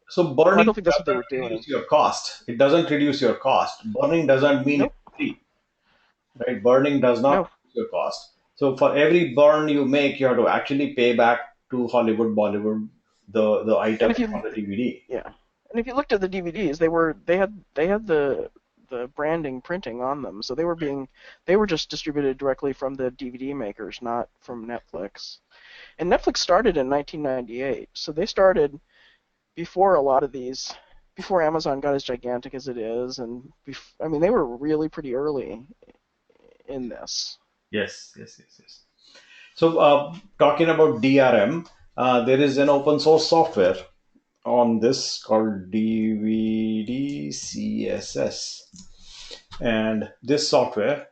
So burning I don't think that's what they were doing. Reduce your cost. It doesn't reduce your cost. Burning doesn't mean it's free. Right? Burning does not reduce your cost. So for every burn you make, you have to actually pay back to Hollywood, Bollywood, the item on the DVD. Yeah. And if you looked at the DVDs, they had the branding printing on them, so they were just distributed directly from the DVD makers, not from Netflix. And Netflix started in 1998, so they started before a lot of these, before Amazon got as gigantic as it is, and I mean they were really pretty early in this. Yes. So talking about DRM, there is an open source software on this called DVD CSS, and this software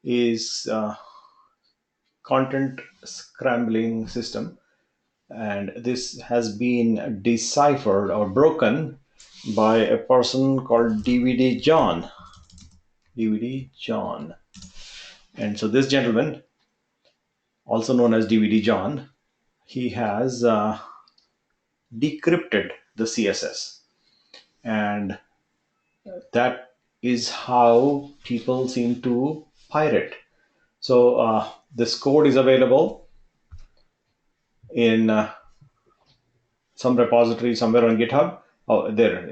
is content scrambling system, and this has been deciphered or broken by a person called DVD John. And so this gentleman, also known as DVD John, he has decrypted the CSS, and that is how people seem to pirate. So this code is available in some repository somewhere on GitHub. Oh, there,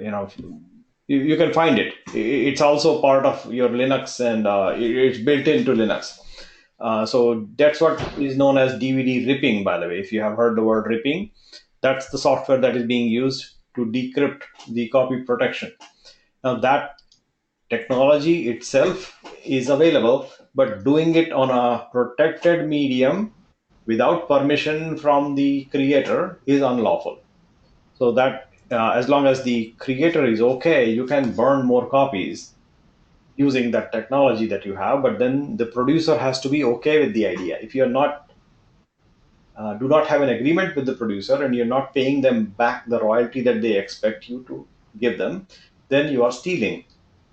you can find it. It's also part of your Linux, and it's built into Linux. So that's what is known as DVD ripping, by the way. If you have heard the word ripping, that's the software that is being used to decrypt the copy protection. Now that technology itself is available, but doing it on a protected medium without permission from the creator is unlawful. So that as long as the creator is okay, you can burn more copies using that technology that you have, but then the producer has to be okay with the idea. If you're not do not have an agreement with the producer and you're not paying them back the royalty that they expect you to give them, then you are stealing.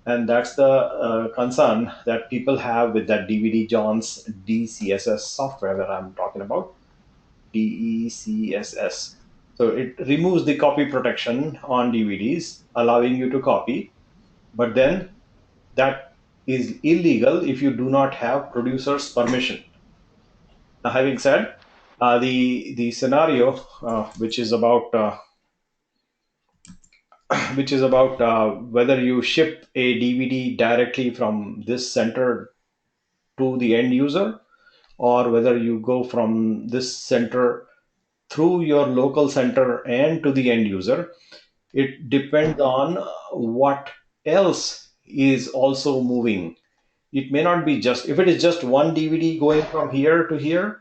And that's the concern that people have with that DVD John's DCSS software that I'm talking about, DECSS. So it removes the copy protection on DVDs, allowing you to copy, but then that is illegal if you do not have producer's permission. Now, having said, the scenario which is about whether you ship a DVD directly from this center to the end user, or whether you go from this center through your local center and to the end user, it depends on what else is also moving. It may not be just, if it is just one DVD going from here to here,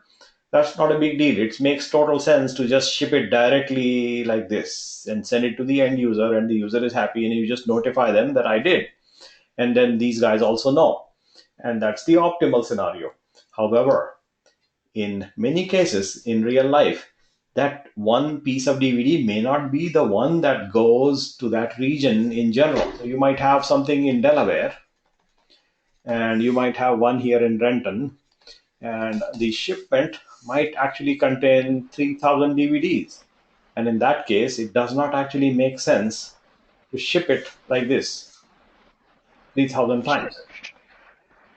that's not a big deal. It makes total sense to just ship it directly like this and send it to the end user, and the user is happy, and you just notify them that I did. And then these guys also know. And that's the optimal scenario. However, in many cases in real life, that one piece of DVD may not be the one that goes to that region in general. So you might have something in Delaware, and you might have one here in Renton, and the shipment might actually contain 3,000 DVDs. And in that case, it does not actually make sense to ship it like this 3,000 times.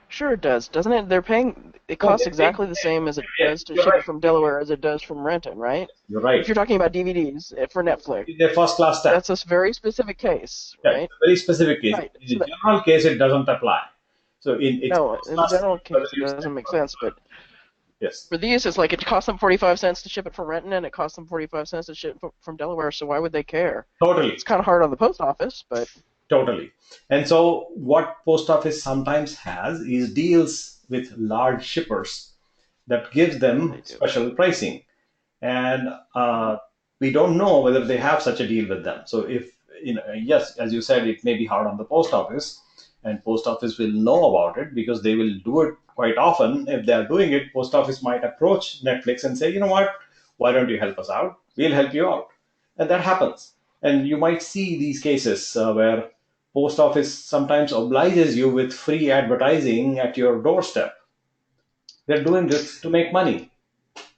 Sure it does, doesn't it? They're paying. It costs exactly the same as it does to ship it from Delaware as it does from Renton, right? You're right. If you're talking about DVDs for Netflix, They're first class tax. that's a very specific case, Yeah, right? it's a very specific case. Right. In the general case, it doesn't apply. So in the general case, it doesn't make sense. But yes, for these, it's like it costs them 45 cents to ship it from Renton, and it costs them 45 cents to ship it from Delaware. So why would they care? totally. It's kind of hard on the post office, but Totally. And so what post office sometimes has is deals with large shippers that gives them special pricing. And we don't know whether they have such a deal with them. So if, yes, as you said, it may be hard on the post office, and post office will know about it because they will do it quite often. If they are doing it, post office might approach Netflix and say, you know what, why don't you help us out? We'll help you out. And that happens. And you might see these cases where post office sometimes obliges you with free advertising at your doorstep. They're doing this to make money.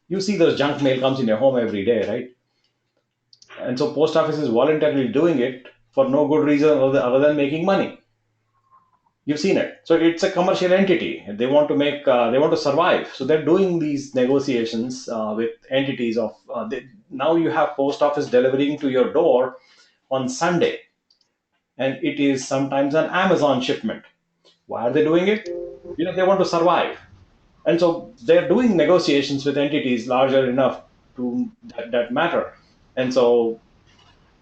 You see those junk mail comes in your home every day, right? And so post office is voluntarily doing it for no good reason other than making money. You've seen it. So it's a commercial entity. They want to make, they want to survive. So they're doing these negotiations with entities of, now you have post office delivering to your door on Sunday. And it is sometimes an Amazon shipment. Why are they doing it? They want to survive. And so they're doing negotiations with entities larger enough to that matter. And so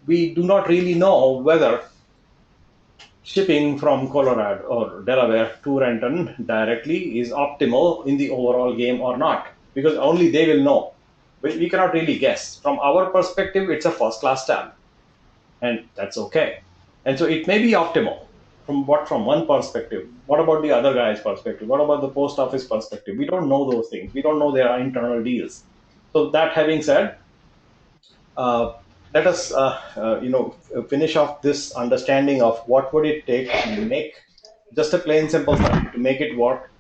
we do not really know whether shipping from Colorado or Delaware to Renton directly is optimal in the overall game or not, because only they will know. We cannot really guess. From our perspective, it's a first class tab, and that's okay. And so it may be optimal from one perspective. What about the other guy's perspective? What about the post office perspective? We don't know those things. We don't know their internal deals. So that having said, let us finish off this understanding of what would it take to make just a plain simple study to make it work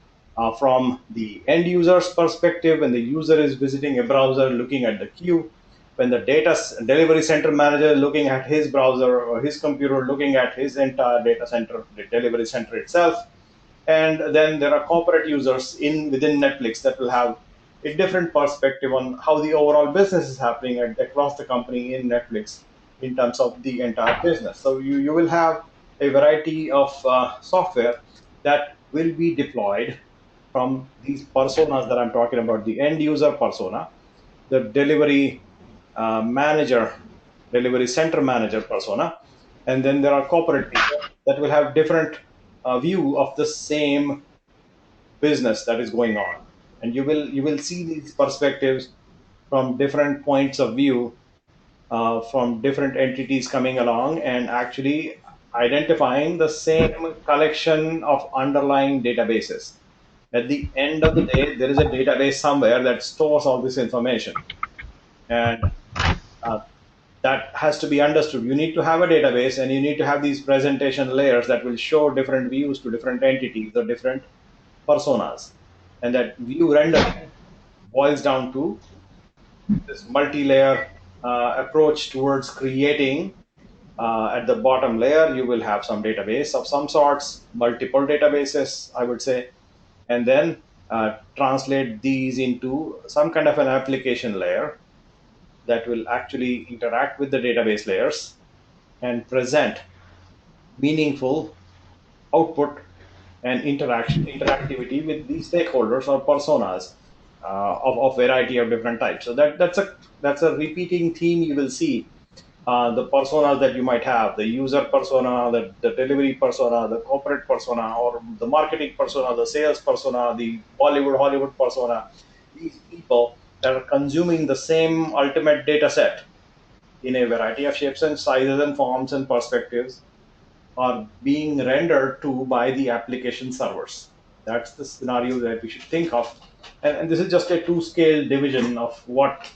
from the end user's perspective. When the user is visiting a browser looking at the queue, when the data delivery center manager is looking at his browser or his computer looking at his entire data center, the delivery center itself, and then there are corporate users within Netflix that will have a different perspective on how the overall business is happening across the company in Netflix in terms of the entire business. So you will have a variety of software that will be deployed from these personas that I'm talking about, the end user persona, the delivery manager, delivery center manager persona, and then there are corporate people that will have different view of the same business that is going on. And you will see these perspectives from different points of view, from different entities coming along and actually identifying the same collection of underlying databases. At the end of the day, there is a database somewhere that stores all this information, and uh, that has to be understood. You need to have a database, and you need to have these presentation layers that will show different views to different entities or different personas. And that view rendering boils down to this multi-layer approach towards creating. At the bottom layer, you will have some database of some sorts, multiple databases, I would say, and then translate these into some kind of an application layer that will actually interact with the database layers and present meaningful output and interactivity with these stakeholders or personas of variety of different types. So that's a repeating theme you will see. The personas that you might have, the user persona, the delivery persona, the corporate persona, or the marketing persona, the sales persona, the Bollywood, Hollywood persona, these people that are consuming the same ultimate data set in a variety of shapes and sizes and forms and perspectives are being rendered to by the application servers. That's the scenario that we should think of. And this is just a two-scale division of what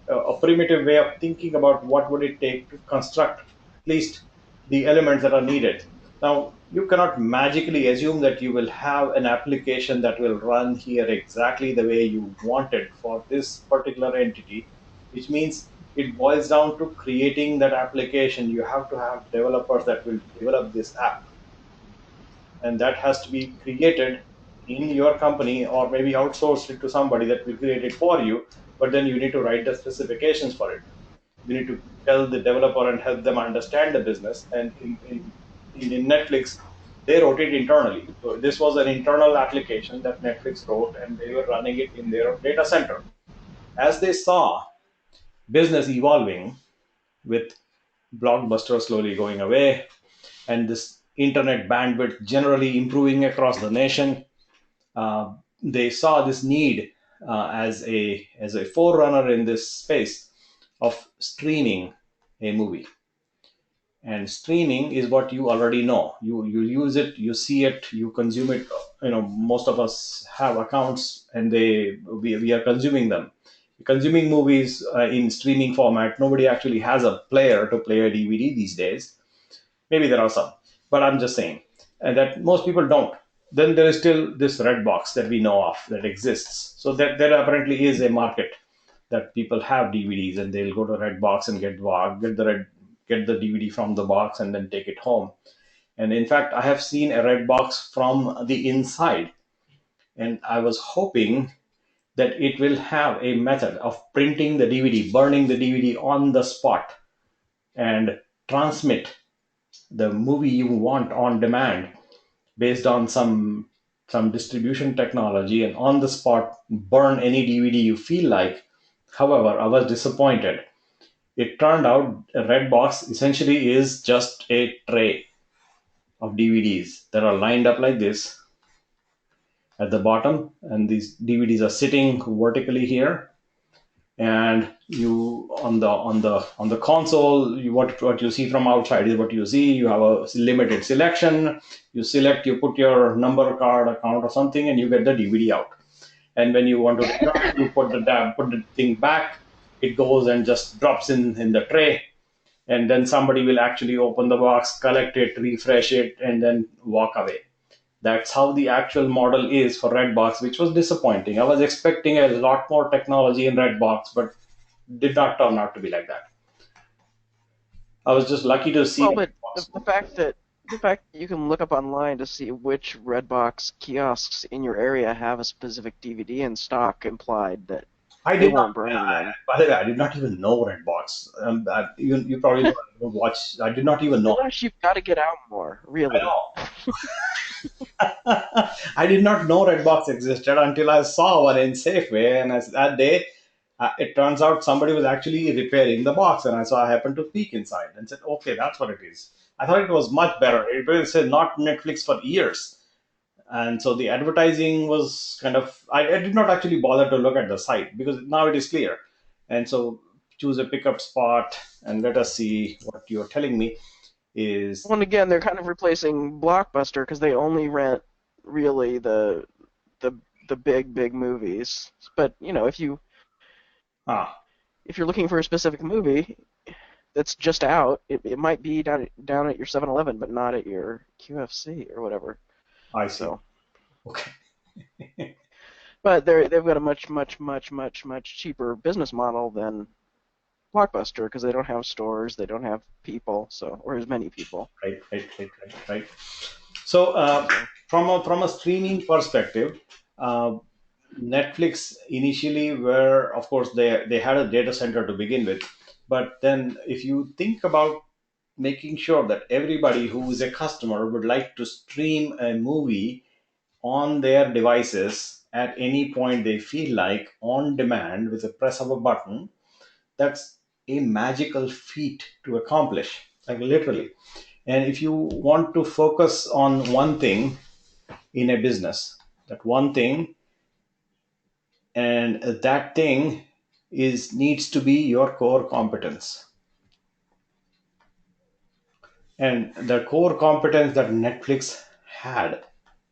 a primitive way of thinking about what would it take to construct at least the elements that are needed. Now, you cannot magically assume that you will have an application that will run here exactly the way you want it for this particular entity, which means it boils down to creating that application. You have to have developers that will develop this app, and that has to be created in your company or maybe outsourced it to somebody that will create it for you. But then you need to write the specifications for it. You need to tell the developer and help them understand the business. And in Netflix, they wrote it internally. So this was an internal application that Netflix wrote, and they were running it in their data center. As they saw business evolving with Blockbuster slowly going away and this internet bandwidth generally improving across the nation, they saw this need as a forerunner in this space of streaming a movie. And streaming is what you already know. You use it, you see it, you consume it. Most of us have accounts, and we are consuming them. Consuming movies in streaming format. Nobody actually has a player to play a DVD these days. Maybe there are some, but I'm just saying that most people don't. Then there is still this red box that we know of that exists. So that there apparently is a market that people have DVDs, and they'll go to Redbox and get the DVD from the box and then take it home. And in fact, I have seen a red box from the inside, and I was hoping that it will have a method of printing the DVD, burning the DVD on the spot, and transmit the movie you want on demand based on some distribution technology, and on the spot burn any DVD you feel like. However, I was disappointed. It turned out a red box essentially is just a tray of DVDs that are lined up like this at the bottom, and these DVDs are sitting vertically here. And you on the console, what you see from outside is what you see. You have a limited selection. You select, you put your number card account or something, and you get the DVD out. And when you want to return, you put the thing back. It goes and just drops in the tray, and then somebody will actually open the box, collect it, refresh it, and then walk away. That's how the actual model is for Redbox, which was disappointing. I was expecting a lot more technology in Redbox, but did not turn out to be like that. I was just lucky to see. Well, but the fact that you can look up online to see which Redbox kiosks in your area have a specific DVD in stock implied that I they did won't not. burn them. By the way, I did not even know Redbox. You probably don't watch. I did not even know. Gosh, you've got to get out more, really. I know. I did not know Redbox existed until I saw one in Safeway, and that day, it turns out somebody was actually repairing the box, and I happened to peek inside and said, "Okay, that's what it is." I thought it was much better. It said not Netflix for years, and so the advertising was kind of. I did not actually bother to look at the site because now it is clear, and so choose a pickup spot and let us see what you're telling me is. Well, and again, they're kind of replacing Blockbuster because they only rent really the the big movies. But if you're looking for a specific movie that's just out, it might be down at your 7-Eleven, but not at your QFC or whatever. I see. So, Okay. but they've got a much cheaper business model than Blockbuster because they don't have stores, they don't have people, or as many people. Right. So from a streaming perspective, Netflix initially were, of course, they had a data center to begin with, but then if you think about making sure that everybody who is a customer would like to stream a movie on their devices at any point they feel like on demand with a press of a button, that's a magical feat to accomplish, like literally. And if you want to focus on one thing in a business, that one thing, and that thing needs to be your core competence. And the core competence that Netflix had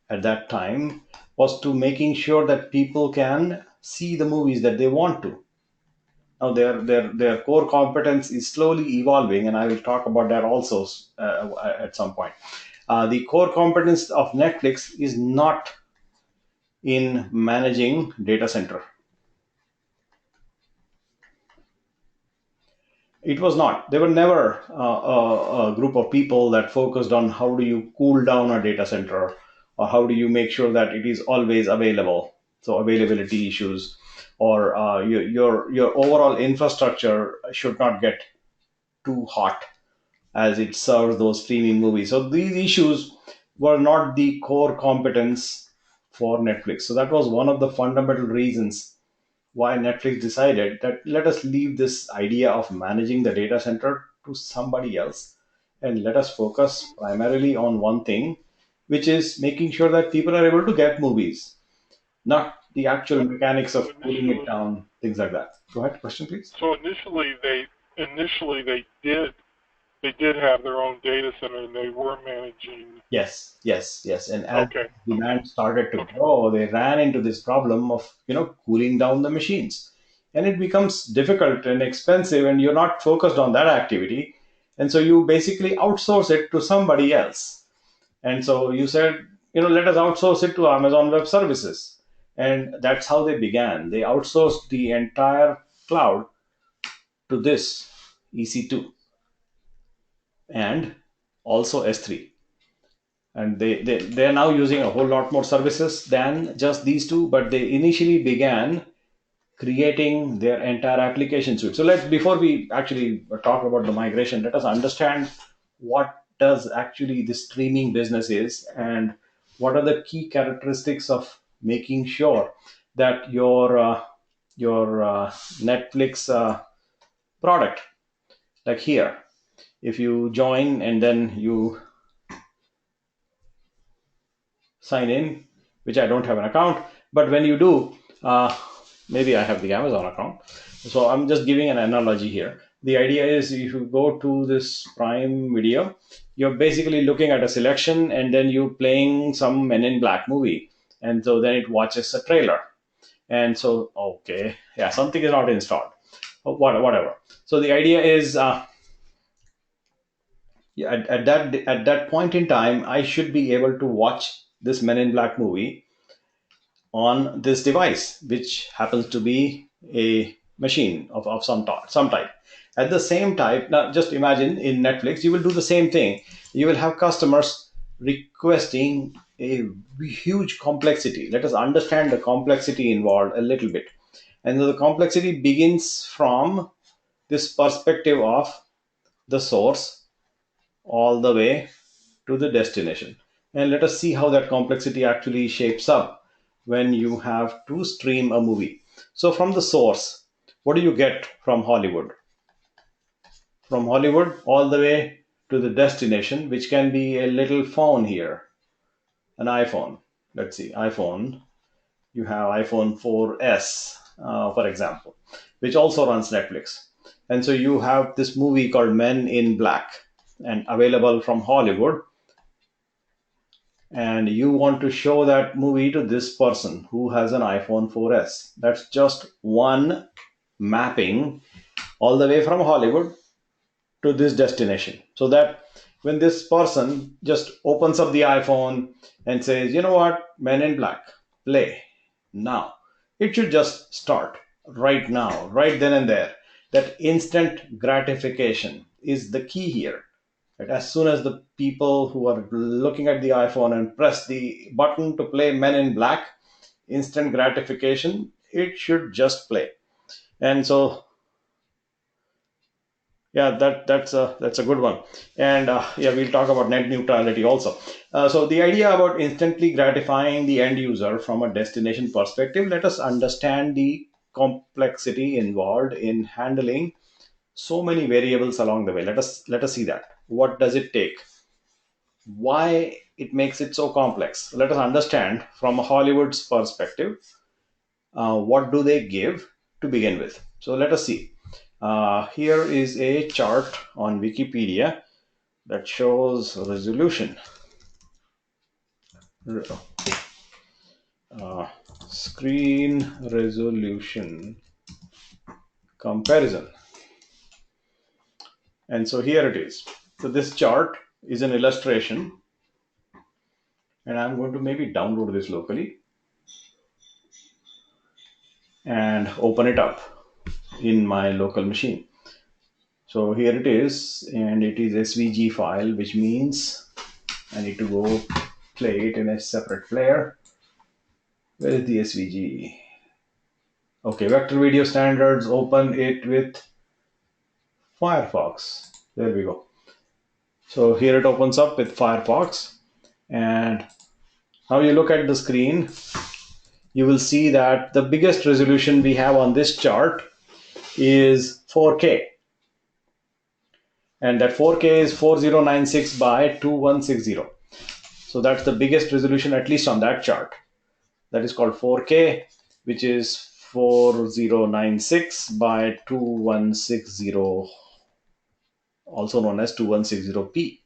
at that time was to making sure that people can see the movies that they want to. Now their core competence is slowly evolving, and I will talk about that also at some point. The core competence of Netflix is not in managing data center. It was not. They were never a group of people that focused on how do you cool down a data center, or how do you make sure that it is always available. So availability issues, or your overall infrastructure should not get too hot as it serves those streaming movies. So these issues were not the core competence for Netflix. So that was one of the fundamental reasons why Netflix decided that let us leave this idea of managing the data center to somebody else, and let us focus primarily on one thing, which is making sure that people are able to get movies, not the actual mechanics of cooling it down, things like that. Go ahead, question please. So initially they did have their own data center and they were managing. Yes. And as demand started to grow, they ran into this problem of cooling down the machines, and it becomes difficult and expensive, and you're not focused on that activity, and so you basically outsource it to somebody else. And so you said, let us outsource it to Amazon Web Services, and that's how they began. They outsourced the entire cloud to this EC2 and also S3. And they're now using a whole lot more services than just these two, but they initially began creating their entire application suite. So before we actually talk about the migration, let us understand what does actually the streaming business is, and what are the key characteristics of making sure that your Netflix product, like here, if you join and then you sign in, which I don't have an account, but when you do, maybe I have the Amazon account. So I'm just giving an analogy here. The idea is if you go to this Prime Video, you're basically looking at a selection, and then you playing some Men in Black movie, and so then it watches a trailer, and so something is not installed, whatever. So the idea is at that point in time, I should be able to watch this Men in Black movie on this device, which happens to be a machine of some type. At the same time, now just imagine in Netflix, you will do the same thing. You will have customers requesting a huge complexity. Let us understand the complexity involved a little bit. And the complexity begins from this perspective of the source all the way to the destination. And let us see how that complexity actually shapes up when you have to stream a movie. So from the source, what do you get from Hollywood? From Hollywood all the way to the destination, which can be a little phone here, an iPhone. Let's see, iPhone. You have iPhone 4S, for example, which also runs Netflix. And so you have this movie called Men in Black, and available from Hollywood. and you want to show that movie to this person who has an iPhone 4S. That's just one mapping all the way from Hollywood to this destination. So that when this person just opens up the iPhone and says, you know what, Men in Black, play now, it should just start right now, right then and there. That instant gratification is the key here. That as soon as the people who are looking at the iPhone and press the button to play Men in Black, instant gratification, it should just play. And so yeah, that's a good one. And yeah, we'll talk about net neutrality also. So the idea about instantly gratifying the end user from a destination perspective, let us understand the complexity involved in handling so many variables along the way. Let us see that. What does it take? Why it makes it so complex? Let us understand from Hollywood's perspective. What do they give to begin with? So let us see. Here is a chart on Wikipedia that shows resolution, screen resolution comparison. And so here it is. So this chart is an illustration, and I'm going to maybe download this locally and open it up in my local machine. So here it is, and it is SVG file, which means I need to go play it in a separate player. Where is the SVG? Okay, Vector Video Standards, open it with Firefox. There we go. So here it opens up with Firefox, and now you look at the screen, you will see that the biggest resolution we have on this chart is 4K. And that 4K is 4096 by 2160. So that's the biggest resolution, at least on that chart. That is called 4K, which is 4096 by 2160, also known as 2160p.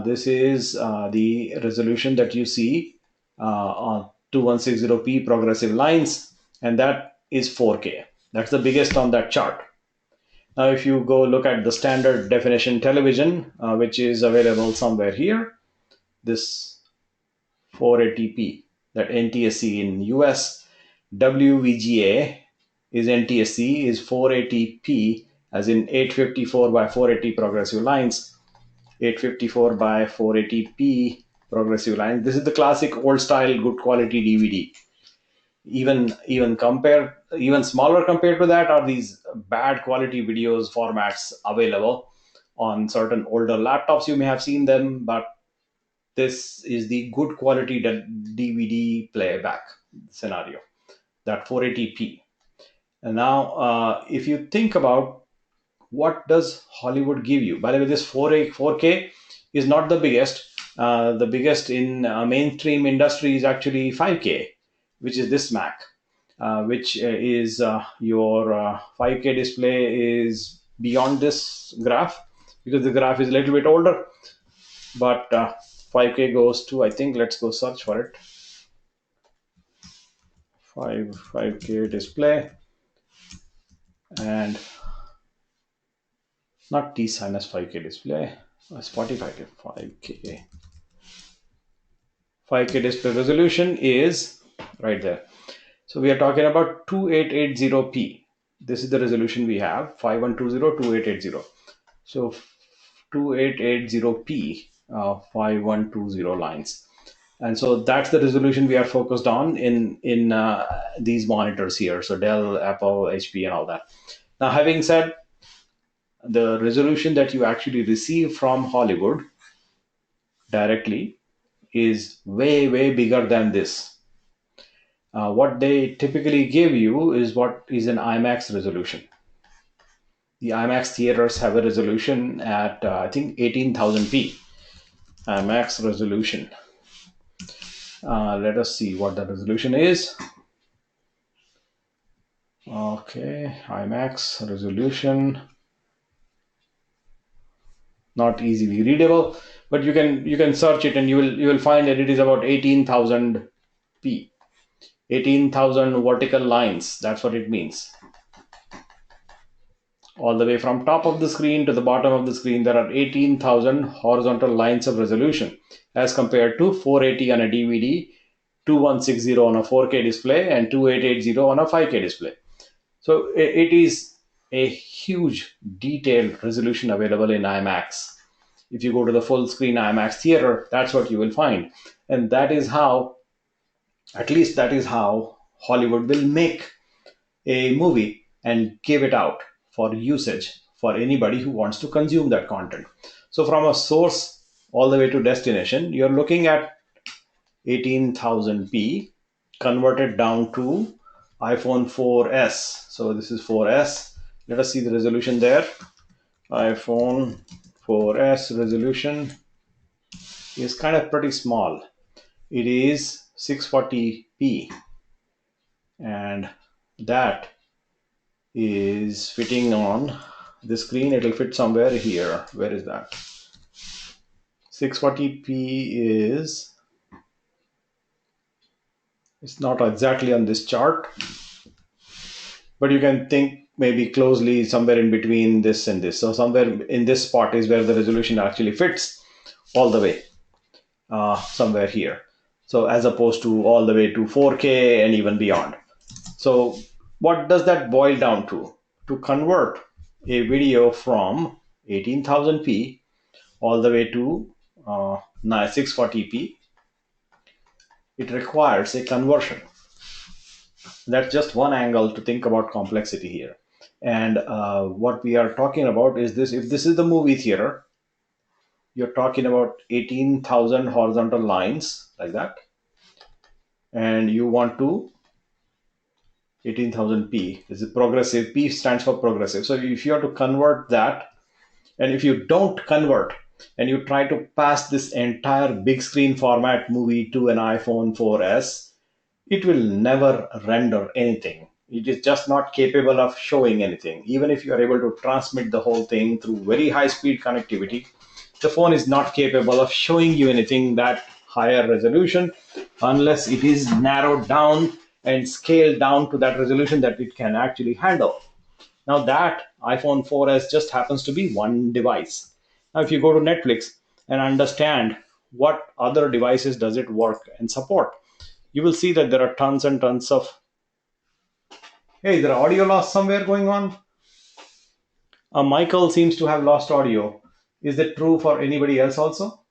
This is the resolution that you see on 2160p progressive lines, and that is 4K. That's the biggest on that chart. Now, if you go look at the standard definition television, which is available somewhere here, this 480p, that NTSC in US, WVGA is NTSC, is 480p, as in 854 by 480 progressive lines, 854 by 480p progressive lines. This is the classic old style good quality DVD. Even smaller compared to that are these bad quality videos formats available on certain older laptops. You may have seen them, but this is the good quality DVD playback scenario, that 480p. And now, if you think about what does Hollywood give you, by the way, this 4K is not the biggest. The biggest in mainstream industry is actually 5K, which is this Mac, which is your 5K display is beyond this graph, because the graph is a little bit older. But 5K goes to, I think, let's go search for it. 5K display, and not T sinus 5K display, Spotify 5K. 5K display resolution is right there. So we are talking about 2880p. This is the resolution we have, 5120 2880. So 2880p, 5120 lines. And so that's the resolution we are focused on in these monitors here. So Dell, Apple, HP, and all that. Now, having said, the resolution that you actually receive from Hollywood directly is way, way bigger than this. What they typically give you is what is an IMAX resolution. The IMAX theaters have a resolution at, I think, 18,000p. IMAX resolution. Let us see what the resolution is. Okay, IMAX resolution. not easily readable, but you can search it and you will find that it is about 18,000p, 18,000 vertical lines. That's what it means. All the way from top of the screen to the bottom of the screen, there are 18,000 horizontal lines of resolution, as compared to 480 on a DVD, 2160 on a 4K display, and 2880 on a 5K display. So it is a huge detailed resolution available in IMAX. If you go to the full screen IMAX theater, that's what you will find. And that is how, at least that is how Hollywood will make a movie and give it out for usage for anybody who wants to consume that content. So from a source all the way to destination, you're looking at 18,000p converted down to iPhone 4S. So this is 4S. Let us see the resolution there. iPhone 4S resolution is kind of pretty small. It is 640p, and that is fitting on the screen. It will fit somewhere here. Where is that? 640p is, it's not exactly on this chart, but you can think maybe closely somewhere in between this and this. So somewhere in this spot is where the resolution actually fits all the way, somewhere here. So as opposed to all the way to 4K and even beyond. So what does that boil down to? To convert a video from 18,000p all the way to 640p, it requires a conversion. That's just one angle to think about complexity here. And what we are talking about is this: if this is the movie theater, you're talking about 18,000 horizontal lines like that, and you want to 18,000p. This is progressive. P stands for progressive. So if you have to convert that, and if you don't convert and you try to pass this entire big screen format movie to an iPhone 4S, it will never render anything. It is just not capable of showing anything. Even if you are able to transmit the whole thing through very high speed connectivity, the phone is not capable of showing you anything that higher resolution unless it is narrowed down and scaled down to that resolution that it can actually handle. Now that iPhone 4S just happens to be one device. Now if you go to Netflix and understand what other devices does it work and support, you will see that there are tons and tons of, hey, there are audio loss somewhere going on. Michael seems to have lost audio. Is that true for anybody else also?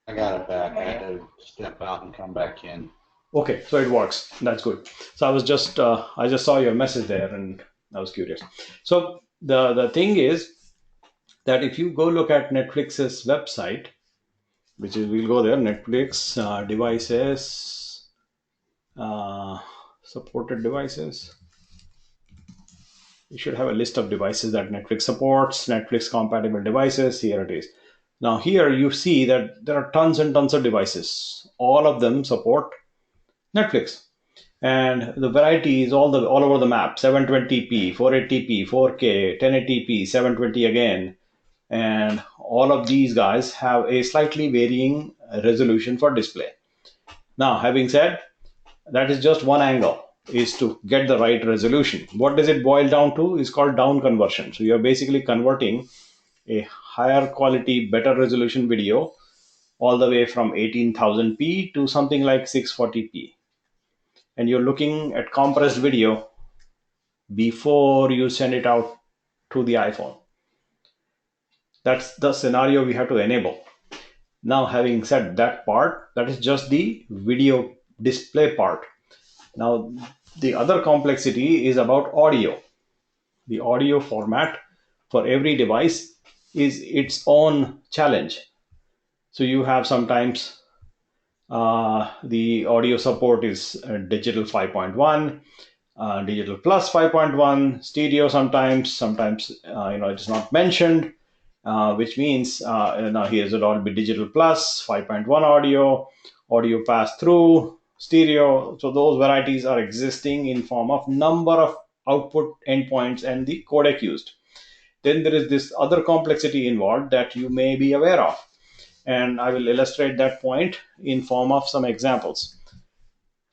I got it back. I had to step out and come back in. Okay, so it works. That's good. So I was just, I just saw your message there and I was curious. So the thing is that if you go look at Netflix's website, which is, we'll go there, Netflix devices, supported devices. You should have a list of devices that Netflix supports, Netflix compatible devices. Here it is. Now here you see that there are tons and tons of devices. All of them support Netflix. And the variety is all over the map: 720p, 480p, 4K, 1080p, 720 again. And all of these guys have a slightly varying resolution for display. Now, having said, that is just one angle, is to get the right resolution. What does it boil down to? Is called down conversion. So you're basically converting a higher quality, better resolution video all the way from 18,000p to something like 640p. And you're looking at compressed video before you send it out to the iPhone. That's the scenario we have to enable. Now, having said that part, that is just the video display part. Now, the other complexity is about audio. The audio format for every device is its own challenge. So you have sometimes the audio support is digital 5.1, digital plus 5.1, stereo sometimes it's not mentioned, which means now here's a Dolby Digital Plus, 5.1 audio pass through, stereo. So those varieties are existing in form of number of output endpoints and the codec used. then there is this other complexity involved that you may be aware of. And I will illustrate that point in form of some examples.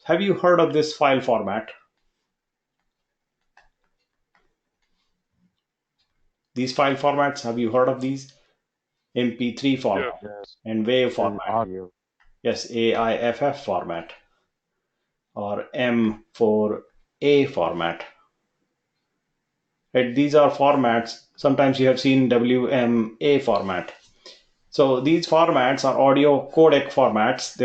Have you heard of this file format? These file formats, have you heard of these? MP3 format Yes. and WAV And format. audio. Yes, AIFF format or M4A format. Right? These are formats. Sometimes you have seen WMA format. So these formats are audio codec formats.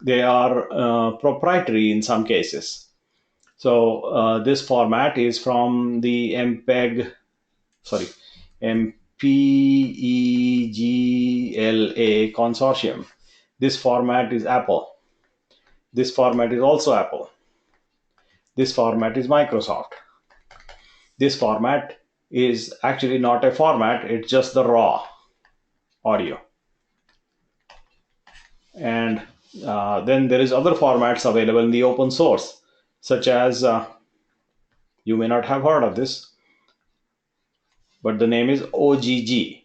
They are proprietary in some cases. So this format is from the MPEGLA consortium. This format is Apple. This format is also Apple. This format is Microsoft. This format is actually not a format, it's just the raw audio. And then there is other formats available in the open source, such as, you may not have heard of this, but the name is OGG.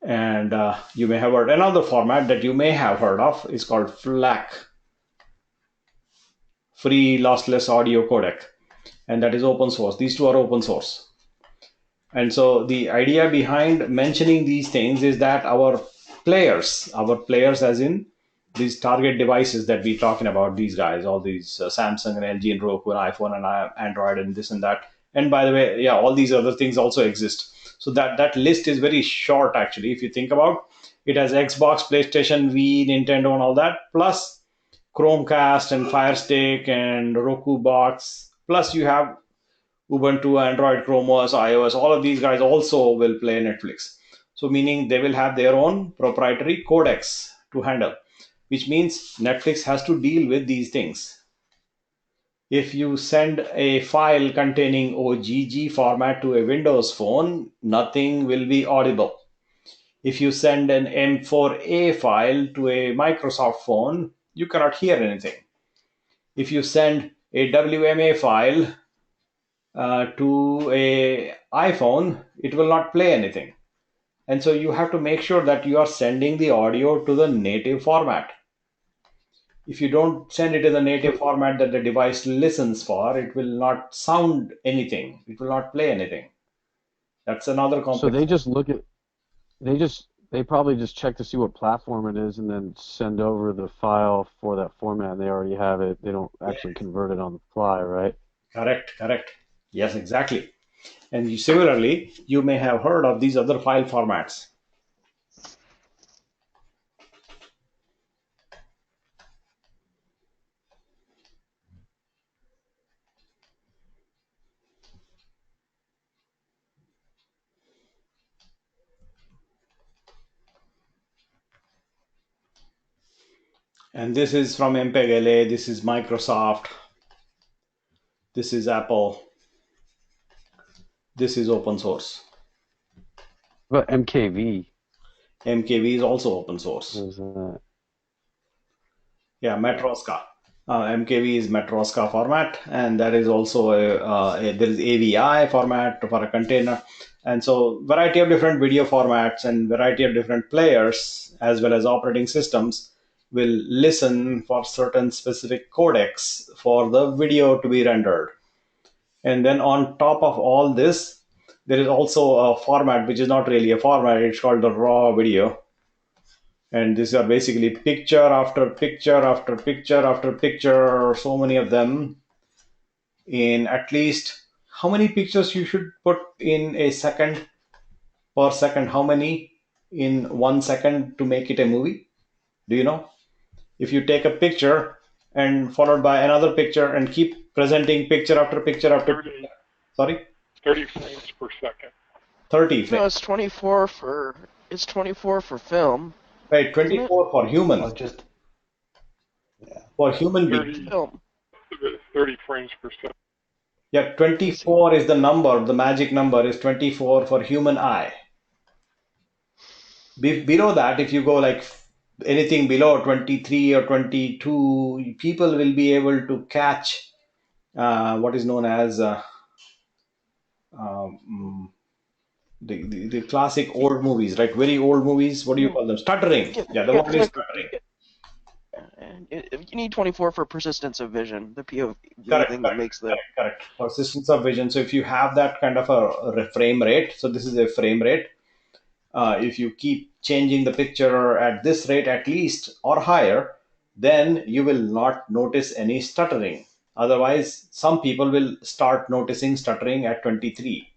And you may have heard another format that you may have heard of is called FLAC, Free Lossless Audio Codec, and that is open source. These two are open source. And so the idea behind mentioning these things is that our players as in these target devices that we're talking about, these guys, all these Samsung and LG and Roku and iPhone and Android and this and that. And by the way, yeah, all these other things also exist. So that list is very short actually. If you think about it, has Xbox, PlayStation, Wii, Nintendo, and all that, plus Chromecast and Fire Stick and Roku box. Plus you have Ubuntu, Android, Chrome OS, iOS. All of these guys also will play Netflix. So meaning they will have their own proprietary codecs to handle, which means Netflix has to deal with these things. If you send a file containing OGG format to a Windows phone, nothing will be audible. If you send an M4A file to a Microsoft phone, you cannot hear anything. If you send a WMA file to a iPhone, it will not play anything. And so you have to make sure that you are sending the audio to the native format. If you don't send it in the native format that the device listens for, it will not sound anything. It will not play anything. That's another complex. So they just look at, they probably just check to see what platform it is and then send over the file for that format, and they already have it. They don't actually convert it on the fly, right? Correct. Yes, exactly. And similarly, you may have heard of these other file formats. And this is from MPEG-LA, this is Microsoft, this is Apple, this is open source. But MKV. MKV is also open source. What is that? Yeah, Matroska. MKV is Matroska format, and that is also there is AVI format for a container. And so variety of different video formats and variety of different players as well as operating systems will listen for certain specific codecs for the video to be rendered. And then on top of all this, there is also a format which is not really a format, it's called the raw video. And these are basically picture after picture after picture after picture, so many of them in at least, how many pictures you should put in a second per second? How many in 1 second to make it a movie? Do you know? If you take a picture and followed by another picture and keep presenting picture after picture after 30, picture. Sorry? 30 frames per second. 30 No, frames. it's 24 for film. Right, 24 for human. Well, just For human beings. 30, Film. 30 frames per second. Yeah, 24 is the number, the magic number is 24 for human eye. Below that, if you go like anything below 23 or 22, people will be able to catch what is known as the classic old movies, right? Very old movies. What do you call them? Stuttering. Yeah, the word is stuttering. You need 24 for persistence of vision, the POV Correct, thing that makes the. correct. Persistence of vision. So if you have that kind of a frame rate, so this is a frame rate. If you keep changing the picture at this rate at least or higher, then you will not notice any stuttering. Otherwise, some people will start noticing stuttering at 23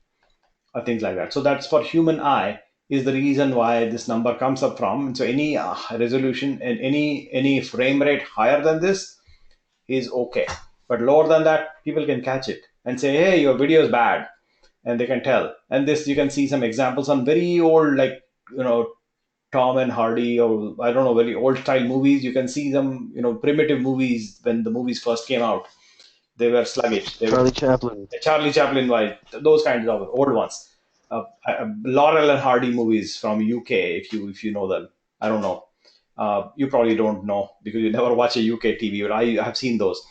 or things like that. So that's for human eye is the reason why this number comes up from. So any resolution and any frame rate higher than this is okay, but lower than that, people can catch it and say, "Hey, your video is bad," and they can tell. And this you can see some examples on very old, like Tom and Hardy, or I don't know, very old style movies. You can see them, primitive movies when the movies first came out. They were sluggish. Charlie Chaplin. Charlie Chaplin, those kinds of old ones. Laurel and Hardy movies from UK, if you know them. I don't know. You probably don't know because you never watch a UK TV, but I have seen those.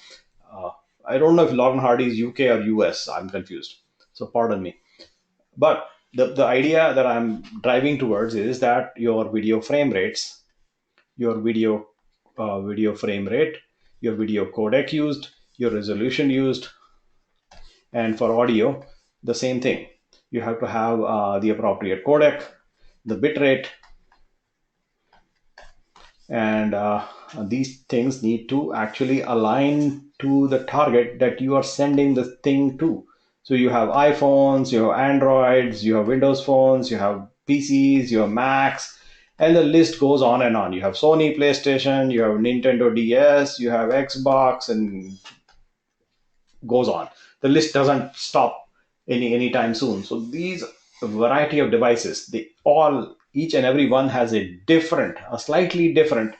Uh, I don't know if Laurel and Hardy is UK or US. I'm confused. So pardon me. But the idea that I'm driving towards is that your video frame rates, your video frame rate, your video codec used, your resolution used, and for audio, the same thing. You have to have the appropriate codec, the bit rate, and these things need to actually align to the target that you are sending the thing to. So you have iPhones, you have Androids, you have Windows phones, you have PCs, you have Macs, and the list goes on and on. You have Sony PlayStation, you have Nintendo DS, you have Xbox, and goes on. The list doesn't stop anytime soon. So these variety of devices, each and every one has a slightly different,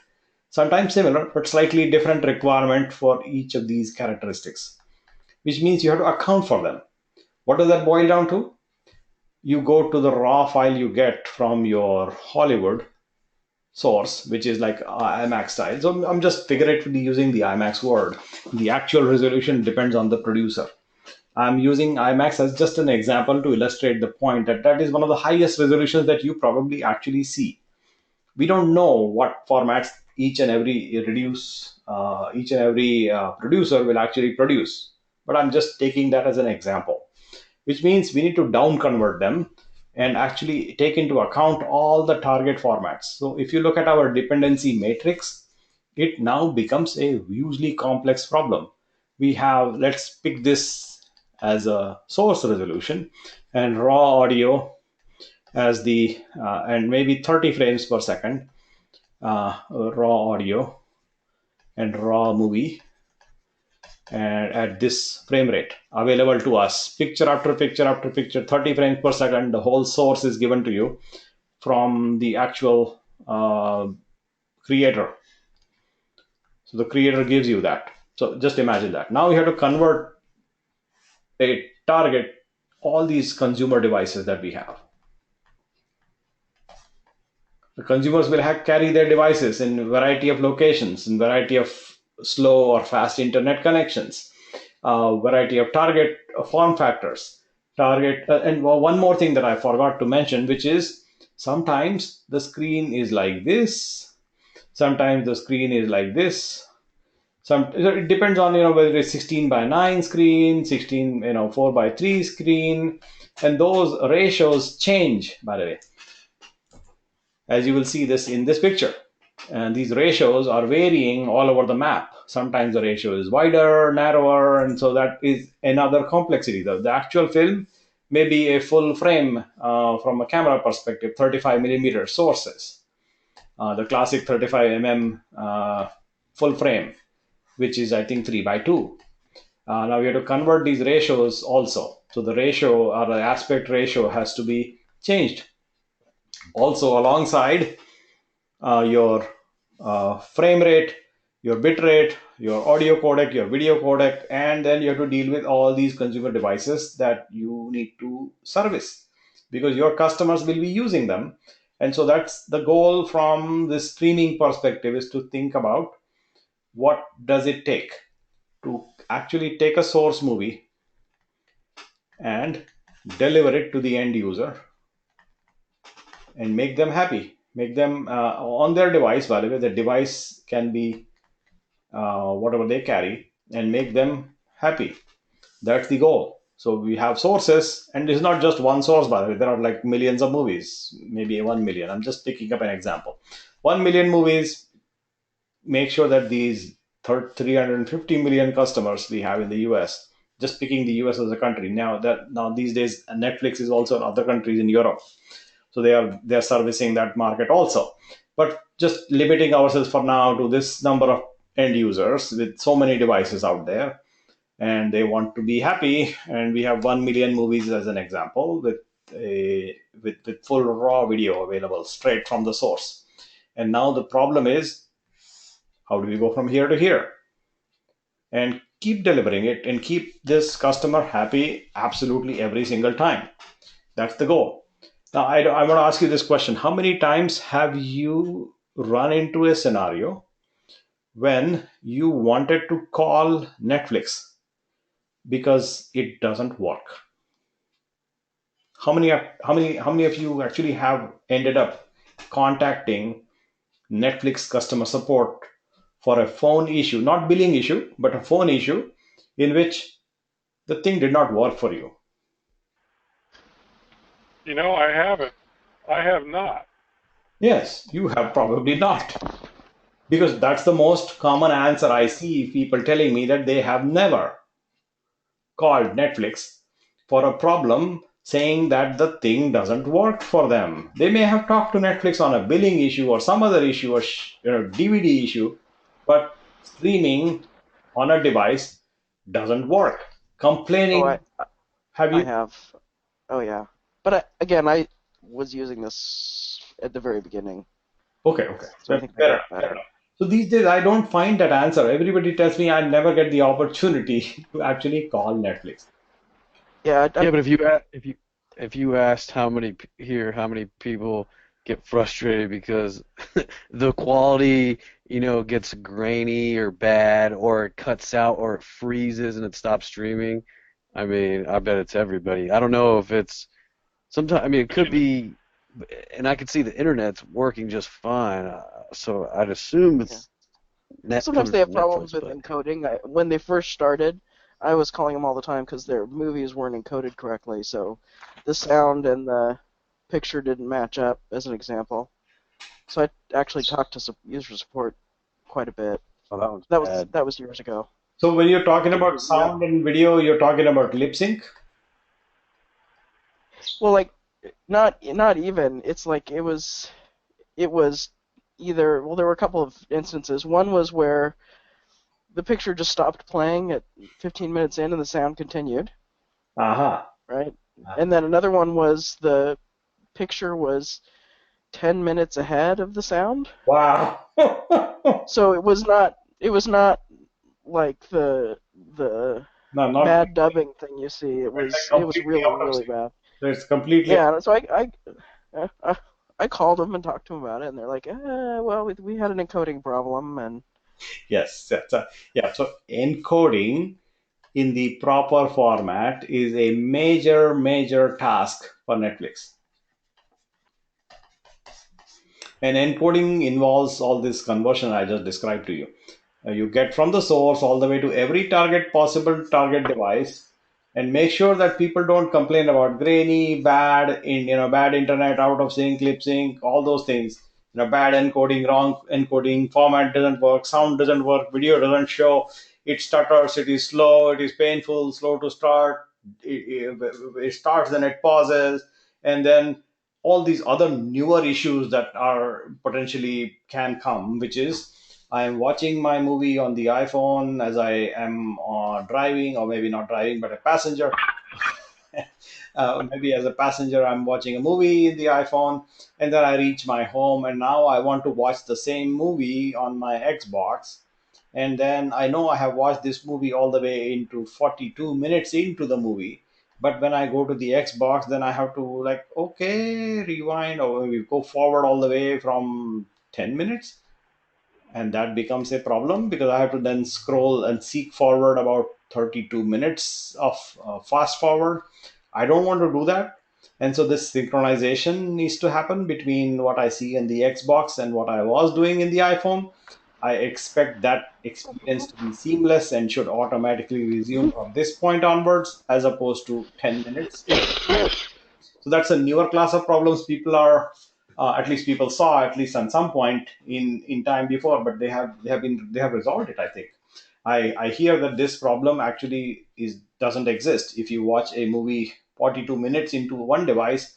sometimes similar, but slightly different requirement for each of these characteristics, which means you have to account for them. What does that boil down to? You go to the raw file you get from your Hollywood source, which is like IMAX style. So I'm just figuratively using the IMAX word. The actual resolution depends on the producer. I'm using IMAX as just an example to illustrate the point that is one of the highest resolutions that you probably actually see. We don't know what formats each and every producer will actually produce, but I'm just taking that as an example, which means we need to down convert them and actually take into account all the target formats. So if you look at our dependency matrix, it now becomes a hugely complex problem. We have, let's pick this as a source resolution and raw audio as the, and maybe 30 frames per second, raw audio and raw movie, and at this frame rate available to us, picture after picture after picture, 30 frames per second. The whole source is given to you from the actual creator. So the creator gives you that. So just imagine that. Now you have to convert target all these consumer devices that we have. The consumers will carry their devices in a variety of locations, in variety of slow or fast internet connections, variety of target form factors, and one more thing that I forgot to mention, which is sometimes the screen is like this, sometimes the screen is like this. It depends on whether it's 16:9 screen, 4:3 screen, and those ratios change, by the way, as you will see this in this picture. And these ratios are varying all over the map. Sometimes the ratio is wider, narrower, and so that is another complexity. The actual film may be a full frame from a camera perspective, 35 millimeter sources, the classic 35 mm full frame, which is I think 3:2. Now we have to convert these ratios also. So the ratio or the aspect ratio has to be changed. Also alongside your frame rate, your bit rate, your audio codec, your video codec, and then you have to deal with all these consumer devices that you need to service because your customers will be using them. And so that's the goal from the streaming perspective, is to think about what does it take to actually take a source movie and deliver it to the end user and make them happy. Make them on their device, by the way, the device can be whatever they carry, and make them happy. That's the goal. So we have sources, and it's not just one source, by the way. There are like millions of movies, maybe 1 million. I'm just picking up an example. 1 million movies. Make sure that these 350 million customers we have in the US, just picking the US as a country. Now these days Netflix is also in other countries in Europe, so they're servicing that market also. But just limiting ourselves for now to this number of end users with so many devices out there, and they want to be happy, and we have 1 million movies as an example with with full raw video available straight from the source. And now the problem is, how do we go from here to here and keep delivering it and keep this customer happy absolutely every single time? That's the goal. Now, I want to ask you this question. How many times have you run into a scenario when you wanted to call Netflix because it doesn't work? How many of you actually have ended up contacting Netflix customer support for a phone issue, not billing issue, but a phone issue in which the thing did not work for you? I haven't. I have not. Yes, you have probably not. Because that's the most common answer I see people telling me, that they have never called Netflix for a problem, saying that the thing doesn't work for them. They may have talked to Netflix on a billing issue or some other issue, or DVD issue, but streaming on a device doesn't work. Complaining. I have. Oh yeah. But I was using this at the very beginning. Okay. So I think fair enough. So these days I don't find that answer. Everybody tells me I never get the opportunity to actually call Netflix. Yeah, but if you asked how many people get frustrated because the quality, gets grainy or bad, or it cuts out, or it freezes and it stops streaming, I mean, I bet it's everybody. I don't know if it's sometimes. I mean, it could be, and I can see the internet's working just fine. So I'd assume it's. Sometimes they have problems with encoding. When they first started, I was calling them all the time because their movies weren't encoded correctly, so the sound and the picture didn't match up, as an example. So I actually talked to user support quite a bit. Oh, that was years ago. So when you're talking about sound and video, you're talking about lip sync? Well, like, not even. It's like it was either. Well, there were a couple of instances. One was where the picture just stopped playing at 15 minutes in, and the sound continued. Right. And then another one was the picture was 10 minutes ahead of the sound. Wow. So it was not like the bad dubbing thing you see. It was really bad. So it's completely. Yeah. So I called them and talked to them about it, and they're like, well, we had an encoding problem, and. Yes. Yeah. So encoding in the proper format is a major task for Netflix. And encoding involves all this conversion I just described to you. You get from the source all the way to every possible target device, and make sure that people don't complain about grainy, bad internet, out of sync, lip sync, all those things. Bad encoding, wrong encoding, format doesn't work, sound doesn't work, video doesn't show, it stutters, it is slow, it is painful, slow to start, it starts, then it pauses, and then all these other newer issues that are potentially can come, which is, I am watching my movie on the iPhone as I am driving, or maybe not driving, but a passenger. Maybe as a passenger, I'm watching a movie in the iPhone, and then I reach my home, and now I want to watch the same movie on my Xbox. And then I know I have watched this movie all the way into 42 minutes into the movie. But when I go to the Xbox, then I have to rewind, or maybe go forward all the way from 10 minutes. And that becomes a problem, because I have to then scroll and seek forward about 32 minutes of fast forward. I don't want to do that. And so this synchronization needs to happen between what I see in the Xbox and what I was doing in the iPhone. I expect that experience to be seamless and should automatically resume from this point onwards as opposed to 10 minutes. So that's a newer class of problems people are, at least people saw at least at some point in time before, but they have resolved it. I think. I hear that this problem actually doesn't exist. If you watch a movie 42 minutes into one device,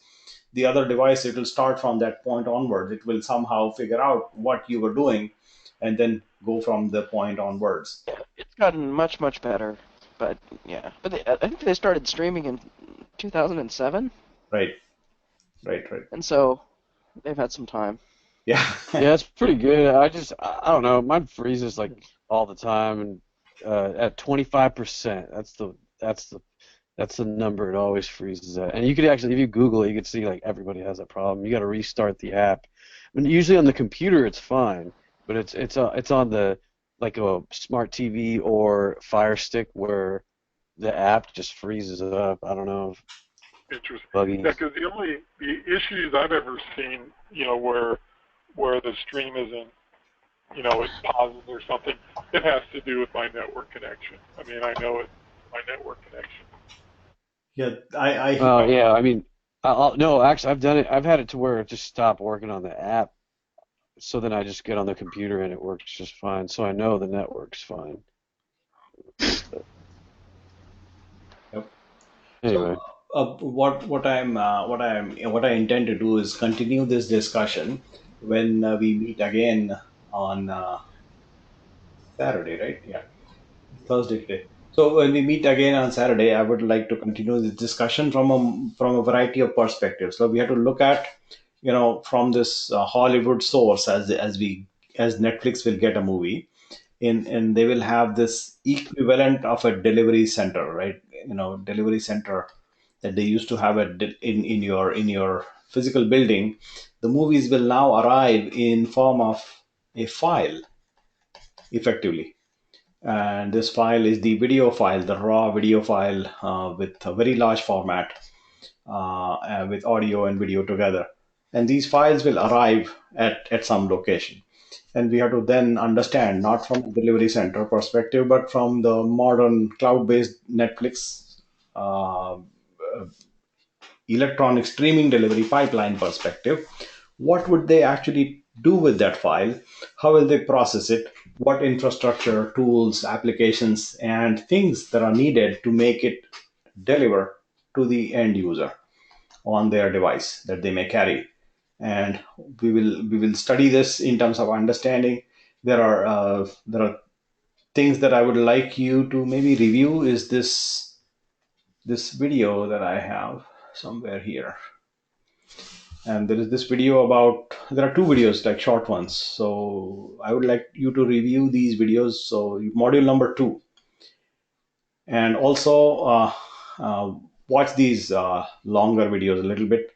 the other device, it will start from that point onwards. It will somehow figure out what you were doing and then go from the point onwards. It's gotten much, much better. But yeah, I think they started streaming in 2007, Right. and so they've had some time. Yeah. Yeah, it's pretty good. I don't know. Mine freezes like all the time, and at 25%, that's the number it always freezes at. And you could actually, if you Google it, you could see like everybody has that problem. You got to restart the app. I mean, usually on the computer it's fine, but it's on the like a smart TV or Fire Stick where the app just freezes up. I don't know. Interesting. Buggy. Yeah, because the issues I've ever seen, where the stream isn't, it pauses or something, it has to do with my network connection. I mean, I know it's my network connection. Yeah, Yeah. I mean, no. Actually, I've done it. I've had it to where it just stopped working on the app. So then I just get on the computer and it works just fine. So I know the network's fine. Yep. Anyway. So, what I intend to do is continue this discussion when we meet again on Saturday, right? Yeah, Thursday today. So when we meet again on Saturday, I would like to continue this discussion from a variety of perspectives. So we have to look at, from this Hollywood source as Netflix will get a movie, and they will have this equivalent of a delivery center, right? Delivery center that they used to have in your physical building. The movies will now arrive in form of a file, effectively. And this file is the video file, the raw video file, with a very large format, with audio and video together. And these files will arrive at some location. And we have to then understand, not from the delivery center perspective, but from the modern cloud-based Netflix electronic streaming delivery pipeline perspective, what would they actually do with that file? How will they process it? What infrastructure, tools, applications, and things that are needed to make it deliver to the end user on their device that they may carry? And we will study this in terms of understanding. There are things that I would like you to maybe review. Is this video that I have somewhere here? And there is this video there are two videos, like short ones. So I would like you to review these videos. So module number 2. And also watch these longer videos a little bit.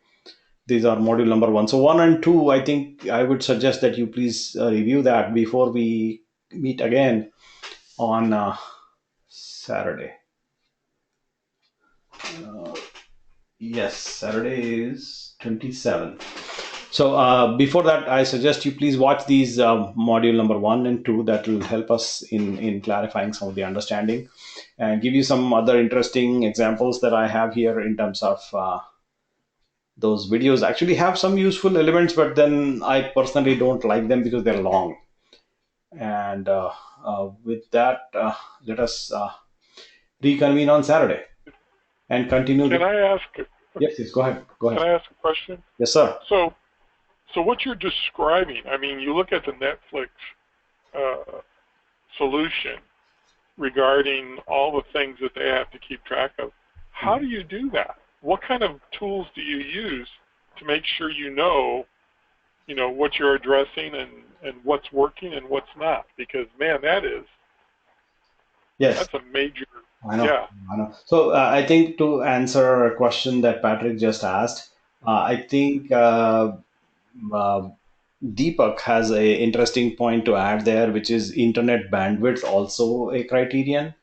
These are module number 1. So 1 and 2, I think I would suggest that you please review that before we meet again on Saturday. Yes, Saturday is 27. So before that, I suggest you please watch these module number 1 and 2. That will help us in clarifying some of the understanding and give you some other interesting examples that I have here in terms of those videos. Actually have some useful elements, but then I personally don't like them because they're long. And with that, let us reconvene on Saturday and continue. Can I ask? Yes, go ahead. Can I ask a question? Yes, sir. So what you're describing, I mean, you look at the Netflix solution regarding all the things that they have to keep track of. How do you do that? What kind of tools do you use to make sure you know what you're addressing and what's working and what's not? Because man, that's a major. I know. Yeah. I know. So I think to answer a question that Patrick just asked, I think Deepak has an interesting point to add there, which is internet bandwidth also a criterion.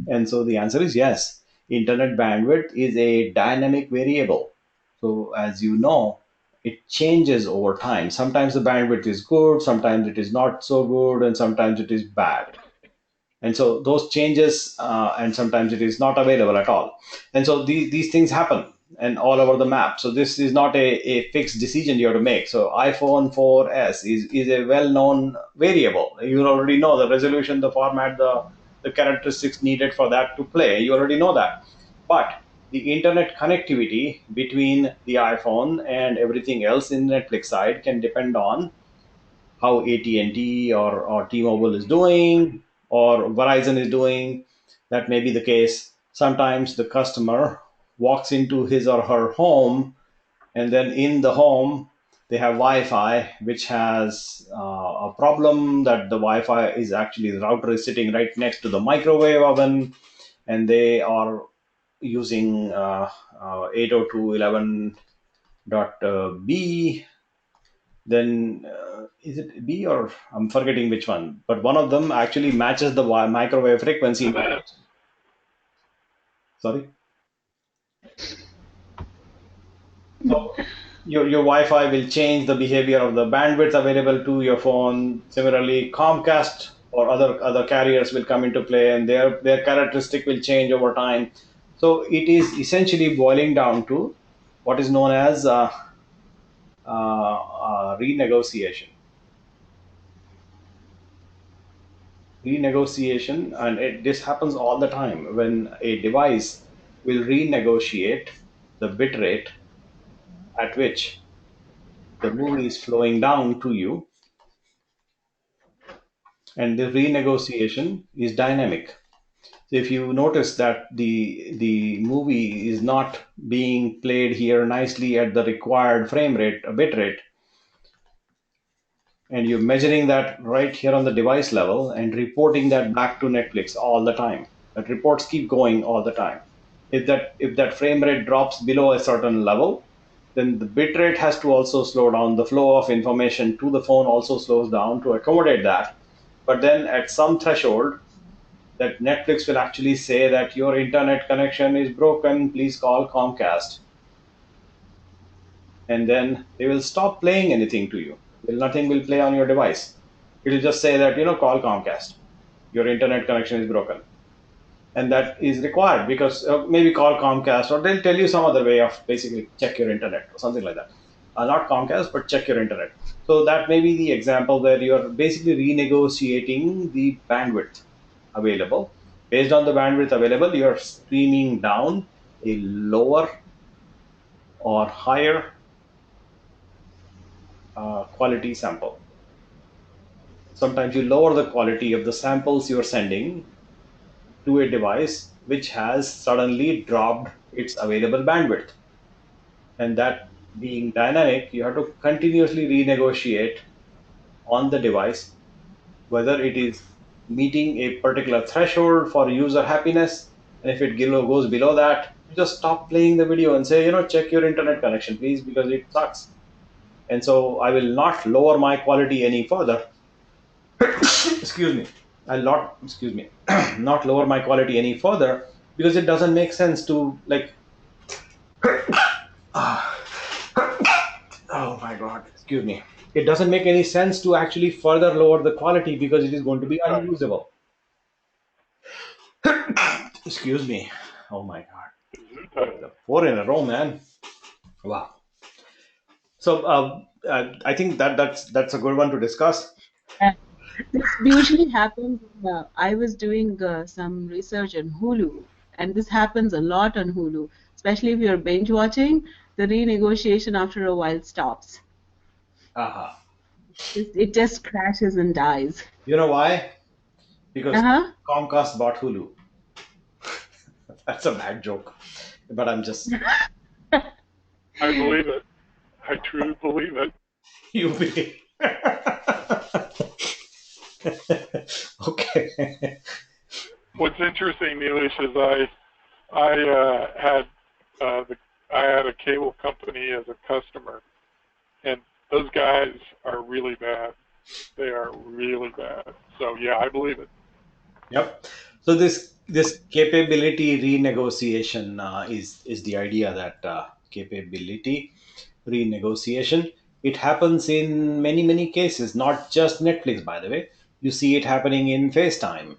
And so the answer is yes. Internet bandwidth is a dynamic variable. So as you know, it changes over time. Sometimes the bandwidth is good, sometimes it is not so good, and sometimes it is bad. And so those changes, and sometimes it is not available at all. And so these things happen and all over the map. So this is not a fixed decision you have to make. So iPhone 4S is a well-known variable. You already know the resolution, the format, the characteristics needed for that to play. You already know that. But the internet connectivity between the iPhone and everything else in Netflix side can depend on how AT&T or T-Mobile is doing or Verizon is doing. That may be the case. Sometimes the customer walks into his or her home, and then in the home they have Wi-Fi, which has a problem that the Wi-Fi is actually, the router is sitting right next to the microwave oven, and they are using 802.11.b. Then is it B or I'm forgetting which one, but one of them actually matches the microwave frequency. Sorry. So your Wi-Fi will change the behavior of the bandwidth available to your phone. Similarly, Comcast or other carriers will come into play, and their characteristic will change over time. So it is essentially boiling down to what is known as renegotiation. Renegotiation, and this happens all the time when a device will renegotiate the bit rate at which the movie is flowing down to you, and the renegotiation is dynamic. So if you notice that the movie is not being played here nicely at the required frame rate, bit rate, and you're measuring that right here on the device level and reporting that back to Netflix all the time. That reports keep going all the time. If that frame rate drops below a certain level, then the bit rate has to also slow down. The flow of information to the phone also slows down to accommodate that. But then at some threshold, that Netflix will actually say that your internet connection is broken, please call Comcast. And then they will stop playing anything to you. Nothing will play on your device. It will just say that, call Comcast. Your internet connection is broken. And that is required because maybe call Comcast, or they'll tell you some other way of basically check your internet or something like that. Not Comcast, but check your internet. So that may be the example where you're basically renegotiating the bandwidth available. Based on the bandwidth available, you're streaming down a lower or higher quality sample. Sometimes you lower the quality of the samples you're sending to a device which has suddenly dropped its available bandwidth. And that being dynamic, you have to continuously renegotiate on the device whether it is meeting a particular threshold for user happiness. And if it goes below that, you just stop playing the video and say, check your internet connection, please, because it sucks. And so I will not lower my quality any further. Excuse me. I'll not lower my quality any further because it doesn't make sense to oh my God, excuse me. It doesn't make any sense to actually further lower the quality because it is going to be unusable. Excuse me. Oh my God. 4 in a row, man. Wow. So I think that's a good one to discuss. This usually happens. I was doing some research on Hulu, and this happens a lot on Hulu, especially if you're binge watching. The renegotiation after a while stops. Uh-huh. It just crashes and dies. You know why? Because Comcast bought Hulu. That's a bad joke, but I'm just. I believe it. I truly believe it. You believe? Okay. What's interesting, Neelish, is I had a cable company as a customer, and those guys are really bad. They are really bad. So yeah, I believe it. Yep. So this capability renegotiation is the idea that capability renegotiation. It happens in many, many cases, not just Netflix, by the way. You see it happening in FaceTime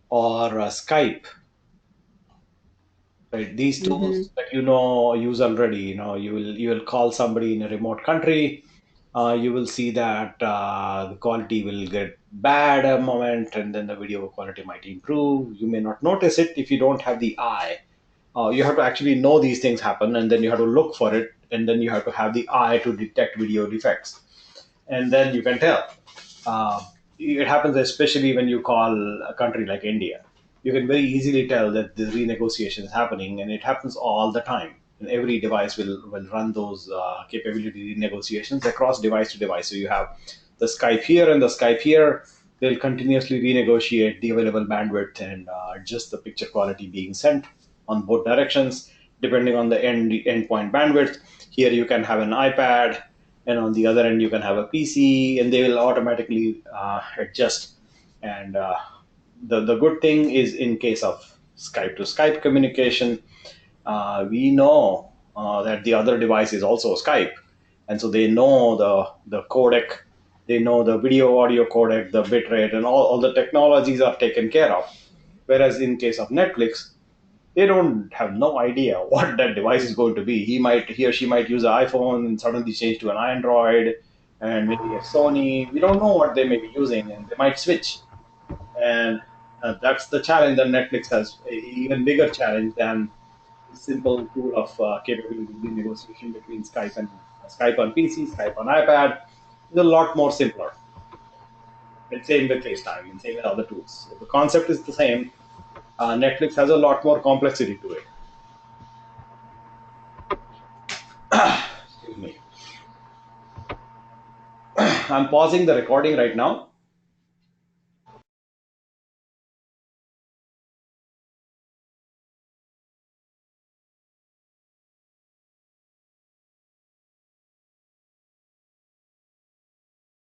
or Skype, right? These Mm-hmm. tools that you know use already. You will call somebody in a remote country. You will see that the quality will get bad a moment, and then the video quality might improve. You may not notice it if you don't have the eye. You have to actually know these things happen, and then you have to look for it, and then you have to have the eye to detect video defects, and then you can tell. Uh, it happens especially when you call a country like India. You can very easily tell that the renegotiation is happening, and it happens all the time. And every device will run those capability renegotiations across device to device. So you have the Skype here and the Skype here. They'll continuously renegotiate the available bandwidth and adjust the picture quality being sent on both directions, depending on the endpoint bandwidth. Here you can have an iPad, and on the other end you can have a PC, and they will automatically adjust. And the good thing is, in case of Skype to Skype communication, we know that the other device is also Skype, and so they know the codec, they know the video audio codec, the bitrate, and all the technologies are taken care of. Whereas in case of Netflix, they don't have no idea what that device is going to be. He or she might use an iPhone and suddenly change to an Android, and maybe a Sony. We don't know what they may be using, and they might switch. And that's the challenge that Netflix has, a even bigger challenge than the simple tool of capability negotiation between Skype on PC, Skype on iPad. It's a lot more simpler. And same with FaceTime, and same with other tools. So the concept is the same. Netflix has a lot more complexity to it. Excuse me. I'm pausing the recording right now.